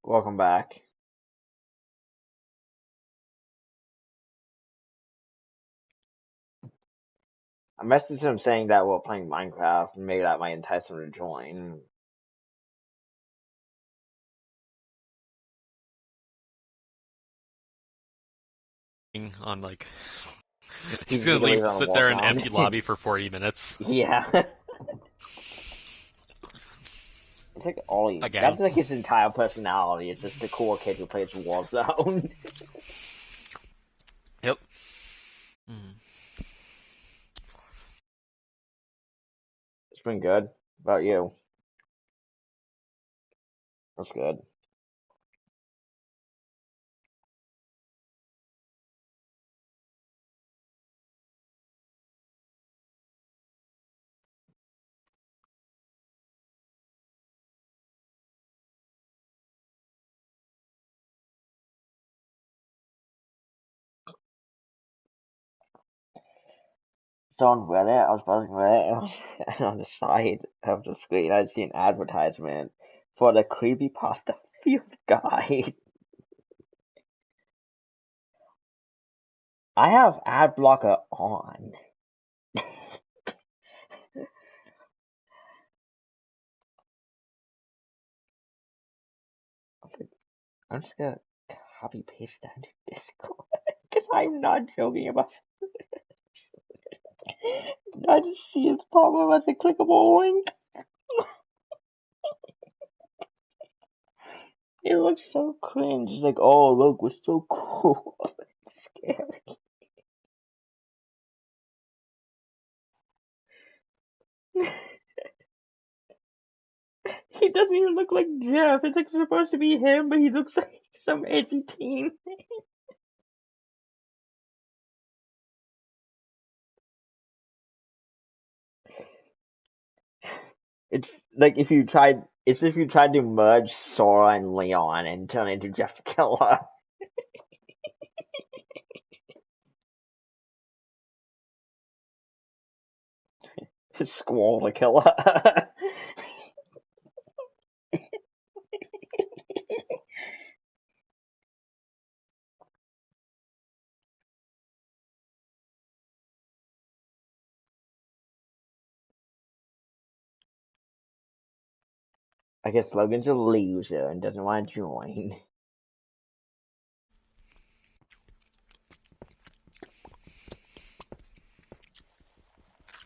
S2: Welcome back. I messaged him saying that we're playing Minecraft, and maybe that might entice him to join.
S3: On like,
S2: He's
S3: he's gonna
S2: gonna leave it on
S3: sit
S2: the
S3: there in
S2: wall
S3: empty
S2: sound.
S3: lobby for 40 minutes.
S2: Yeah. It's like all he,
S3: Again.
S2: that's like his entire personality. It's just the cool kid who plays Warzone.
S3: Yep.
S2: It's been good. How about you? That's good. So on Reddit, I was browsing Reddit, and on the side of the screen, I see an advertisement for the Creepypasta field guide. I have ad blocker on. I'm just gonna copy paste that into Discord because I'm not joking about it. I just see it pop up as a clickable link. It looks so cringe. It's like, oh look, we're so cool. It's scary. He doesn't even look like Jeff. It's like supposed to be him, but he looks like some edgy teen. It's like if you tried. It's if you tried to merge Sora and Leon and turn into Jeff the Killer. Squall the Killer. I guess Logan's a loser and doesn't want to join.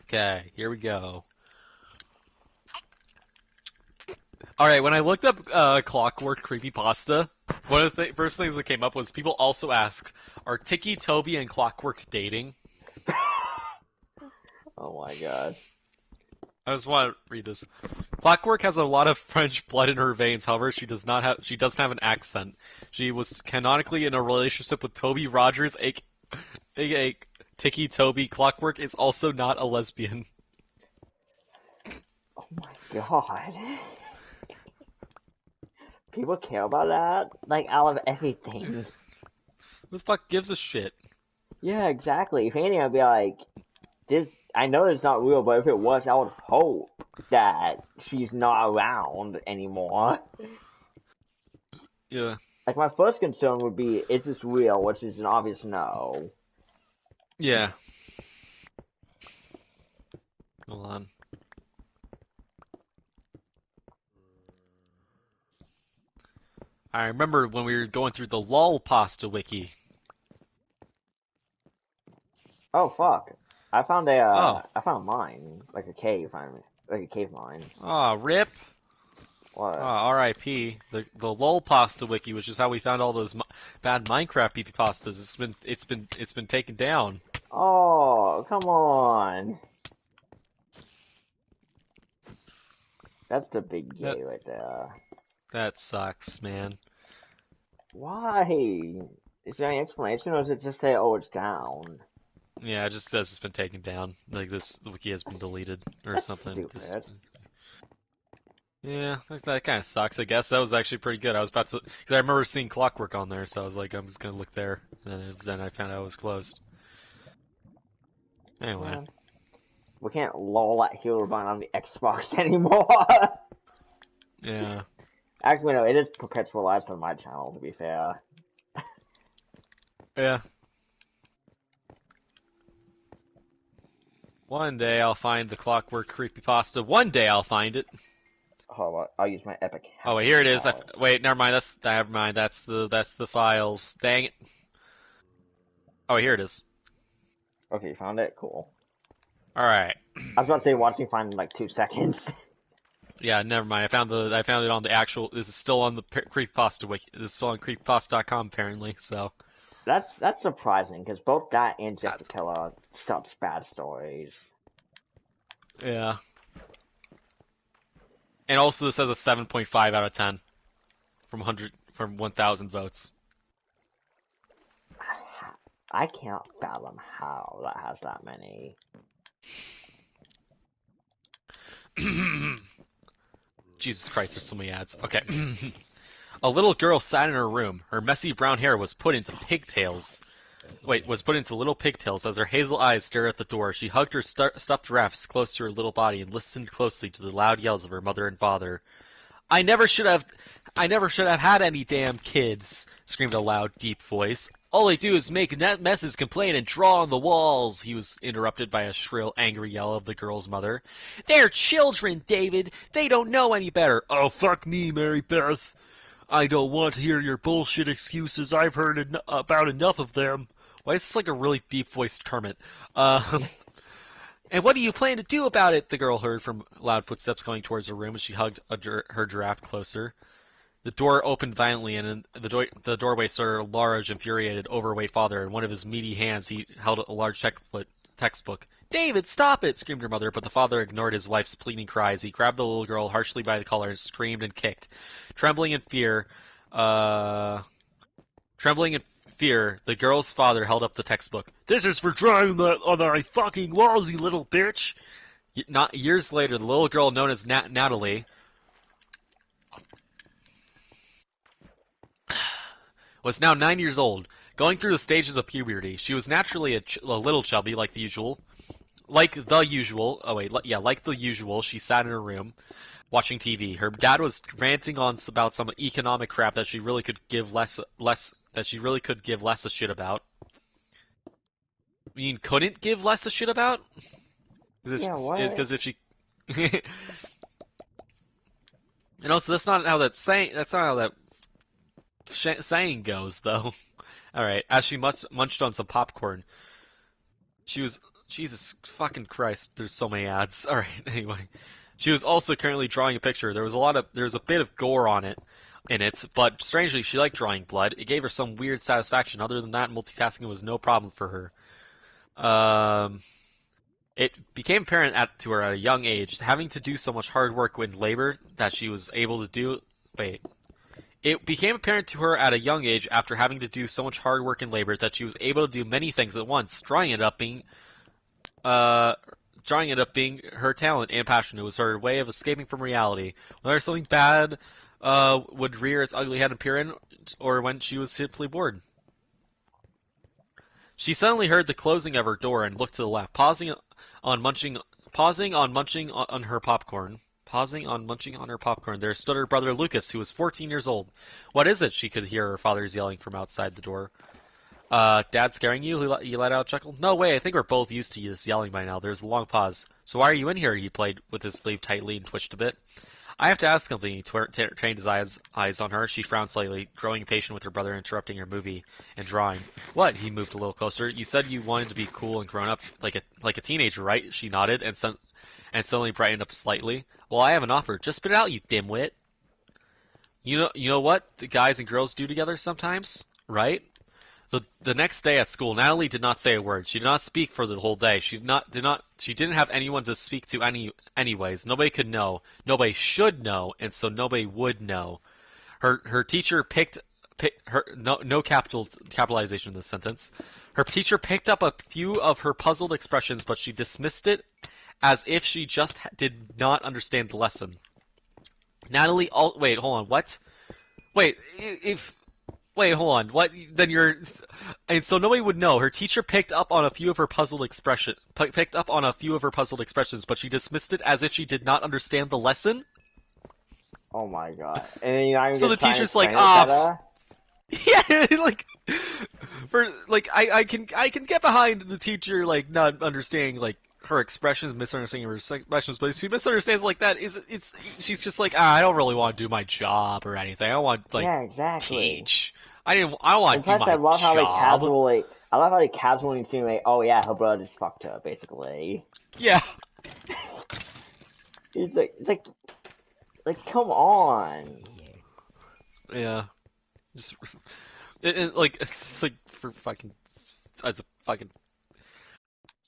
S3: Okay, here we go. Alright, when I looked up Clockwork Creepypasta, one of the first things that came up was people also ask, are Tiki, Toby, and Clockwork dating?
S2: Oh my god.
S3: I just want to read this. Clockwork has a lot of French blood in her veins, however, she doesn't have an accent. She was canonically in a relationship with Toby Rogers, aka Tiki Toby. Clockwork is also not a lesbian.
S2: Oh my god. People care about that? Like, out of everything.
S3: Who the fuck gives a shit?
S2: Yeah, exactly. If anything, I'd be like, this. I know it's not real, but if it was, I would hope that she's not around anymore.
S3: Yeah.
S2: Like, my first concern would be, is this real? Which is an obvious no.
S3: Yeah. Hold on. I remember when we were going through the LOL pasta wiki.
S2: Oh, fuck. I found
S3: Oh.
S2: I found mine. Like a cave, like a cave mine.
S3: Aw, rip.
S2: What?
S3: R.I.P. The LOL pasta wiki, which is how we found all those bad Minecraft pastas. It's been taken down.
S2: Oh, come on. That's the big gay right there.
S3: That sucks, man.
S2: Why? Is there any explanation, or does it just say, oh, it's down?
S3: Yeah, it just says it's been taken down. Like the wiki has been deleted or
S2: That's
S3: something.
S2: stupid.
S3: Yeah, that kind of sucks. I guess that was actually pretty good. I was about to, because I remember seeing Clockwork on there, so I was like, I'm just gonna look there. And then I found out it was closed. Anyway.
S2: Man. We can't lol at Herobrine on the Xbox anymore.
S3: Yeah.
S2: Actually, no, it is perpetualized on my channel, to be fair.
S3: Yeah. One day I'll find the Clockwork Creepypasta. One day I'll find it.
S2: Hold on, I'll use my epic.
S3: Oh wait, here it is.
S2: Powers.
S3: Wait, never mind. Never mind. That's the files. Dang it. Oh, here it is.
S2: Okay, you found it? Cool.
S3: All right.
S2: I was about to say, watch me find in like 2 seconds.
S3: Yeah, never mind. I found it on the actual. This is still on the Creepypasta wiki. This is still on creepypasta.com apparently. So.
S2: That's surprising, because both that and Jeff the Killer are such bad stories.
S3: Yeah. And also, this has a 7.5 out of 10 from 1,000 votes.
S2: I can't fathom how that has that many.
S3: Jesus Christ, there's so many ads. Okay. A little girl sat in her room. Her messy brown hair was put into pigtails. Was put into little pigtails as her hazel eyes stared at the door. She hugged her stuffed giraffes close to her little body and listened closely to the loud yells of her mother and father. I never should have had any damn kids, screamed a loud, deep voice. All they do is make messes, complain, and draw on the walls. He was interrupted by a shrill, angry yell of the girl's mother. They're children, David. They don't know any better.
S4: Oh, fuck me, Mary Beth. I don't want to hear your bullshit excuses. I've heard about enough of them.
S3: Why is this like a really deep-voiced Kermit? And what do you plan to do about it? The girl heard from loud footsteps going towards her room, and she hugged her giraffe closer. The door opened violently, and in the doorway stood her large, infuriated, overweight father. In one of his meaty hands, he held a large textbook. David, stop it! Screamed her mother, but the father ignored his wife's pleading cries. He grabbed the little girl harshly by the collar and screamed and kicked. Trembling in fear, the girl's father held up the textbook.
S4: This is for drawing on my fucking walls, you little bitch!
S3: Not years later, the little girl known as Natalie was now 9 years old. Going through the stages of puberty, she was naturally a little chubby, like the usual. Like the usual, she sat in her room, watching TV. Her dad was ranting on about some economic crap that she really could give less a shit about. I mean, couldn't give less a shit about? Because if she... And also, that's not how that saying goes, though. Alright, as she munched on some popcorn, she was... Jesus fucking Christ, there's so many ads. Alright, anyway. She was also currently drawing a picture. There was a bit of gore in it, but strangely, she liked drawing blood. It gave her some weird satisfaction. Other than that, multitasking was no problem for her. It became apparent to her at a young age, having to do so much hard work in labor that she was able to do... It became apparent to her at a young age, after having to do so much hard work in labor, that she was able to do many things at once. Drawing ended up being her talent and passion. It was her way of escaping from reality. Whether something bad would rear its ugly head and peer in, or when she was simply bored. She suddenly heard the closing of her door and looked to the left, pausing on munching on her popcorn. There stood her brother Lucas, who was 14 years old. What is it? She could hear her father's yelling from outside the door. Dad scaring you? He let out a chuckle. No way, I think we're both used to this yelling by now. There's a long pause. So why are you in here? He played with his sleeve tightly and twitched a bit. I have to ask something. He trained his eyes on her. She frowned slightly, growing impatient with her brother interrupting her movie and drawing. What? He moved a little closer. You said you wanted to be cool and grown up like a teenager, right? She nodded and suddenly brightened up slightly. Well, I have an offer. Just spit it out, you dimwit. You know what the guys and girls do together sometimes, right? The next day at school, Natalie did not say a word. She did not speak for the whole day. She didn't have anyone to speak to anyways. Nobody could know. Nobody should know, and so nobody would know. Her teacher no capitalization in this sentence. Her teacher picked up a few of her puzzled expressions, but she dismissed it as if she just did not understand the lesson. Natalie, wait, hold on, what? Wait, hold on. What? Then and so nobody would know. Her teacher picked up on a few of her puzzled expressions, but she dismissed it as if she did not understand the lesson.
S2: Oh my god. And then you're not even
S3: So the
S2: gonna try and
S3: teacher's like,
S2: explain it better?
S3: yeah, like for like I can get behind the teacher like not understanding like her expressions, misunderstanding her expressions, but if she misunderstands like that, she's just like, I don't really want to do my job or anything. I want like
S2: Yeah, exactly.
S3: teach. I want
S2: And
S3: to do
S2: plus,
S3: my job.
S2: I love how they casually insinuate, oh yeah, her brother just fucked her, basically.
S3: Yeah.
S2: It's like, come on.
S3: Yeah. Just like it's like as a fucking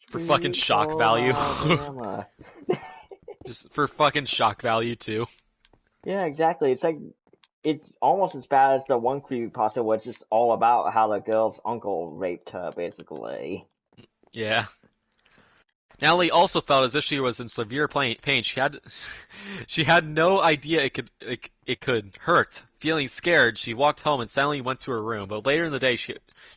S3: for fucking
S2: Sweet
S3: shock value.
S2: Alabama.
S3: Just for fucking shock value too.
S2: Yeah, exactly. It's almost as bad as the one creepypasta where it's just all about how the girl's uncle raped her, basically.
S3: Yeah. Natalie also felt as if she was in severe pain. She had no idea it could hurt. Feeling scared, she walked home and silently went to her room. But later in the day, she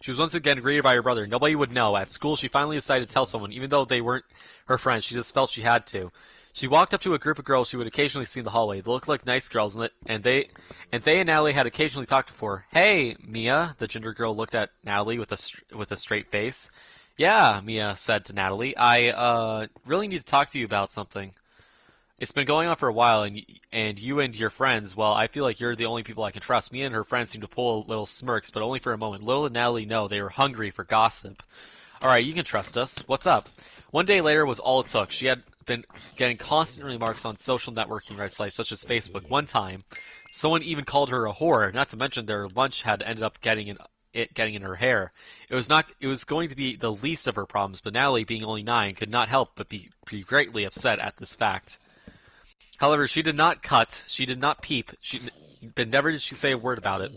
S3: was once again greeted by her brother. Nobody would know. At school, she finally decided to tell someone, even though they weren't her friends. She just felt she had to. She walked up to a group of girls she would occasionally see in the hallway. They looked like nice girls, and they and Natalie had occasionally talked before. Hey, Mia, the ginger girl looked at Natalie with a straight face. Yeah, Mia said to Natalie, I really need to talk to you about something. It's been going on for a while, and you and your friends, well, I feel like you're the only people I can trust. Mia and her friends seemed to pull little smirks, but only for a moment. Little did Natalie know they were hungry for gossip. Alright, you can trust us. What's up? One day later was all it took. She had been getting constant remarks on social networking websites such as Facebook. One time, someone even called her a whore, not to mention their lunch had ended up getting in her hair. It was going to be the least of her problems, but Natalie, being only 9, could not help but be
S5: greatly upset at this fact. However, she did not cut, she did not peep, but never did she say a word about it.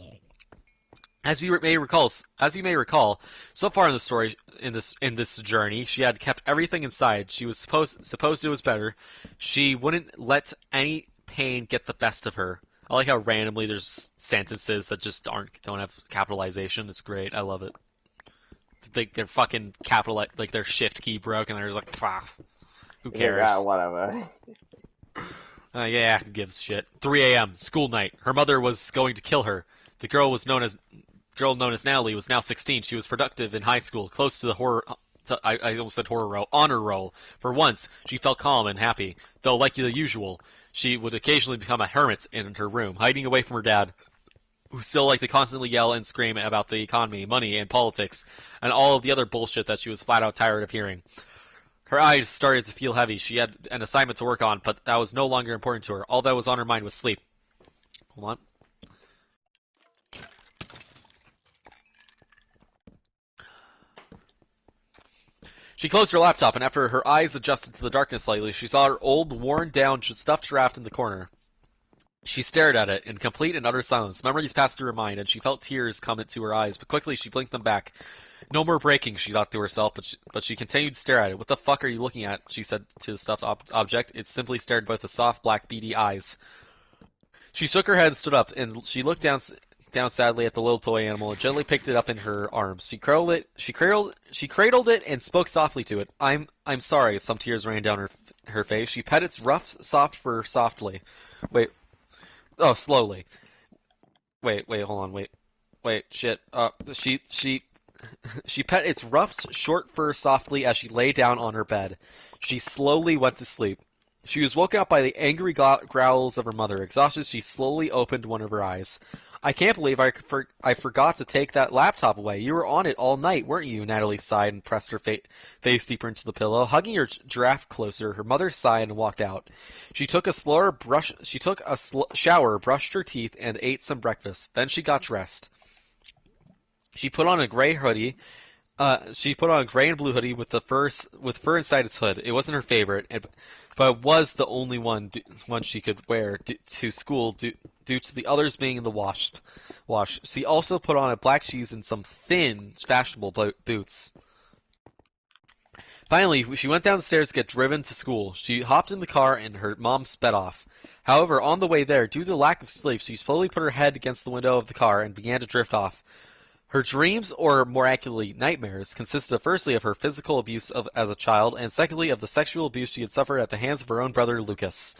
S5: As you may recall, so far in the story, in this journey, she had kept everything inside. She was supposed it was better. She wouldn't let any pain get the best of her. I like how randomly there's sentences that just don't have capitalization. It's great. I love it. They're fucking like their shift key broke, and they're just like, pah, who cares?
S2: Yeah, whatever.
S5: Yeah, who gives a shit? 3 a.m. School night. Her mother was going to kill her. The girl known as Natalie was now 16. She was productive in high school, close to the I almost said horror roll, honor roll. For once, she felt calm and happy, though like the usual, she would occasionally become a hermit in her room, hiding away from her dad, who still liked to constantly yell and scream about the economy, money, and politics, and all of the other bullshit that she was flat out tired of hearing. Her eyes started to feel heavy. She had an assignment to work on, but that was no longer important to her. All that was on her mind was sleep. Hold on. She closed her laptop, and after her eyes adjusted to the darkness slightly, she saw her old, worn-down, stuffed giraffe in the corner. She stared at it in complete and utter silence. Memories passed through her mind, and she felt tears come into her eyes, but quickly she blinked them back. No more breaking, she thought to herself, but she continued to stare at it. What the fuck are you looking at? She said to the stuffed object. It simply stared with the soft, black, beady eyes. She shook her head and stood up, and she looked down sadly at the little toy animal and gently picked it up in her arms. She cradled it and spoke softly to it. I'm sorry. Some tears ran down her face. She pet its rough, soft fur softly. Slowly. Hold on, shit. She pet its rough, short fur softly as she lay down on her bed. She slowly went to sleep. She was woken up by the angry growls of her mother. Exhausted, she slowly opened one of her eyes. I can't believe I forgot to take that laptop away. You were on it all night, weren't you? Natalie sighed and pressed her face deeper into the pillow. Hugging her giraffe closer, her mother sighed and walked out. She took a shower, brushed her teeth, and ate some breakfast. Then she got dressed. She put on a gray hoodie. She put on a gray and blue hoodie with fur inside its hood. It wasn't her favorite, but it was the only one she could wear to school due to the others being in the wash. She also put on a black shoes and some thin, fashionable boots. Finally, she went down the stairs to get driven to school. She hopped in the car and her mom sped off. However, on the way there, due to the lack of sleep, she slowly put her head against the window of the car and began to drift off. Her dreams, or more accurately, nightmares, consisted firstly of her physical abuse as a child, and secondly of the sexual abuse she had suffered at the hands of her own brother, Lucas.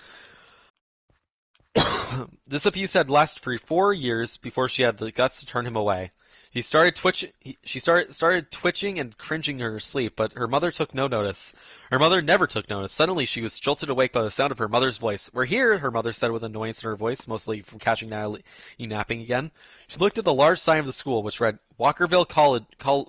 S5: This abuse had lasted for 4 years before she had the guts to turn him away. She started twitching and cringing in her sleep, but her mother took no notice. Her mother never took notice. Suddenly, she was jolted awake by the sound of her mother's voice. "We're here," her mother said with annoyance in her voice, mostly from catching Natalie napping again. She looked at the large sign of the school, which read Walkerville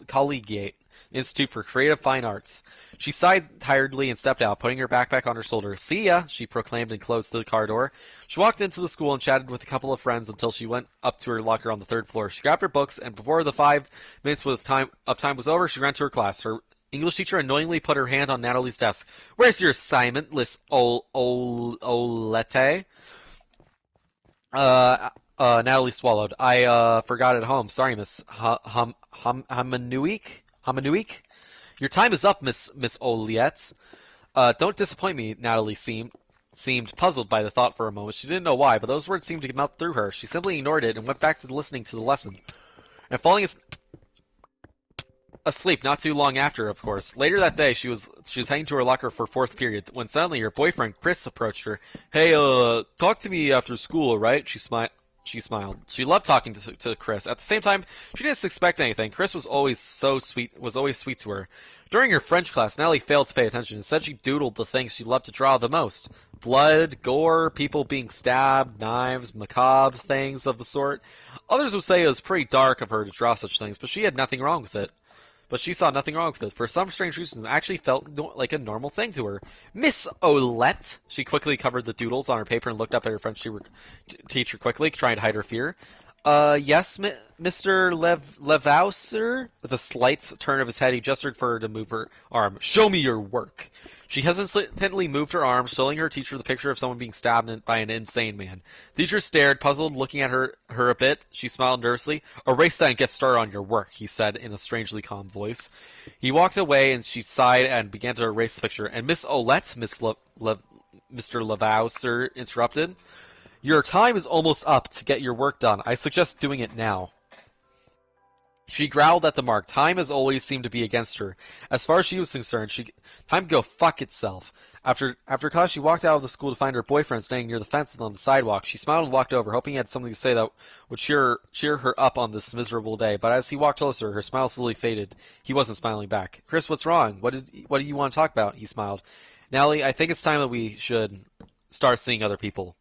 S5: Collegiate Institute for Creative Fine Arts. She sighed tiredly and stepped out, putting her backpack on her shoulder. "See ya," she proclaimed and closed the car door. She walked into the school and chatted with a couple of friends until she went up to her locker on the 3rd floor. She grabbed her books, and before the 5 minutes of time was over, she ran to her class. Her English teacher annoyingly put her hand on Natalie's desk. "Where's your assignment, Miss Olete?" Natalie swallowed. "I forgot at home. Sorry, Miss Hamanuik? Your time is up, Miss Oliette." Don't disappoint me," Natalie seemed puzzled by the thought for a moment. She didn't know why, but those words seemed to melt through her. She simply ignored it and went back to listening to the lesson. And falling asleep not too long after, of course. Later that day, she was heading to her locker for 4th period when suddenly her boyfriend Chris approached her. "Hey, talk to me after school, right?" She smiled. She loved talking to Chris. At the same time, she didn't expect anything. Chris was always sweet to her. During her French class, Natalie failed to pay attention. Instead, she doodled the things she loved to draw the most. Blood, gore, people being stabbed, knives, macabre things of the sort. Others would say it was pretty dark of her to draw such things, but she saw nothing wrong with it. For some strange reason, it actually felt like a normal thing to her. "Miss Olette!" She quickly covered the doodles on her paper and looked up at her French teacher quickly, trying to hide her fear. Yes, Mr. Levauser?" With a slight turn of his head, he gestured for her to move her arm. "Show me your work." She hesitantly moved her arm, showing her teacher the picture of someone being stabbed by an insane man. The teacher stared, puzzled, looking at her a bit. She smiled nervously. "Erase that and get started on your work," he said in a strangely calm voice. He walked away, and she sighed and began to erase the picture. "And Miss Olette," Mr. Levauser interrupted. "Your time is almost up to get your work done. I suggest doing it now." She growled at the mark. Time, as always, seemed to be against her. As far as she was concerned, time could go fuck itself. After class, she walked out of the school to find her boyfriend standing near the fence and on the sidewalk. She smiled and walked over, hoping he had something to say that would cheer her up on this miserable day. But as he walked closer, her smile slowly faded. He wasn't smiling back. "Chris, what's wrong? What do you want to talk about?" He smiled. "Natalie, I think it's time that we should start seeing other people."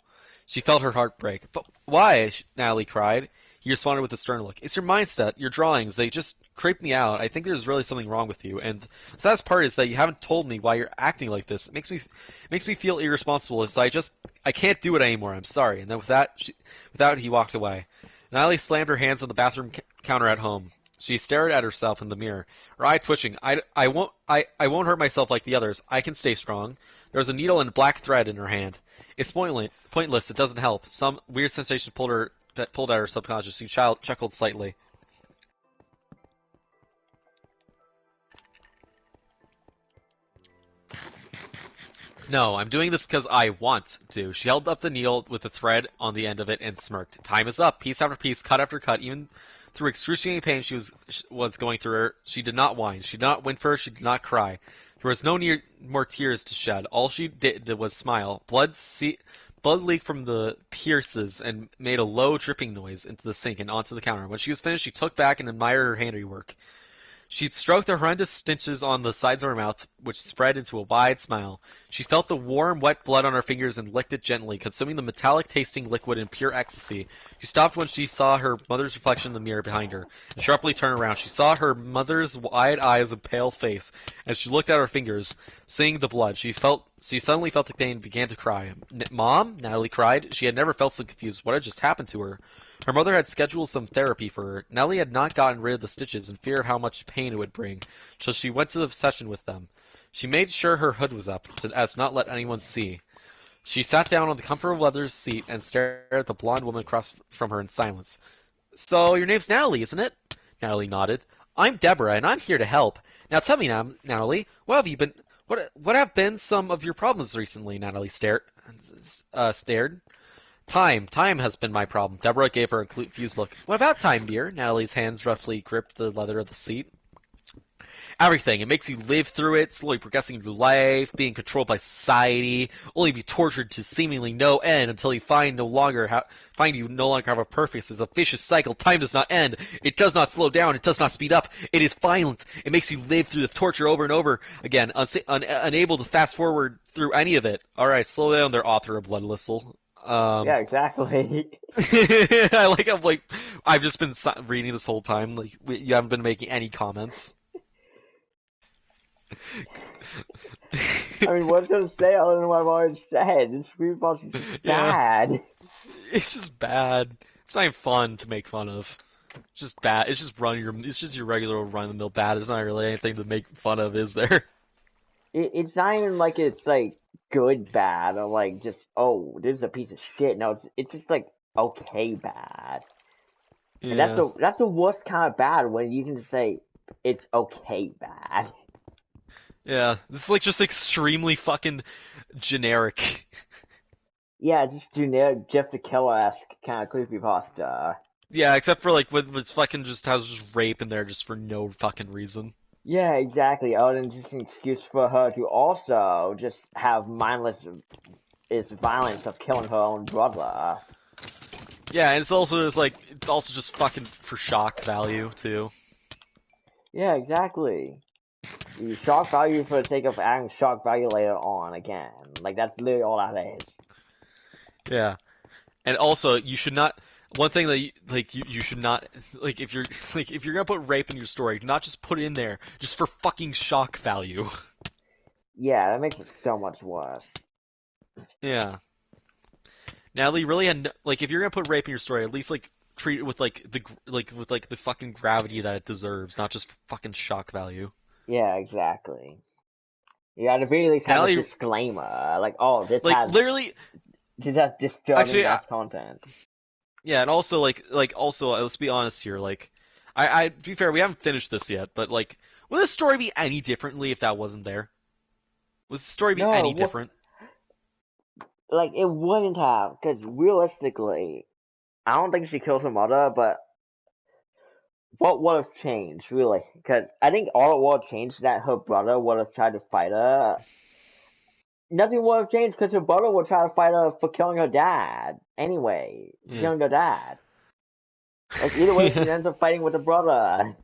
S5: She felt her heart break. "But why?" Natalie cried. He responded with a stern look. "It's your mindset, your drawings. They just creep me out. I think there's really something wrong with you. And the saddest part is that you haven't told me why you're acting like this. It makes me feel irresponsible. So I can't do it anymore. I'm sorry." And then with that, he walked away. Natalie slammed her hands on the bathroom counter at home. She stared at herself in the mirror, her eye twitching. I won't hurt myself like the others. I can stay strong." There was a needle and black thread in her hand. "It's pointless. It doesn't help." Some weird sensation pulled at her subconscious. She chuckled slightly. "No, I'm doing this because I want to." She held up the needle with the thread on the end of it and smirked. "Time is up." Piece after piece, cut after cut, even through excruciating pain she was going through her. She did not whine. She did not whimper. She did not cry. There was no more tears to shed. All she did was smile. Blood leaked from the pierces and made a low dripping noise into the sink and onto the counter. When she was finished, she took back and admired her handiwork. She stroked the horrendous stitches on the sides of her mouth, which spread into a wide smile. She felt the warm, wet blood on her fingers and licked it gently, consuming the metallic-tasting liquid in pure ecstasy. She stopped when she saw her mother's reflection in the mirror behind her, and sharply turned around. She saw her mother's wide eyes and pale face. As she looked at her fingers, seeing the blood, she suddenly felt the pain and began to cry. "Mom?" Natalie cried. She had never felt so confused. What had just happened to her? Her mother had scheduled some therapy for her. Natalie had not gotten rid of the stitches in fear of how much pain it would bring, so she went to the session with them. She made sure her hood was up, as not let anyone see. She sat down on the comfortable leather seat and stared at the blonde woman across from her in silence. "So, your name's Natalie, isn't it?" Natalie nodded. "I'm Deborah, and I'm here to help. Now tell me, Natalie, what have been some of your problems recently?" Natalie stared. Time has been my problem." Deborah gave her a confused look. "What about time, dear?" Natalie's hands roughly gripped the leather of the seat. Everything. It makes you live through it, slowly progressing through life, being controlled by society, only be tortured to seemingly no end until you find you no longer have a purpose. It's a vicious cycle. Time does not end. It does not slow down. It does not speed up. It is violent. It makes you live through the torture over and over again, unable to fast forward through any of it. All right, slow down there, author of Blood Whistle.
S2: Yeah, exactly.
S5: I've just been reading this whole time. Like, you haven't been making any comments.
S2: I mean, what's to say other than what I've already said? This Creepypasta is bad.
S5: It's just bad. It's not even fun to make fun of. It's just bad. It's just your regular run-of-the-mill bad. It's not really anything to make fun of, is there?
S2: It's not even like it's like good bad or like just oh this is a piece of shit. No, it's just like okay bad.
S5: Yeah.
S2: And that's the worst kind of bad when you can just say it's okay bad.
S5: Yeah, this is like just extremely fucking generic.
S2: Yeah, it's just generic Jeff the Killer-esque kind of creepypasta.
S5: Yeah, except for like when it's fucking just has just rape in there just for no fucking reason.
S2: Yeah, exactly. Other than just an excuse for her to also just have mindless violence of killing her own brother.
S5: Yeah, and it's also just fucking for shock value too.
S2: Yeah, exactly. You shock value for the sake of adding shock value later on again. Like that's literally all that is.
S5: Yeah, and also you should not. One thing that you should not like if you're gonna put rape in your story, do not just put it in there just for fucking shock value.
S2: Yeah, that makes it so much worse.
S5: Yeah. Natalie really had if you're gonna put rape in your story, at least treat it with the fucking gravity that it deserves, not just fucking shock value.
S2: Yeah, exactly. You at the very least have a disclaimer, like, oh, this has disturbing mass content.
S5: Yeah, and also let's be honest here, to be fair, we haven't finished this yet, but would the story be any differently if that wasn't there? Would the story be any different?
S2: Like, it wouldn't have, because realistically, I don't think she kills her mother, but what would have changed, really? Because I think all it would have changed is that her brother would have tried to fight her. Nothing would have changed because her brother would try to fight her for killing her dad. Anyway, killing her dad. Like, either way, she ends up fighting with her brother.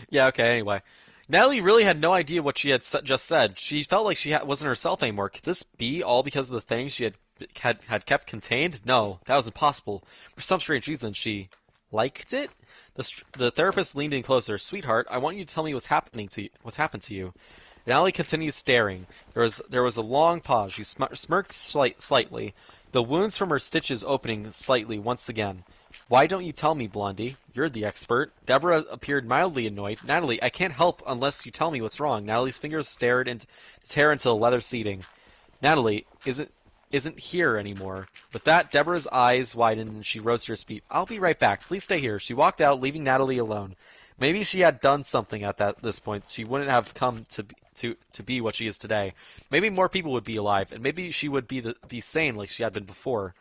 S5: Yeah, okay, anyway. Natalie really had no idea what she had just said. She felt like she wasn't herself anymore. Could this be all because of the things she had kept contained? No, that was impossible. For some strange reason, she liked it? The therapist leaned in closer. Sweetheart, I want you to tell me what's happened to you. Natalie continued staring. There was a long pause. She smirked slightly, the wounds from her stitches opening slightly once again. Why don't you tell me, Blondie? You're the expert. Deborah appeared mildly annoyed. Natalie, I can't help unless you tell me what's wrong. Natalie's fingers stared into tear into the leather seating. Natalie isn't here anymore. With that, Deborah's eyes widened and she rose to her feet. I'll be right back. Please stay here. She walked out, leaving Natalie alone. Maybe she had done something at this point. She wouldn't have come to be what she is today. Maybe more people would be alive, and maybe she would be sane like she had been before.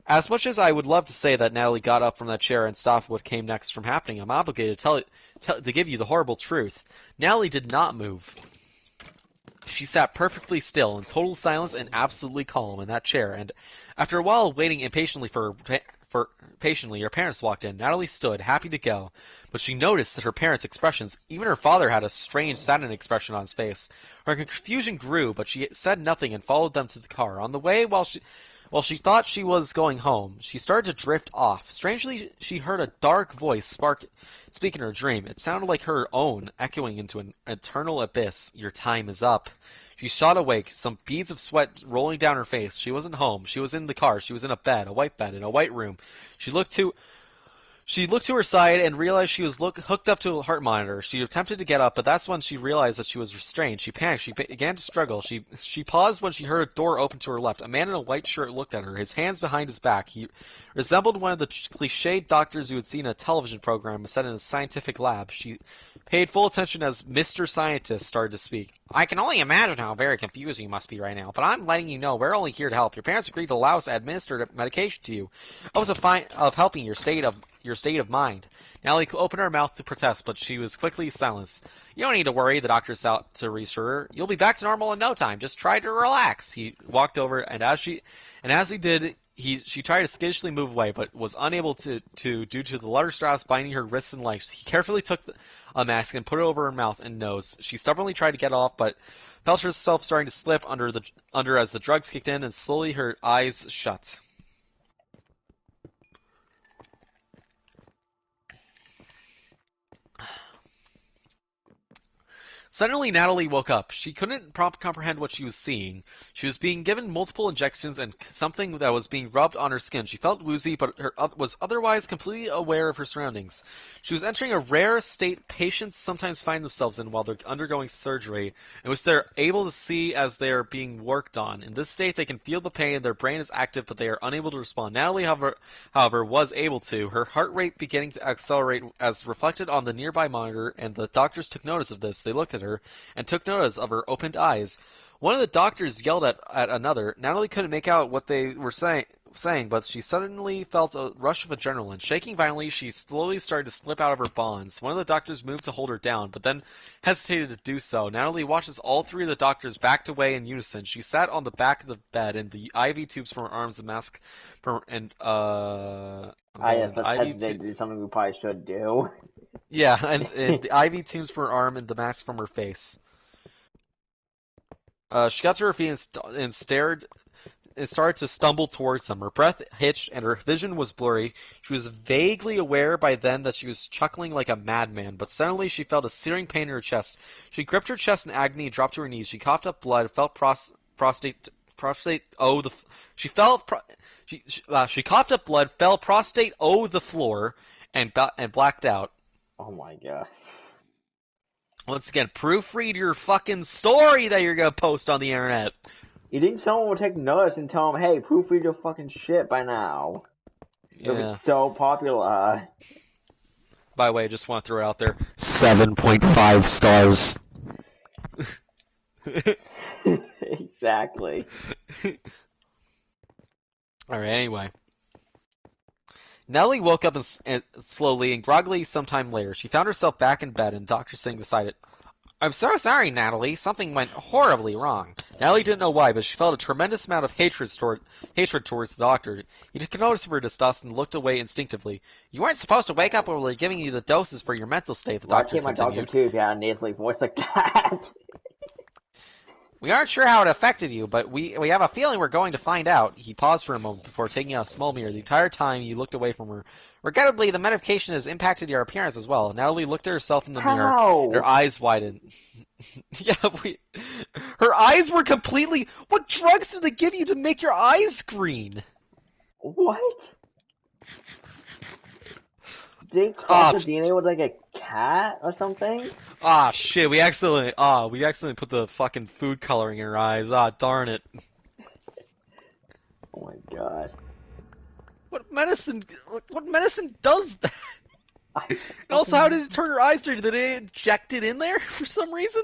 S5: As much as I would love to say that Natalie got up from that chair and stopped what came next from happening, I'm obligated to give you the horrible truth. Natalie did not move. She sat perfectly still, in total silence and absolutely calm in that chair, and after a while waiting impatiently patiently, her parents walked in. Natalie stood, happy to go, but she noticed that her parents' expressions, even her father had a strange, saddened expression on his face. Her confusion grew, but she said nothing and followed them to the car. On the way, while she thought she was going home, she started to drift off. Strangely, she heard a dark voice speak in her dream. It sounded like her own, echoing into an eternal abyss. Your time is up. She shot awake, some beads of sweat rolling down her face. She wasn't home. She was in the car. She was in a white bed, in a white room. She looked to her side and realized she was hooked up to a heart monitor. She attempted to get up, but that's when she realized that she was restrained. She panicked. She began to struggle. She paused when she heard a door open to her left. A man in a white shirt looked at her, his hands behind his back. He resembled one of the cliched doctors you had seen in a television program set in a scientific lab. She paid full attention as Mr. Scientist started to speak. I can only imagine how very confusing you must be right now, but I'm letting you know we're only here to help. Your parents agreed to allow us to administer medication to you. I was of helping your state of mind. Natalie opened her mouth to protest, but she was quickly silenced. You don't need to worry, the doctor set out to reassure her. You'll be back to normal in no time. Just try to relax. He walked over, and as he did, she tried to skitishly move away, but was unable to due to the leather straps binding her wrists and legs. He carefully took a mask and put it over her mouth and nose. She stubbornly tried to get off, but felt herself starting to slip under as the drugs kicked in, and slowly her eyes shut. Suddenly, Natalie woke up. She couldn't comprehend what she was seeing. She was being given multiple injections and something that was being rubbed on her skin. She felt woozy, but was otherwise completely aware of her surroundings. She was entering a rare state patients sometimes find themselves in while they're undergoing surgery, in which they're able to see as they are being worked on. In this state, they can feel the pain, their brain is active, but they are unable to respond. Natalie, however, was able to, her heart rate beginning to accelerate as reflected on the nearby monitor, and the doctors took notice of this. They looked at her and took notice of her opened eyes. One of the doctors yelled at another. Natalie couldn't make out what they were saying, but she suddenly felt a rush of adrenaline. Shaking violently, she slowly started to slip out of her bonds. One of the doctors moved to hold her down, but then hesitated to do so. Natalie watched as all three of the doctors backed away in unison. She sat on the back of the bed, and the IV tubes from her arms, the mask from
S2: yes, let's hesitate to do something we probably should do.
S5: Yeah, and the IV tubes from her arm and the mask from her face. She got to her feet and stared and started to stumble towards them. Her breath hitched and her vision was blurry. She was vaguely aware by then that she was chuckling like a madman, but suddenly she felt a searing pain in her chest. She gripped her chest in agony and dropped to her knees. She coughed up blood, felt she coughed up blood, fell prostrate the floor, and blacked out.
S2: Oh my god.
S5: Once again, proofread your fucking story that you're gonna post on the internet.
S2: You think someone would take notice and tell them, hey, proofread your fucking shit by now?
S5: Yeah.
S2: If it's so popular.
S5: By the way, I just want to throw it out there. 7.5 stars.
S2: Exactly.
S5: Alright, anyway. Nellie woke up slowly and groggily sometime later. She found herself back in bed and the doctor sitting beside it. I'm so sorry, Natalie. Something went horribly wrong. Natalie didn't know why, but she felt a tremendous amount of hatred towards the doctor. He took notice of her disgust and looked away instinctively. You weren't supposed to wake up when we were giving you the doses for your mental state, the doctor continued.
S2: Why can't my doctor too if you had a nasally voice like that?
S5: We aren't sure how it affected you, but we have a feeling we're going to find out. He paused for a moment before taking out a small mirror. The entire time he looked away from her. Regrettably, the medication has impacted your appearance as well. Natalie looked at herself in the mirror. And her eyes widened. Yeah, her eyes were completely... What drugs did they give you to make your eyes green?
S2: What? Did they cross the DNA with like a cat or something?
S5: Ah, shit, we accidentally put the fucking food coloring in her eyes. Ah, darn it.
S2: Oh my god.
S5: What medicine does that? And also, how did it turn her eyes green? Did they inject it in there for some reason?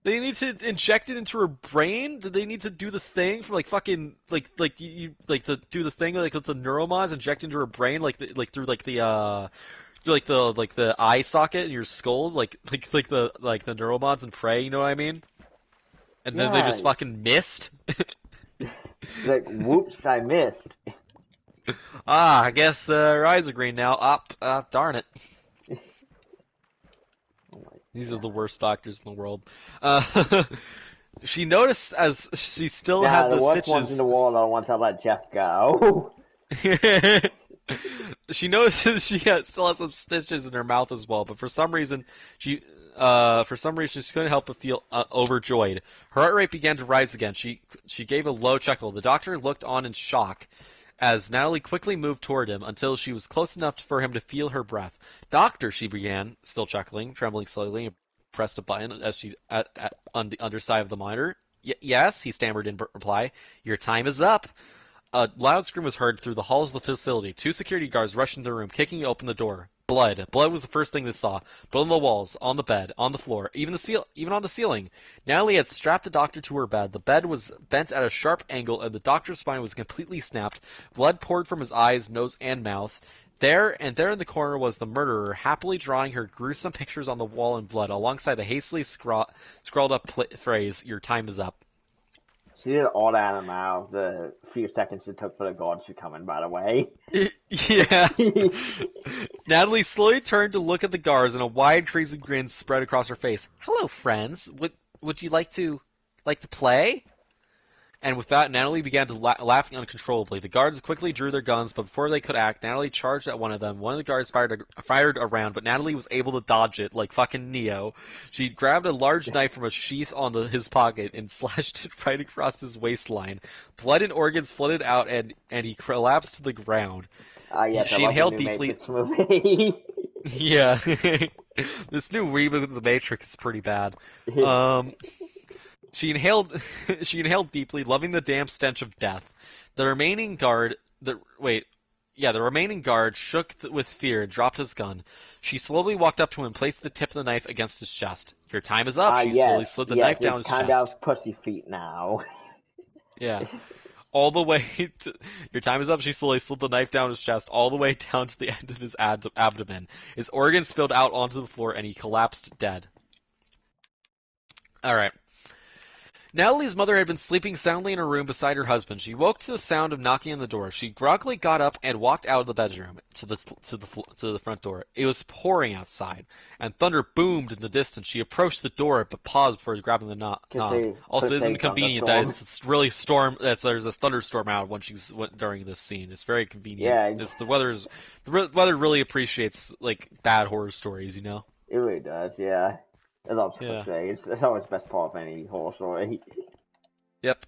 S5: They need to inject it into her brain? Did they need to do the thing from fucking do the thing like with the neuromods inject into her brain through the eye socket in your skull like the neuromods in Prey, you know what I mean? And then they just fucking missed.
S2: Like, whoops, I missed.
S5: I guess her eyes are green now. Darn it. These are the worst doctors in the world. She noticed as she still had the
S2: worst
S5: stitches.
S2: Ones in the world are the ones I let Jeff go.
S5: She notices she still has some stitches in her mouth as well, but for some reason she couldn't help but feel overjoyed. Her heart rate began to rise again. She gave a low chuckle. The doctor looked on in shock as Natalie quickly moved toward him until she was close enough for him to feel her breath. Doctor, she began, still chuckling, trembling slowly, and pressed a button as she on the underside of the monitor. Yes, he stammered in reply. Your time is up. A loud scream was heard through the halls of the facility. Two security guards rushed into the room, kicking open the door. Blood. Blood was the first thing they saw. Blood on the walls, on the bed, on the floor, even on the ceiling. Natalie had strapped the doctor to her bed. The bed was bent at a sharp angle, and the doctor's spine was completely snapped. Blood poured from his eyes, nose, and mouth. There in the corner was the murderer, happily drawing her gruesome pictures on the wall in blood, alongside the hastily scrawled up phrase, "Your time is up."
S2: She did all that in the few seconds it took for the guards to come in, by the way.
S5: Yeah. Natalie slowly turned to look at the guards, and a wide, crazy grin spread across her face. "Hello, friends. Would you like to play?" And with that, Natalie began to laughing uncontrollably. The guards quickly drew their guns, but before they could act, Natalie charged at one of them. One of the guards fired a round, but Natalie was able to dodge it like fucking Neo. She grabbed a large knife from a sheath on his pocket and slashed it right across his waistline. Blood and organs flooded out, and he collapsed to the ground.
S2: Yes,
S5: She inhaled deeply.
S2: Movie.
S5: Yeah. This new reboot of The Matrix is pretty bad. She inhaled deeply, loving the damp stench of death. The remaining guard shook with fear and dropped his gun. She slowly walked up to him and placed the tip of the knife against his chest. "Your time is up." She slowly slid the knife down his chest.
S2: It's kind of pussy feet now.
S5: Yeah. All the way to... Your time is up. She slowly slid the knife down his chest, all the way down to the end of his abdomen. His organs spilled out onto the floor, and he collapsed dead. Alright. Natalie's mother had been sleeping soundly in her room beside her husband. She woke to the sound of knocking on the door. She groggily got up and walked out of the bedroom to the front door. It was pouring outside, and thunder boomed in the distance. She approached the door but paused before grabbing the knob. Also, isn't it convenient that it's really there's a thunderstorm out during this scene. It's very convenient.
S2: Yeah,
S5: the weather really appreciates like bad horror stories, you know.
S2: It really does. Yeah. As I was going to say, it's always the best part of any horror story.
S5: Yep.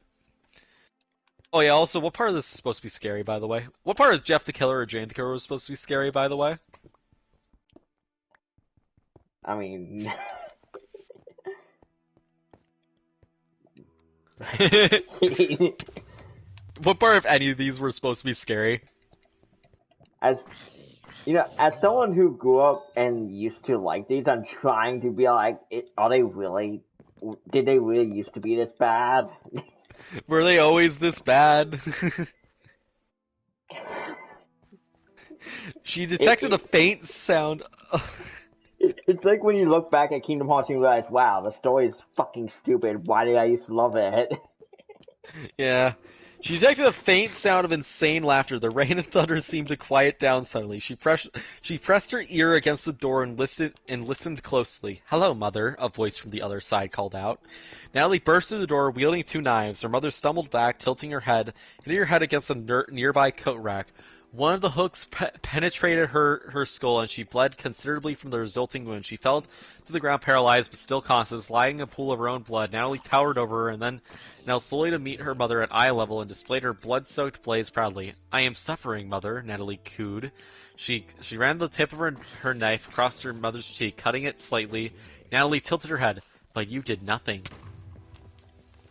S5: Oh yeah, also, what part of this is supposed to be scary, by the way? What part is Jeff the Killer or Jane the Killer was supposed to be scary, by the way?
S2: I mean...
S5: What part of any of these were supposed to be scary?
S2: As someone who grew up and used to like these, I'm trying to be like, did they really used to be this bad?
S5: Were they always this bad? She detected a faint sound.
S2: It's like when you look back at Kingdom Hearts and you realize, wow, the story is fucking stupid. Why did I used to love it?
S5: Yeah. She detected a faint sound of insane laughter. The rain and thunder seemed to quiet down suddenly. She pressed her ear against the door and listened closely. "Hello, Mother," a voice from the other side called out. Natalie burst through the door, wielding two knives. Her mother stumbled back, tilting her head, hitting her head against a nearby coat rack. One of the hooks penetrated her skull, and she bled considerably from the resulting wound. She fell to the ground paralyzed, but still conscious, lying in a pool of her own blood. Natalie towered over her, and then knelt slowly to meet her mother at eye level and displayed her blood-soaked blades proudly. "I am suffering, Mother," Natalie cooed. She ran the tip of her knife across her mother's cheek, cutting it slightly. Natalie tilted her head. "But you did nothing."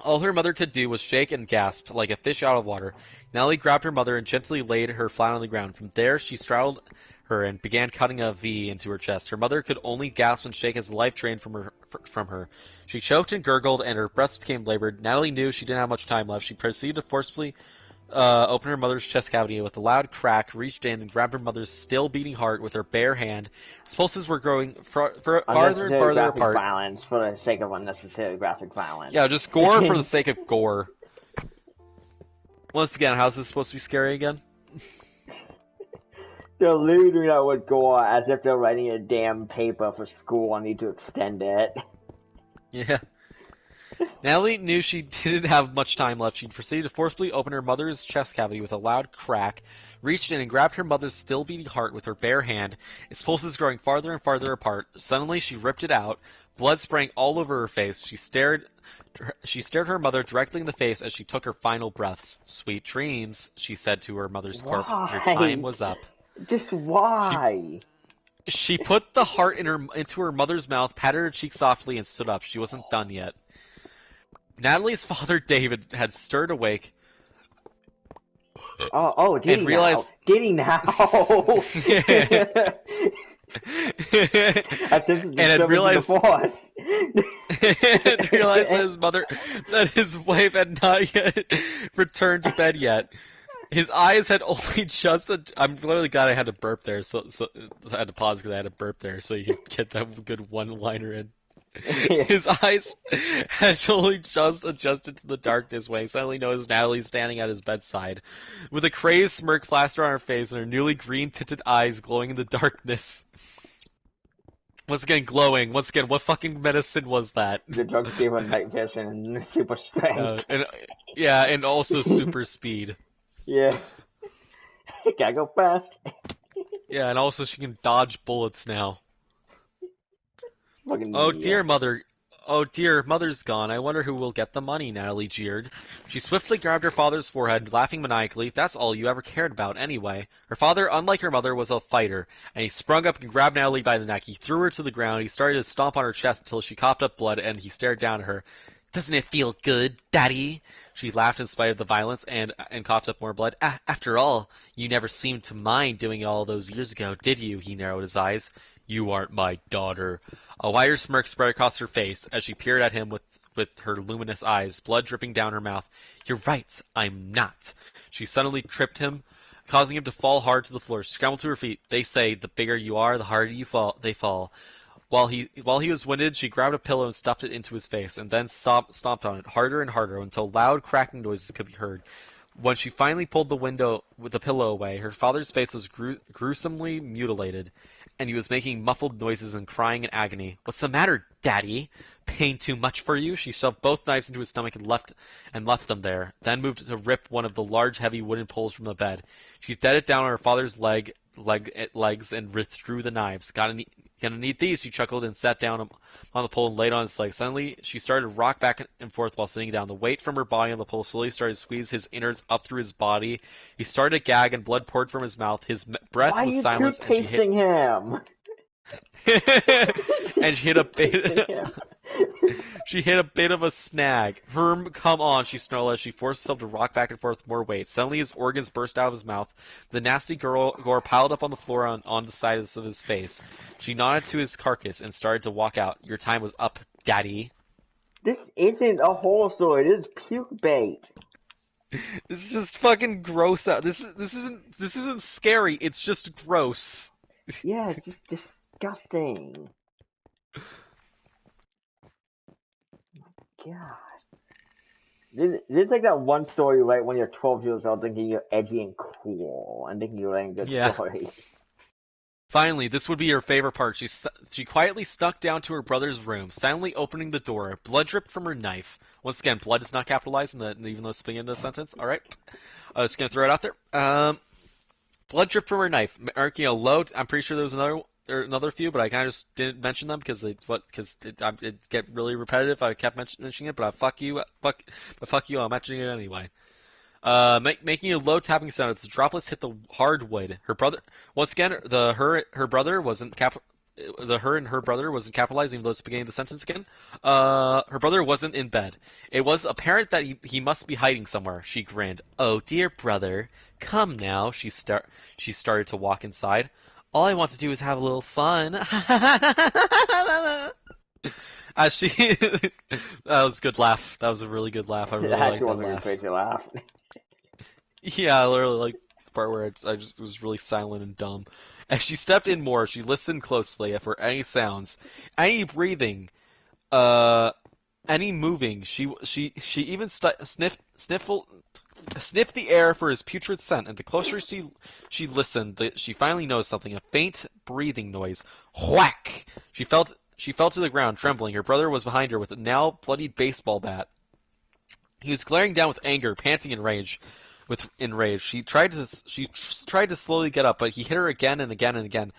S5: All her mother could do was shake and gasp, like a fish out of water. Natalie grabbed her mother and gently laid her flat on the ground. From there, she straddled her and began cutting a V into her chest. Her mother could only gasp and shake as the life drained from her. She choked and gurgled, and her breaths became labored. Natalie knew she didn't have much time left. She proceeded to forcefully open her mother's chest cavity. With a loud crack, reached in and grabbed her mother's still beating heart with her bare hand. Its pulses were growing farther and farther apart.
S2: Violence for the sake of unnecessary graphic violence.
S5: Yeah, just gore for the sake of gore. Once again, how's this supposed to be scary again?
S2: They're literally doing that with gore as if they're writing a damn paper for school and need to extend it.
S5: Yeah. Natalie knew she didn't have much time left. She proceeded to forcibly open her mother's chest cavity with a loud crack, reached in and grabbed her mother's still beating heart with her bare hand, its pulses growing farther and farther apart. Suddenly she ripped it out. Blood sprang all over her face. She stared her mother directly in the face as she took her final breaths. "Sweet dreams," she said to her mother's corpse. "Your time was up."
S2: Just why?
S5: She put the heart into her mother's mouth, patted her cheek softly, and stood up. She wasn't done yet. Natalie's father, David, had stirred awake.
S2: Did he
S5: realized...
S2: now? Did he now? I've since
S3: and had realized
S2: the force.
S3: and realized that his wife had not yet returned to bed yet. His eyes had only just. I'm literally glad I had to burp there, so I had to pause because I had to burp there, so you could get that good one-liner in. His eyes had only just adjusted to the darkness when he suddenly noticed Natalie standing at his bedside, with a crazed smirk plastered on her face and her newly green-tinted eyes glowing in the darkness. Once again, glowing. Once again, what fucking medicine was that?
S2: The drugs gave her night vision and super strength.
S3: And also super speed.
S2: Yeah. Gotta go fast.
S3: Yeah, and also she can dodge bullets now.
S2: Fucking
S3: Oh dear, mother. Oh dear, mother's gone. I wonder who will get the money, Natalie jeered. She swiftly grabbed her father's forehead, laughing maniacally. That's all you ever cared about, anyway. Her father, unlike her mother, was a fighter, and he sprung up and grabbed Natalie by the neck. He threw her to the ground. He started to stomp on her chest until she coughed up blood, and he stared down at her. Doesn't it feel good, Daddy? She laughed in spite of the violence and coughed up more blood. After all, you never seemed to mind doing it all those years ago, did you? He narrowed his eyes. You aren't my daughter. A wider smirk spread across her face as she peered at him with her luminous eyes, blood dripping down her mouth. You're right, I'm not. She suddenly tripped him, causing him to fall hard to the floor. She scrambled to her feet. They say, the bigger you are, the harder they fall. While he was winded, she grabbed a pillow and stuffed it into his face, and then stomped on it harder and harder until loud cracking noises could be heard. When she finally pulled the pillow away, her father's face was gruesomely mutilated, and he was making muffled noises and crying in agony. What's the matter, Daddy? Pain too much for you? She shoved both knives into his stomach and left them there, then moved to rip one of the large, heavy wooden poles from the bed. She set it down on her father's legs and withdrew the knives. Gonna need these, she chuckled and sat down on the pole and laid on his legs. Suddenly, she started to rock back and forth while sitting down. The weight from her body on the pole slowly started to squeeze his innards up through his body. He started to gag and blood poured from his mouth. His breath was silenced
S2: and she hit him.
S3: And she hit a bit. She hit a bit of a snag. Herm, come on, she snarled as she forced herself to rock back and forth with more weight. Suddenly his organs burst out of his mouth. The nasty gore piled up on the floor on the sides of his face. She nodded to his carcass and started to walk out. Your time was up, Daddy.
S2: This isn't a horror story. This is puke bait.
S3: This is just fucking gross out. This isn't scary. It's just gross.
S2: Yeah, it's just disgusting. God. This is like that one story, right, when you're 12 years old thinking you're edgy and cool and thinking you're writing a good story.
S3: Finally, this would be her favorite part. She quietly snuck down to her brother's room, silently opening the door. Blood dripped from her knife. Once again, blood is not capitalized, even though it's being in the sentence. All right. I was going to throw it out there. Blood dripped from her knife, marking a low. I'm pretty sure there was another few, but I kind of just didn't mention them because it get really repetitive if I kept mentioning it. But fuck you, I'm mentioning it anyway. Making a low tapping sound as the droplets hit the hardwood. Her brother, once again, her brother wasn't capitalized, even though it's the beginning of the sentence again. Her brother wasn't in bed. It was apparent that he must be hiding somewhere. She grinned. Oh dear brother, come now. She started to walk inside. All I want to do is have a little fun. As she, that was a good laugh. That was a really good laugh. I really liked that laugh.
S2: Crazy laugh.
S3: Yeah, I literally like the part where I just was really silent and dumb. As she stepped in more, she listened closely for any sounds, any breathing, any moving. She even sniffed the air for his putrid scent, and the closer she listened, she finally noticed something, a faint breathing noise. Whack! She fell to the ground, trembling. Her brother was behind her with a now bloodied baseball bat. He was glaring down with anger, panting in rage. She tried to slowly get up, but he hit her again and again and again.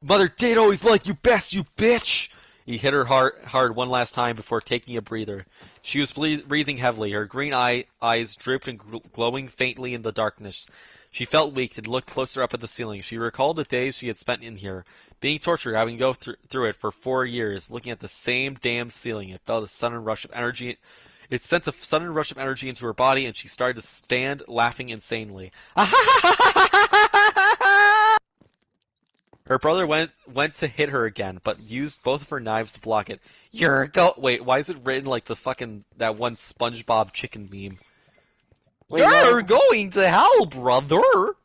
S3: Mother did always like you best, you bitch! He hit her hard one last time before taking a breather. She was breathing heavily, her green eyes drooped and glowing faintly in the darkness. She felt weak and looked closer up at the ceiling. She recalled the days she had spent in here, being tortured, having to go through it for 4 years, looking at the same damn ceiling. It sent a sudden rush of energy into her body, and she started to stand, laughing insanely. Her
S5: brother went to hit her again, but used both of her knives to block it. Wait, why is it written like the fucking that one SpongeBob chicken meme?
S2: Wait,
S5: You're
S2: no.
S5: going to hell, brother!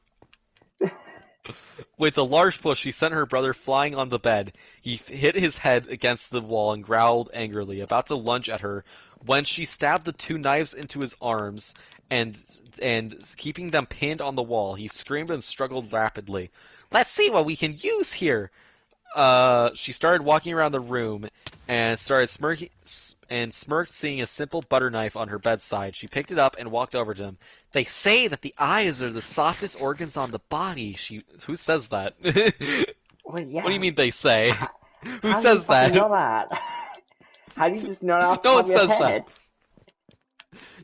S5: With a large push, she sent her brother flying on the bed. He hit his head against the wall and growled angrily, about to lunge at her, when she stabbed the two knives into his arms and keeping them pinned on the wall. He screamed and struggled rapidly. Let's see what we can use here! She started walking around the room and started smirked seeing a simple butter knife on her bedside. She picked it up and walked over to him. They say that the eyes are the softest organs on the body. Who says that?
S2: Well, yeah.
S5: What do you mean they say? Who
S2: How do
S5: says
S2: you fucking
S5: that?
S2: know that? How do you just know that off the
S5: No
S2: top
S5: one
S2: of your
S5: says that.
S2: head?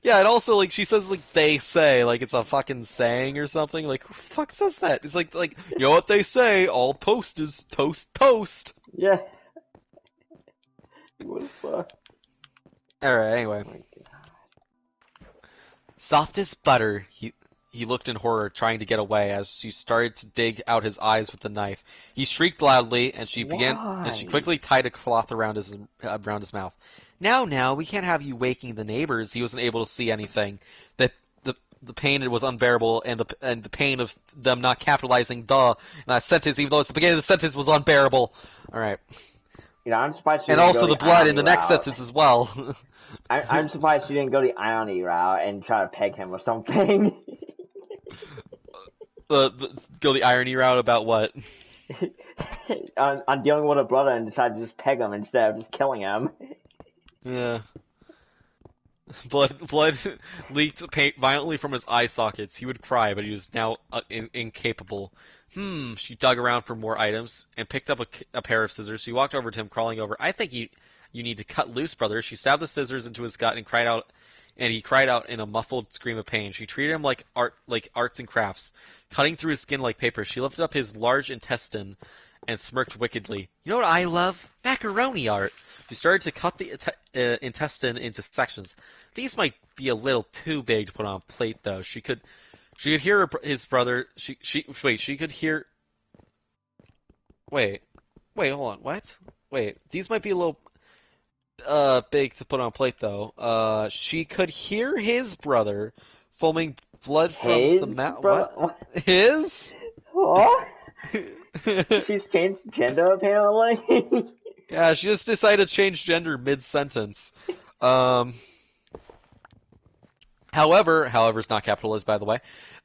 S5: Yeah, and also like she says like they say like it's a fucking saying or something. Like who the fuck says that? It's like you know what they say? All toast is toast.
S2: Yeah. What the fuck?
S5: All right. Anyway.
S2: Oh my God.
S5: Soft as butter, he looked in horror, trying to get away as she started to dig out his eyes with the knife. He shrieked loudly, and she
S2: Why?
S5: quickly tied a cloth around his mouth. Now, we can't have you waking the neighbors. He wasn't able to see anything. The pain was unbearable, and the pain of them not capitalizing "the" in that sentence, even though it's the beginning of the sentence, was unbearable. All right,
S2: You know, I'm surprised she
S5: and
S2: didn't
S5: also
S2: go
S5: the blood in the next
S2: route.
S5: sentence as well.
S2: I'm surprised she didn't go the irony route and try to peg him or something.
S5: Go the irony route about what?
S2: on dealing with a brother and decided to just peg him instead of just killing him.
S5: Yeah. Blood leaked violently from his eye sockets. He would cry, but he was now incapable. She dug around for more items and picked up a pair of scissors. She walked over to him, crawling over. I think you need to cut loose, brother. She stabbed the scissors into his gut and cried out, and he cried out in a muffled scream of pain. She treated him like arts and crafts, cutting through his skin like paper. She lifted up his large intestine and smirked wickedly. You know what I love? Macaroni art. She started to cut the intestine into sections. These might be a little too big to put on a plate, though. She could hear his brother. She could hear. Wait, hold on. What? Wait, these might be a little big to put on a plate, though. She could hear his brother foaming blood from the mouth. What? His?
S2: What? She's changed gender apparently.
S5: Yeah, she just decided to change gender mid-sentence. However's not capitalized, by the way.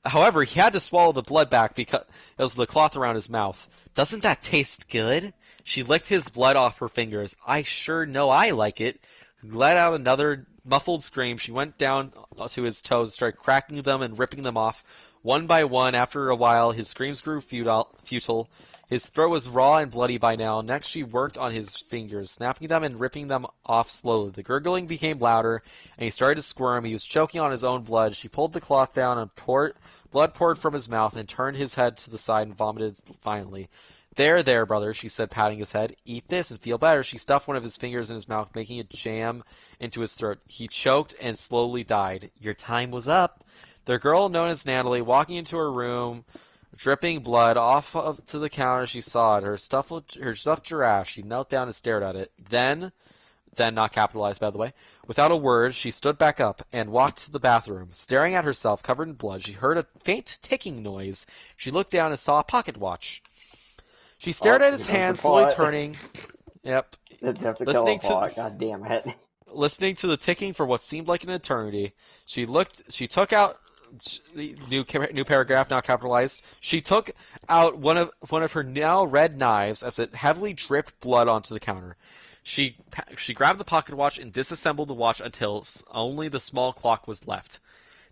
S5: However, he had to swallow the blood back because it was the cloth around his mouth. Doesn't that taste good? She licked his blood off her fingers. I sure know I like it. He let out another muffled scream. She went down to his toes, started cracking them and ripping them off one by one. After a while, his screams grew futile. His throat was raw and bloody by now. Next, she worked on his fingers, snapping them and ripping them off slowly. The gurgling became louder, and he started to squirm. He was choking on his own blood. She pulled the cloth down, and blood poured from his mouth, and turned his head to the side and vomited violently. There, brother, she said, patting his head. Eat this and feel better. She stuffed one of his fingers in his mouth, making it jam into his throat. He choked and slowly died. Your time was up. The girl known as Natalie, walking into her room, dripping blood to the counter, she saw it. Her stuffed giraffe. She knelt down and stared at it. Then not capitalized, by the way. Without a word, she stood back up and walked to the bathroom. Staring at herself, covered in blood, she heard a faint ticking noise. She looked down and saw a pocket watch. She stared at his hand, slowly turning. Yep.
S2: Listening to God damn it.
S5: Listening to the ticking for what seemed like an eternity. She took out new paragraph, not capitalized. She took out one of her now red knives as it heavily dripped blood onto the counter. She grabbed the pocket watch and disassembled the watch until only the small clock was left.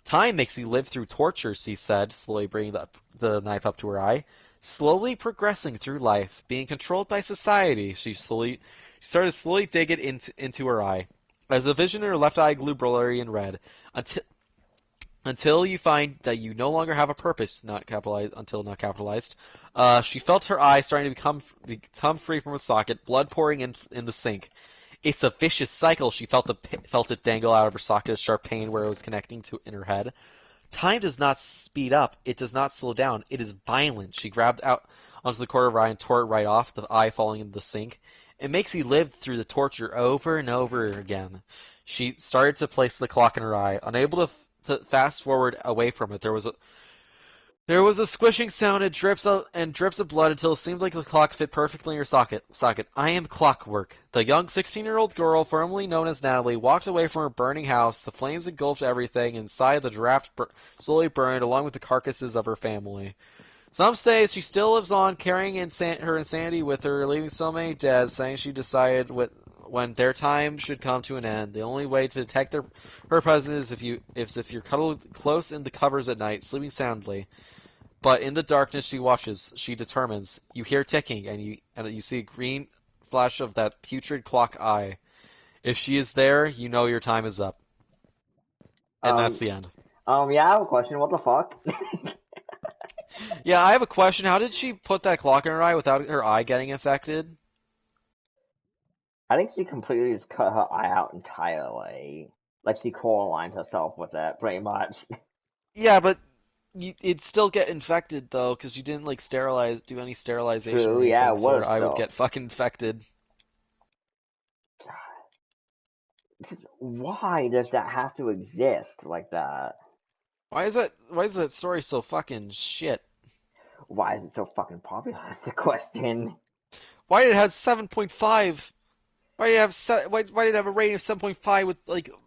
S5: Time makes you live through torture, she said, slowly bringing the knife up to her eye. Slowly progressing through life, being controlled by society, she started to slowly dig it into her eye. As the vision in her left eye grew blurry and red, until you find that you no longer have a purpose, not capitalized. She felt her eye starting to become free from its socket, blood pouring in the sink. It's a vicious cycle. She felt it dangle out of her socket, a sharp pain where it was connecting to in her head. Time does not speed up. It does not slow down. It is violent. She grabbed out onto the corner of her eye and tore it right off, the eye falling into the sink. It makes you live through the torture over and over again. She started to place the clock in her eye. Unable to fast forward away from it, there was a squishing sound. It drips out and drips of blood until it seemed like the clock fit perfectly in her socket. I am clockwork. The young 16-year-old girl, formerly known as Natalie, walked away from her burning house. The flames engulfed everything. Inside, the draft slowly burned, along with the carcasses of her family. Some say she still lives on, carrying her insanity with her, leaving so many dead, saying she decided when their time should come to an end. The only way to detect her presence is if you're cuddled close in the covers at night, sleeping soundly. But in the darkness she watches, she determines. You hear ticking, and you see a green flash of that putrid clock eye. If she is there, you know your time is up. And that's the end.
S2: Yeah, I have a question. What the fuck?
S5: Yeah, I have a question. How did she put that clock in her eye without her eye getting infected?
S2: I think she completely just cut her eye out entirely. Like she coal-aligned herself with it, pretty much.
S5: Yeah, but it'd still get infected though, because you didn't like do any sterilization
S2: True,
S5: or anything,
S2: yeah, it
S5: so her
S2: was
S5: eye would
S2: though.
S5: get fucking infected.
S2: Why does that have to exist like that?
S5: Why is that story so fucking shit?
S2: Why is it so fucking popular? Is the question.
S5: Why did it have 7.5? Why did it have a rating of 7.5 with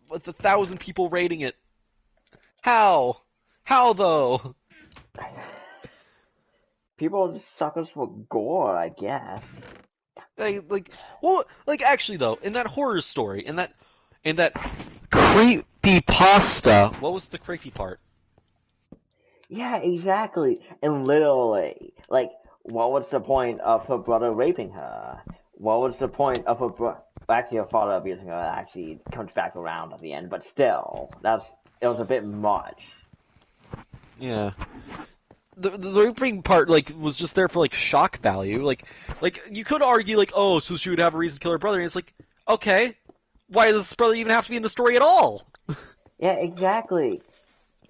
S5: 1,000 people rating it? How? How though?
S2: People are just suckers for gore, I guess.
S5: Actually though, in that horror story, in that creepypasta, what was the creepy part?
S2: Yeah, exactly. And literally, like, what was the point of her brother raping her? What was the point of actually, her father abusing her actually comes back around at the end, but still, it was a bit much.
S5: Yeah. The raping part was just there for shock value. Like you could argue oh, so she would have a reason to kill her brother, and it's okay, why does this brother even have to be in the story at all?
S2: Yeah, exactly.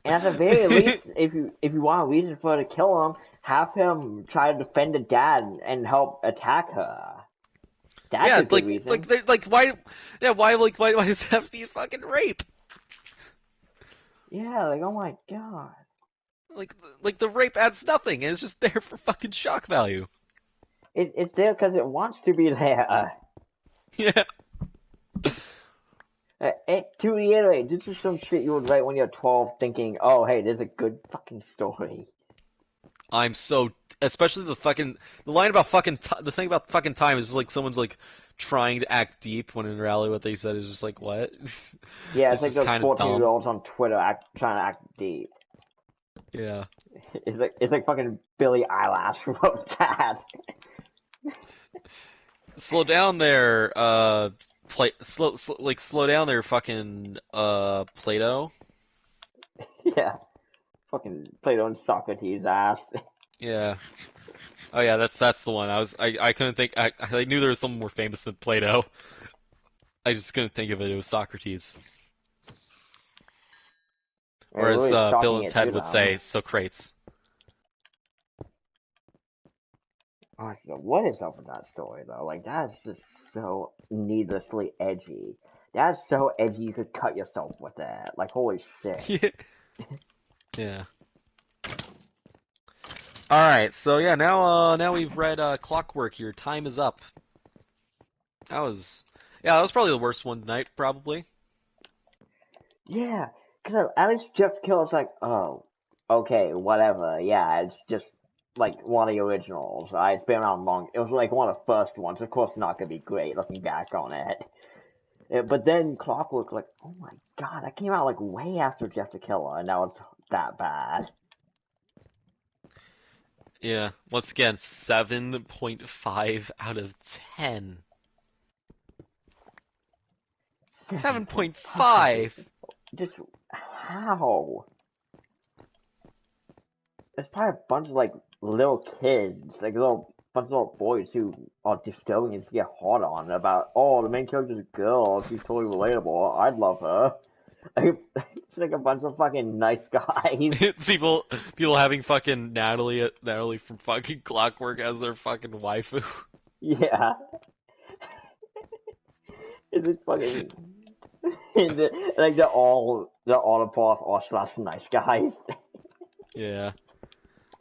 S2: And at the very least, if you want a reason for her to kill him, have him try to defend the dad and help attack her. That's a good reason.
S5: Why does it have to be a fucking rape?
S2: Yeah, oh my god.
S5: The rape adds nothing, and it's just there for fucking shock value.
S2: It's there because it wants to be there.
S5: Yeah.
S2: To reiterate, this is some shit you would write when you're 12 thinking, oh, hey, there's a good fucking story.
S5: Especially the line about the thing about fucking time is just someone's trying to act deep when in reality what they said is just what?
S2: Yeah, it's like those 14-year-olds on Twitter trying to act deep.
S5: Yeah.
S2: It's like fucking Billie Eilish wrote that.
S5: Slow down there, slow down there, fucking Plato.
S2: Yeah, fucking Plato and Socrates ass.
S5: Yeah. Oh yeah, that's the one. I couldn't think. I knew there was someone more famous than Plato. I just couldn't think of it. It was Socrates. Or as Bill and Ted would say, Socrates.
S2: Honestly, what is up with that story though? That's just so needlessly edgy. That's so edgy you could cut yourself with that. Holy shit.
S5: Yeah. All right, so yeah, now we've read Clockwork. Your time is up. That was probably the worst one tonight, probably.
S2: Yeah, because at least Jeff Killer's oh, okay, whatever. Yeah, it's just one of the originals. It's been around long. It was one of the first ones. Of course, not gonna be great looking back on it. But then Clockwork, oh my god, that came out way after Jeff the Killer, and now it's that bad.
S5: Yeah, once again, 7.5 out of 10. 7.5!
S2: Just how? There's probably a bunch of little kids, bunch of little boys who are disturbing and just get hard on about, oh, the main character's a girl, she's totally relatable, I'd love her. It's like a bunch of fucking nice guys.
S3: people having fucking Natalie from fucking Clockwork as their fucking waifu.
S2: Yeah. It's just fucking like they're all a part of slash nice guys.
S3: Yeah.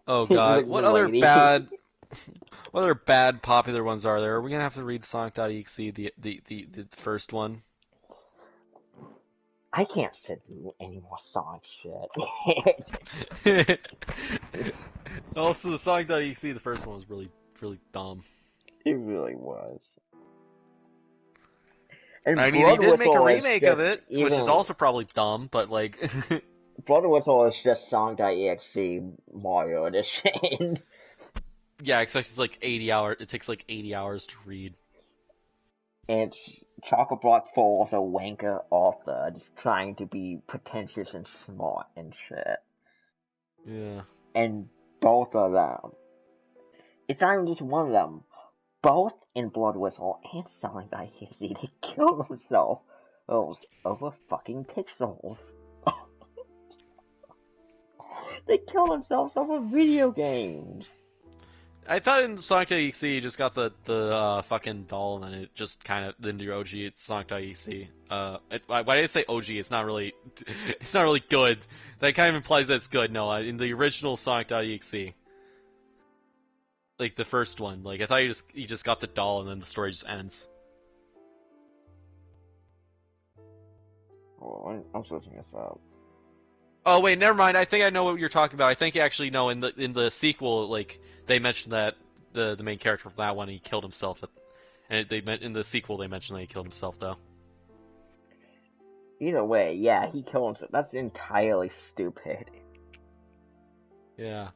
S3: Oh
S2: It's
S3: god.
S2: like
S3: What
S2: the
S3: other
S2: lady.
S3: bad popular ones are there? Are we gonna have to read Sonic.exe the first one?
S2: I can't sit through any more Sonic shit.
S3: Also, the Sonic.exe the first one was really dumb.
S2: It really was. And
S3: I mean, they
S2: Blood
S3: did make a
S2: Whistle is
S3: remake of
S2: just
S3: it, which is
S2: even
S3: also probably dumb, but like,
S2: Blood Whistle is just Sonic.exe Mario Edition.
S3: yeah, except it's like 80 hours. It takes like 80 hours to read.
S2: And it's chock-a-block full of a wanker author just trying to be pretentious and smart and shit.
S3: Yeah.
S2: And both of them. It's not even just one of them. Both in Blood Whistle and Sonic.exe, they kill themselves over fucking pixels. They kill themselves over video games.
S3: I thought in Sonic.exe you just got the fucking doll and then it just kind of then your OG it's Sonic.exe. Why did I say OG? It's not really good. That kind of implies that it's good. No, in the original Sonic.exe, like the first one, like I thought you just got the doll and then the story just ends.
S2: Oh, I'm searching this up.
S3: Oh wait, never mind. I think I know what you're talking about. I think actually no. In the sequel, like they mentioned that the main character from that one he killed himself, and they meant in the sequel they mentioned that he killed himself though.
S2: Either way, yeah, he killed himself. That's entirely stupid.
S3: Yeah,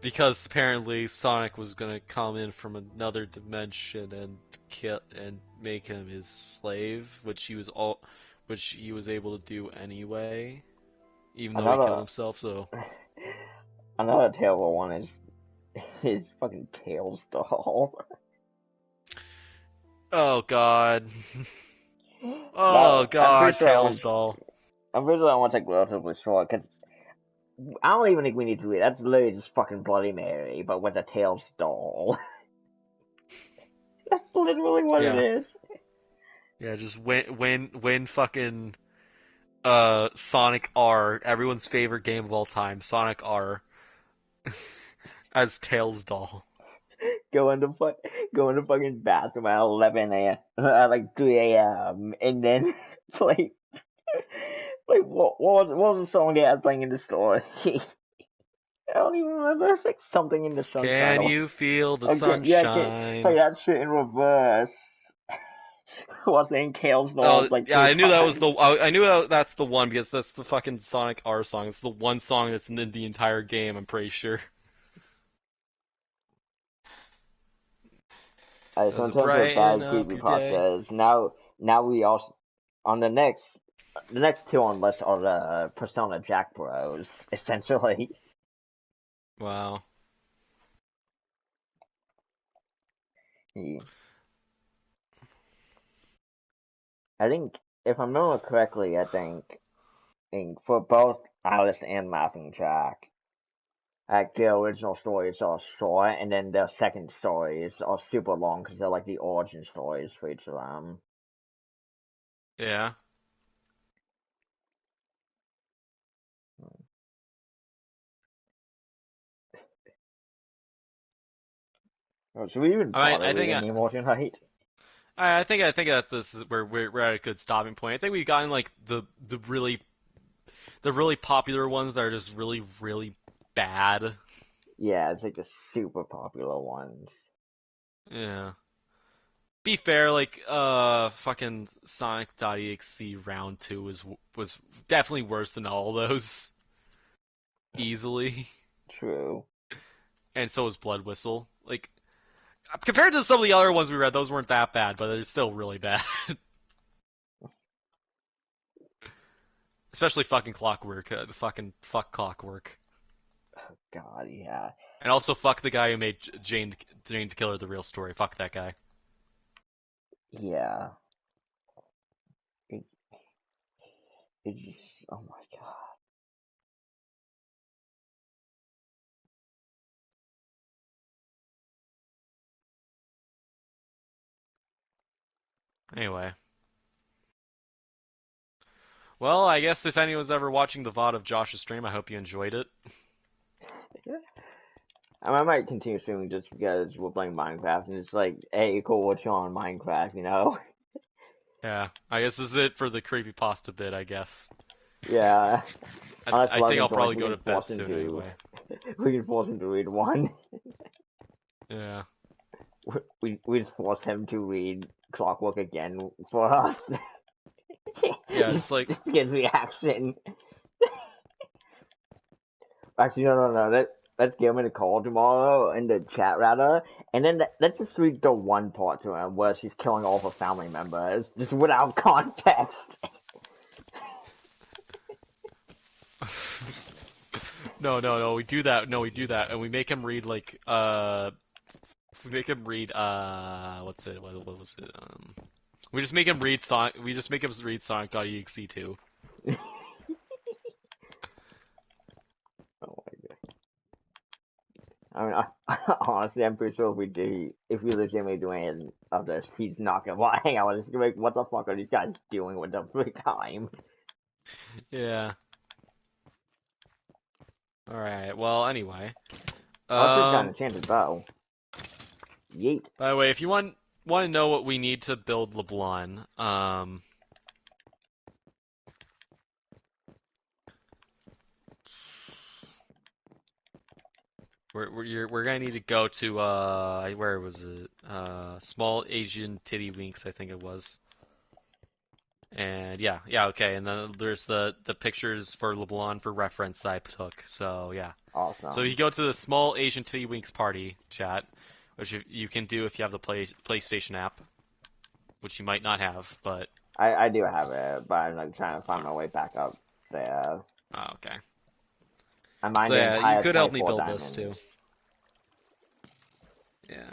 S3: because apparently Sonic was gonna come in from another dimension and kill and make him his slave, which he was able to do anyway, even though he killed himself. So
S2: Another terrible one is his fucking Tails doll.
S3: oh god. Oh god, Tails doll.
S2: I'm pretty sure I want to take relatively short, because I don't even think we need to read. That's literally just fucking Bloody Mary, but with a Tails doll. That's literally what it is.
S3: Yeah, just win fucking Sonic R, everyone's favorite game of all time, Sonic R, as Tails doll.
S2: Go into fucking bathroom at 11 a.m. At like 3 a.m. and then play. Like what was the song they had playing in the store? I don't even remember. It's like something in the sunshine.
S3: Can you feel the
S2: Okay,
S3: sunshine?
S2: yeah, I play that shit in reverse. What's the name? Tails doll.
S3: Oh
S2: Like
S3: yeah, I knew that was
S2: times.
S3: I knew that's the one because that's the fucking Sonic R song. It's the one song that's in the entire game. I'm pretty sure.
S2: Alright, so
S3: Does
S2: in
S3: it
S2: terms of bad
S3: brighten up your day?
S2: creepypastas, now we also on the next two on the list are the Persona Jack Bros, essentially.
S3: Wow.
S2: Yeah. I think if I remember correctly, I think for both Alice and Laughing Jack, like the original stories are short, and then the second stories are super long because they're like the origin stories for each of them.
S3: Yeah.
S2: Oh, should we even bother
S3: I think
S2: reading anymore tonight?
S3: I think that this is where we're at a good stopping point. I think we've gotten like the really popular ones that are just really bad.
S2: Yeah, it's like the super popular ones.
S3: Yeah. Be fair, like fucking Sonic.exe round 2 was definitely worse than all those easily.
S2: True.
S3: And so was Blood Whistle. Like compared to some of the other ones we read, those weren't that bad, but they're still really bad. Especially fucking Clockwork, the fucking fuck Clockwork.
S2: God, yeah.
S3: And also fuck the guy who made Jane the Killer the real story. Fuck that guy.
S2: Yeah. It's just, oh my god.
S3: Anyway. Well, I guess if anyone's ever watching the VOD of Josh's stream, I hope you enjoyed it.
S2: I might continue streaming just because we're playing Minecraft, and it's like, hey, cool, what's on Minecraft, you know?
S3: Yeah, I guess this is it for the creepypasta bit, I guess.
S2: Yeah. Unless
S3: I think
S2: Logan
S3: I'll
S2: joins,
S3: probably
S2: we
S3: go
S2: can
S3: to bed
S2: force him
S3: soon
S2: to.
S3: anyway.
S2: We can force him to read one.
S3: Yeah.
S2: We just forced him to read Clockwork again for us.
S3: Yeah, just like...
S2: just to get reaction. Actually, no. Let's give him a call tomorrow in the chat, rather. And then let's just read the one part to him where she's killing all her family members, just without context.
S3: No, we do that. No, we do that, and we make him read like we make him read what's it? What was it? We just make him read Sonic. We just make him read Sonic.exe too.
S2: Oh my god. I mean, honestly, I'm pretty sure if we legitimately do any of this, he's not gonna want to hang out with us. He's gonna be like, what the fuck are these guys doing with their free time?
S3: Yeah. All right. Well, anyway.
S2: Also, got an enchanted bow. Yeet.
S3: By the way, if you want to know what we need to build LeBlanc, we're gonna need to go to where was it? Small Asian Titty Winks, I think it was. And yeah, okay. And then there's the pictures for LeBlanc for reference that I took. So yeah.
S2: Awesome.
S3: So you go to the Small Asian Titty Winks party chat, which you can do if you have the PlayStation app, which you might not have, but
S2: I do have it, but I'm like trying to find my way back up there.
S3: oh, okay.
S2: I mined
S3: So
S2: the
S3: yeah,
S2: entire
S3: you could help me
S2: 24
S3: build
S2: diamonds.
S3: this too. Yeah.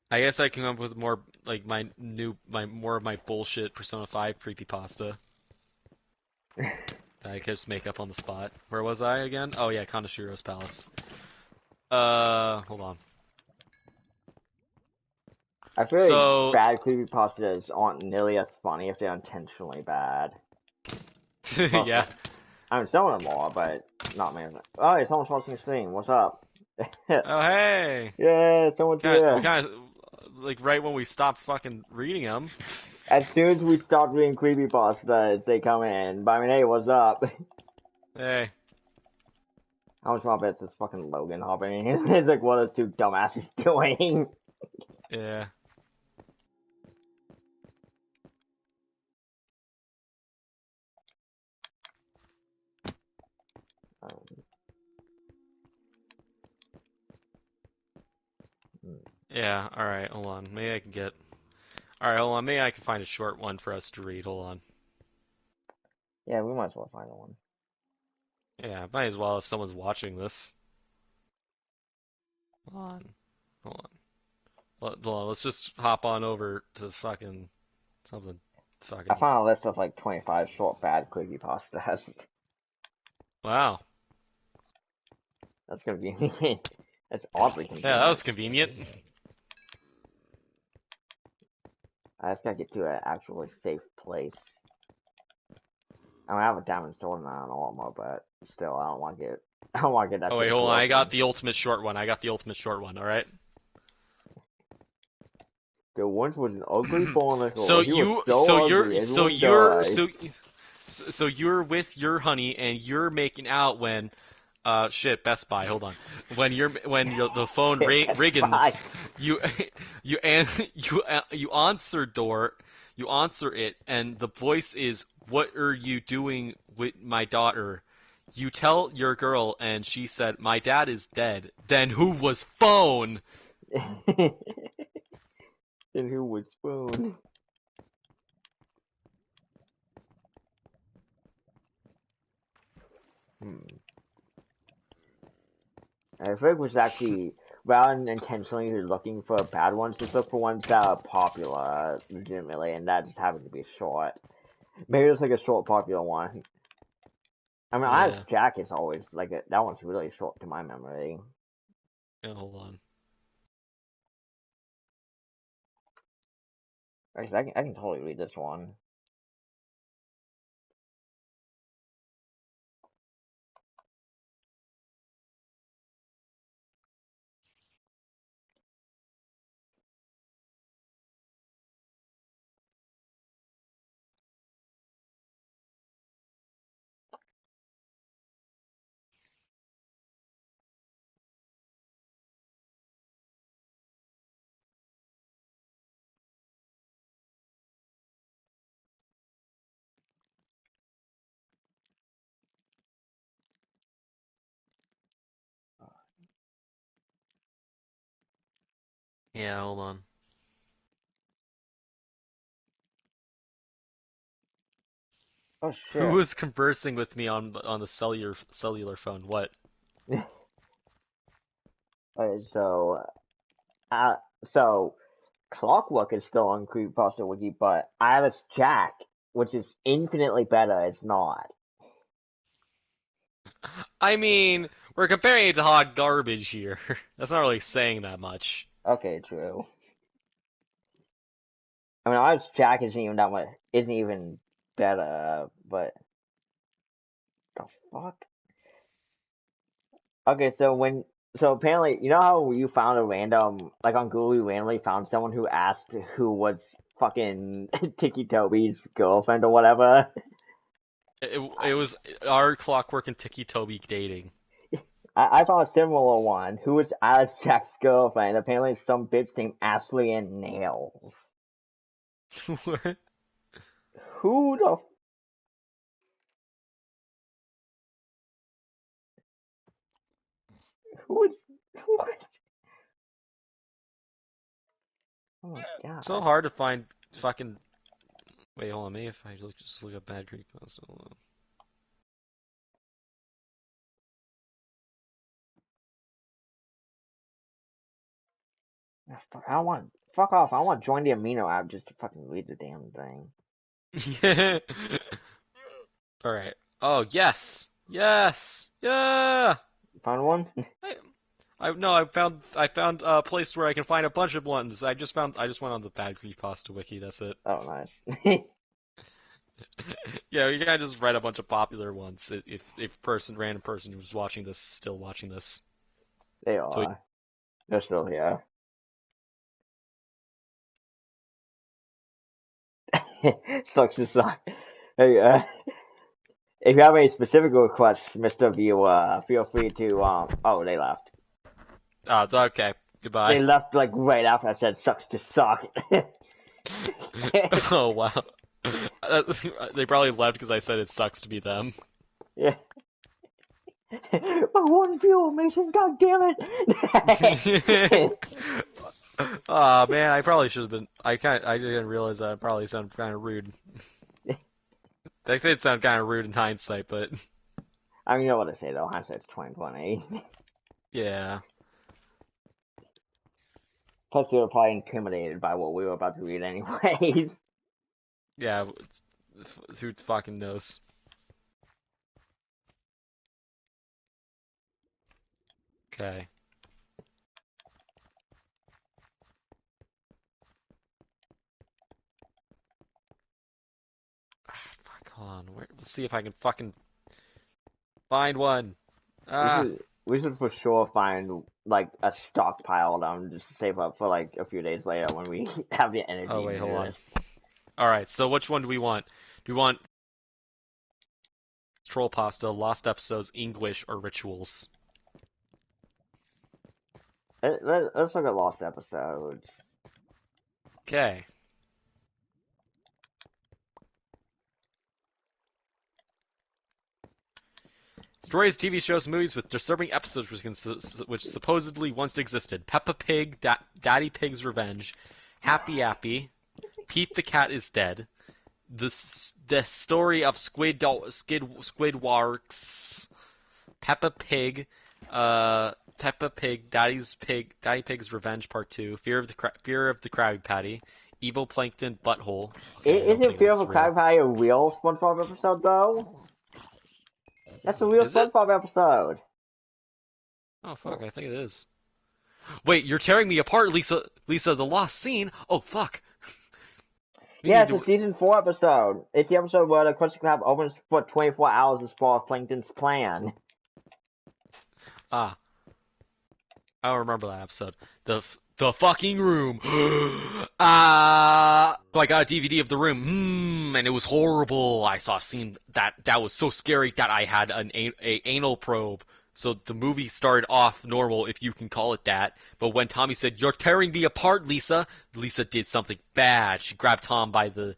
S3: I guess I can come up with more like more of my bullshit Persona 5 creepypasta that I could just make up on the spot. Where was I again? Oh yeah, Kanashiro's Palace. Hold on.
S2: I feel
S3: So
S2: like bad creepypastas aren't nearly as funny if they're intentionally bad.
S3: yeah.
S2: I mean, some of them are, but not many of them. Oh, hey, someone's watching the stream. What's up?
S3: Oh hey.
S2: Yeah, someone's here.
S3: We kind of like right when we stopped fucking reading them.
S2: As soon as we start reading creepypastas, they come in. But I mean, hey, what's up?
S3: Hey.
S2: How much more bets is fucking Logan hopping in? It's like, what are those two dumbasses doing?
S3: Yeah. Yeah, alright, hold on. Maybe I can get... Alright, hold on. Maybe I can find a short one for us to read. Hold on.
S2: Yeah, we might as well find one.
S3: Yeah, might as well if someone's watching this. Hold on. Hold on. Hold on, let's just hop on over to fucking... something. Fucking...
S2: I found a list of like 25 short bad creepypastas.
S3: Wow.
S2: That's convenient. That's oddly convenient.
S3: Yeah, that was convenient.
S2: I just gotta get to an actually safe place. I mean, I have a diamond sword and an armor, but still, I don't want to get. I don't want to get that.
S3: Oh wait,
S2: shit
S3: hold on. I
S2: broken.
S3: got the ultimate short one. Alright?
S2: There once was an ugly barnacle.
S3: So
S2: He
S3: you,
S2: was so
S3: so
S2: ugly,
S3: you're, so
S2: everyone
S3: you're,
S2: died.
S3: so you're with your honey and you're making out when, shit, Best Buy. Hold on. When the phone
S2: Shit, Best Buy.
S3: riggins, you, you answer door, you answer it, and the voice is, "What are you doing with my daughter?" You tell your girl, and she said, "My dad is dead." Then who was phone?
S2: And who was spoon? I think it was actually rather than intentionally looking for bad ones, just look for ones that are popular, legitimately, and that just happens to be short. Maybe it's like a short popular one. I mean,
S3: Yeah.
S2: Honest Jack is always like that one's really short to my memory.
S3: Yeah, hold on.
S2: Actually, I can totally read this one.
S3: Yeah, hold on.
S2: Oh
S3: Who
S2: shit.
S3: was conversing with me on the cellular phone? What?
S2: Okay, uh, so Clockwork is still on Creepypasta Wiki, but Iris Jack, which is infinitely better, is not.
S3: I mean, we're comparing it to hot garbage here. That's not really saying that much.
S2: Okay, true. I mean, Iris Jack isn't even better, but the fuck? Okay, so apparently, you know how you found a random, like on Google, you randomly found someone who asked who was fucking Tiki Toby's girlfriend or whatever?
S3: It was our Clockwork and Tiki Toby dating.
S2: I found a similar one. Who was Alice Jack's girlfriend? Apparently, some bitch named Ashley and Nails.
S3: What?
S2: Who the who is what? Oh my
S3: So
S2: god!
S3: hard to find fucking. Wait, hold on. Maybe if I just look up bad creepypasta. Hold on.
S2: Ah, fuck, I want fuck off. I want to join the Amino app just to fucking read the damn thing.
S3: Yeah. All right. Oh yes, yes, yeah.
S2: Found one?
S3: I, no, I found a place where I can find a bunch of ones. I just went on the bad creepypasta wiki. That's it.
S2: Oh, nice.
S3: Yeah, you gotta just write a bunch of popular ones. If random person who's watching this is still watching this.
S2: They
S3: So
S2: are. They're still here. Sucks to suck. Hey, if you have any specific requests, Mr. Viewer, feel free to oh, they left.
S3: it's okay.
S2: They
S3: Goodbye.
S2: left like right after I said sucks to suck.
S3: Oh wow. They probably left because I said it sucks to be them.
S2: Yeah. My one viewer, Mason, god damn it.
S3: Aw man, I probably should have been. I didn't realize that. I probably sounded kind of rude. That did sound kind of rude in hindsight, but
S2: I mean, you know what I say though, hindsight's 2020.
S3: yeah.
S2: Plus they were probably intimidated by what we were about to read anyways.
S3: Yeah, who fucking knows? Okay. Fuck, hold on. Let's see if I can fucking find one.
S2: We
S3: Ah.
S2: should we should for sure find like a stockpile of them just to save up for like a few days later when we have the
S3: Oh
S2: energy to
S3: wait,
S2: do
S3: hold on.
S2: this.
S3: All right. So which one do we want? Do we want troll pasta, lost episodes, English, or rituals?
S2: Let's look at lost episodes.
S3: Okay. Stories, TV shows, movies with disturbing episodes which supposedly once existed. Peppa Pig, Daddy Pig's Revenge, Happy Appy, Pete the Cat is Dead, the story of Squidwarks, Peppa Pig,
S5: Peppa Pig, Daddy Pig's Revenge Part 2, Fear of the Krabby Patty, Evil Plankton Butthole. Okay, I don't
S2: Isn't
S5: think
S2: Fear of
S5: that's
S2: a
S5: real.
S2: Krabby Patty a real SpongeBob episode, though? That's a real
S5: Is it?
S2: SpongeBob episode.
S5: Oh fuck, I think it is. Wait, you're tearing me apart, Lisa. Lisa, the lost scene. Oh fuck. We
S2: Yeah,
S5: need
S2: it's a
S5: to.
S2: season 4 episode. It's the episode where the Krusty Krab opens for 24 hours as part of Plankton's plan.
S5: Ah, I don't remember that episode. The fucking room. Ah, so I got a DVD of the room. And it was horrible. I saw a scene that was so scary that I had a anal probe. So the movie started off normal, if you can call it that. But when Tommy said, "You're tearing me apart, Lisa," Lisa did something bad. She grabbed Tom by the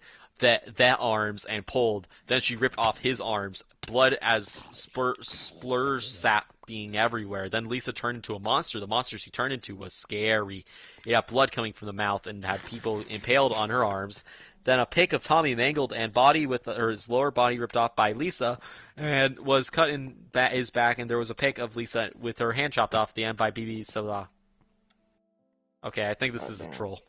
S5: arms and pulled. Then she ripped off his arms. Blood as splurs sap being everywhere. Then Lisa turned into a monster. The monster she turned into was scary. It had blood coming from the mouth and had people impaled on her arms. Then a pic of Tommy mangled and body with his lower body ripped off by Lisa and was cut in his back, and there was a pic of Lisa with her hand chopped off at the end by BB Salah. Okay, I think this is a troll.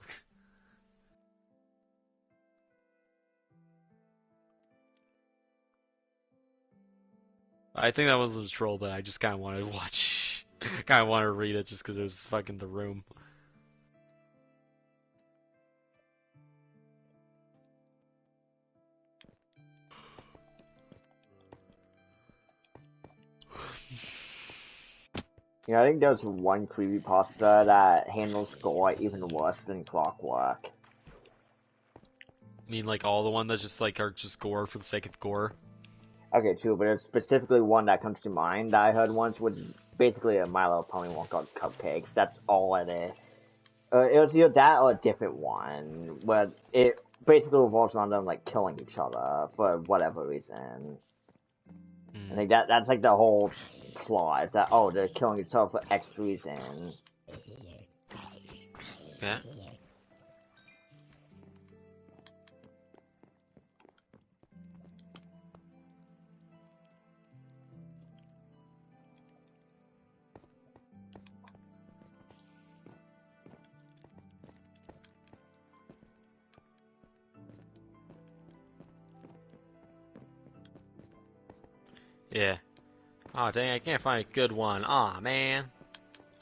S5: I think that was a troll, but I just kind of wanted to watch. Kind of wanted to read it just because it was fucking the room.
S2: You know, I think there's one creepypasta that handles gore even worse than Clockwork.
S5: I mean, like all the one that just like are just gore for the sake of gore.
S2: Okay, true, but it's specifically one that comes to mind that I heard once was basically a My Little Pony one called Cupcakes. That's all it is. It was either that or a different one, where it basically revolves around them like killing each other for whatever reason. I think that's like the whole plot, is that, oh, they're killing each other for X reason.
S5: Yeah. Yeah. Oh dang, I can't find a good one. Aw man.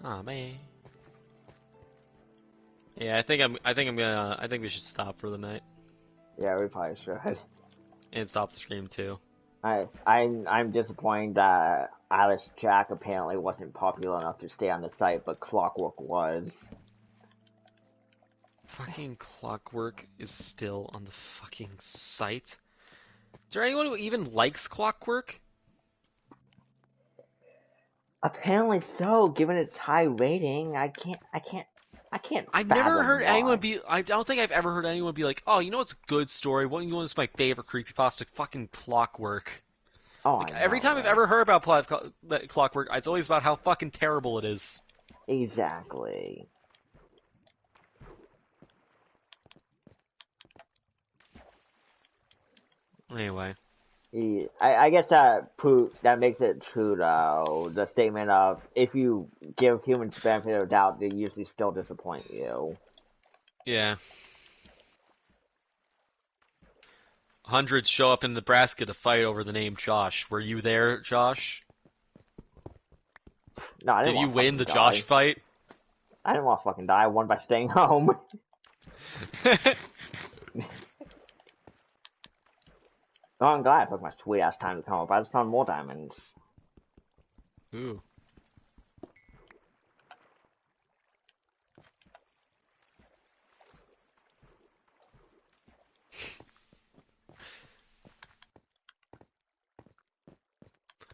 S5: Aw man. Yeah, I think we should stop for the night.
S2: Yeah, we probably should.
S5: And stop the stream too.
S2: I'm disappointed that Alice Jack apparently wasn't popular enough to stay on the site, but Clockwork was.
S5: Fucking Clockwork is still on the fucking site. Is there anyone who even likes Clockwork?
S2: Apparently so, given its high rating. I can't.
S5: I've never
S2: fathom
S5: heard
S2: why.
S5: anyone be. I don't think I've ever heard anyone be like, "Oh, you know what's a good story? What you know what's my favorite creepypasta? Fucking Clockwork."
S2: Oh,
S5: Like
S2: I
S5: every
S2: know,
S5: time I've
S2: right?
S5: ever heard about Clockwork, it's always about how fucking terrible it is.
S2: Exactly.
S5: Anyway.
S2: I guess that makes it true though. The statement of, if you give humans the benefit of the doubt, they usually still disappoint you.
S5: Yeah. Hundreds show up in Nebraska to fight over the name Josh. Were you there, Josh?
S2: No, I didn't
S5: Did you
S2: want to
S5: win
S2: fucking
S5: the
S2: die.
S5: Josh fight?
S2: I didn't want to fucking die. I won by staying home. Oh, I'm glad I took my sweet ass time to come up. I just found more diamonds.
S5: Ooh.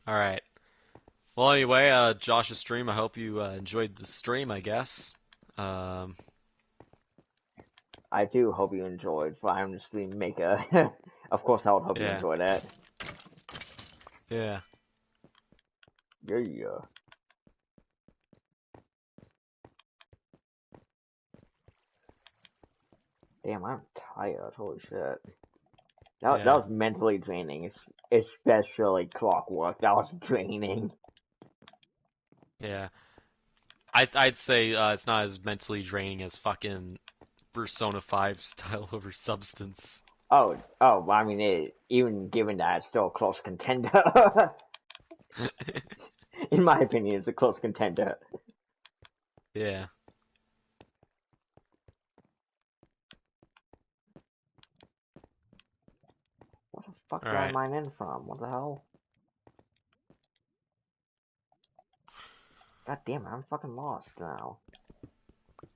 S5: Alright. Well, anyway, Josh's stream, I hope you enjoyed the stream, I guess.
S2: I do hope you enjoyed. For I'm the stream maker. Of course, I would hope you
S5: Yeah.
S2: enjoyed it.
S5: Yeah.
S2: Yeah. Damn, I'm tired. Holy shit. That was mentally draining, especially Clockwork. That was draining.
S5: Yeah.
S3: I'd say it's not as mentally draining as fucking Persona 5 style over substance.
S2: I mean, even given that, it's still a close contender. In my opinion, it's a close contender.
S3: Yeah.
S2: What the fuck
S3: All
S2: do I
S3: right.
S2: mine in from? What the hell? God damn it, I'm fucking lost now.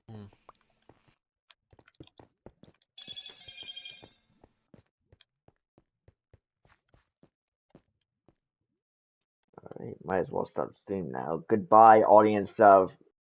S3: Hmm.
S2: Alright, might as well start the stream now. Goodbye, audience of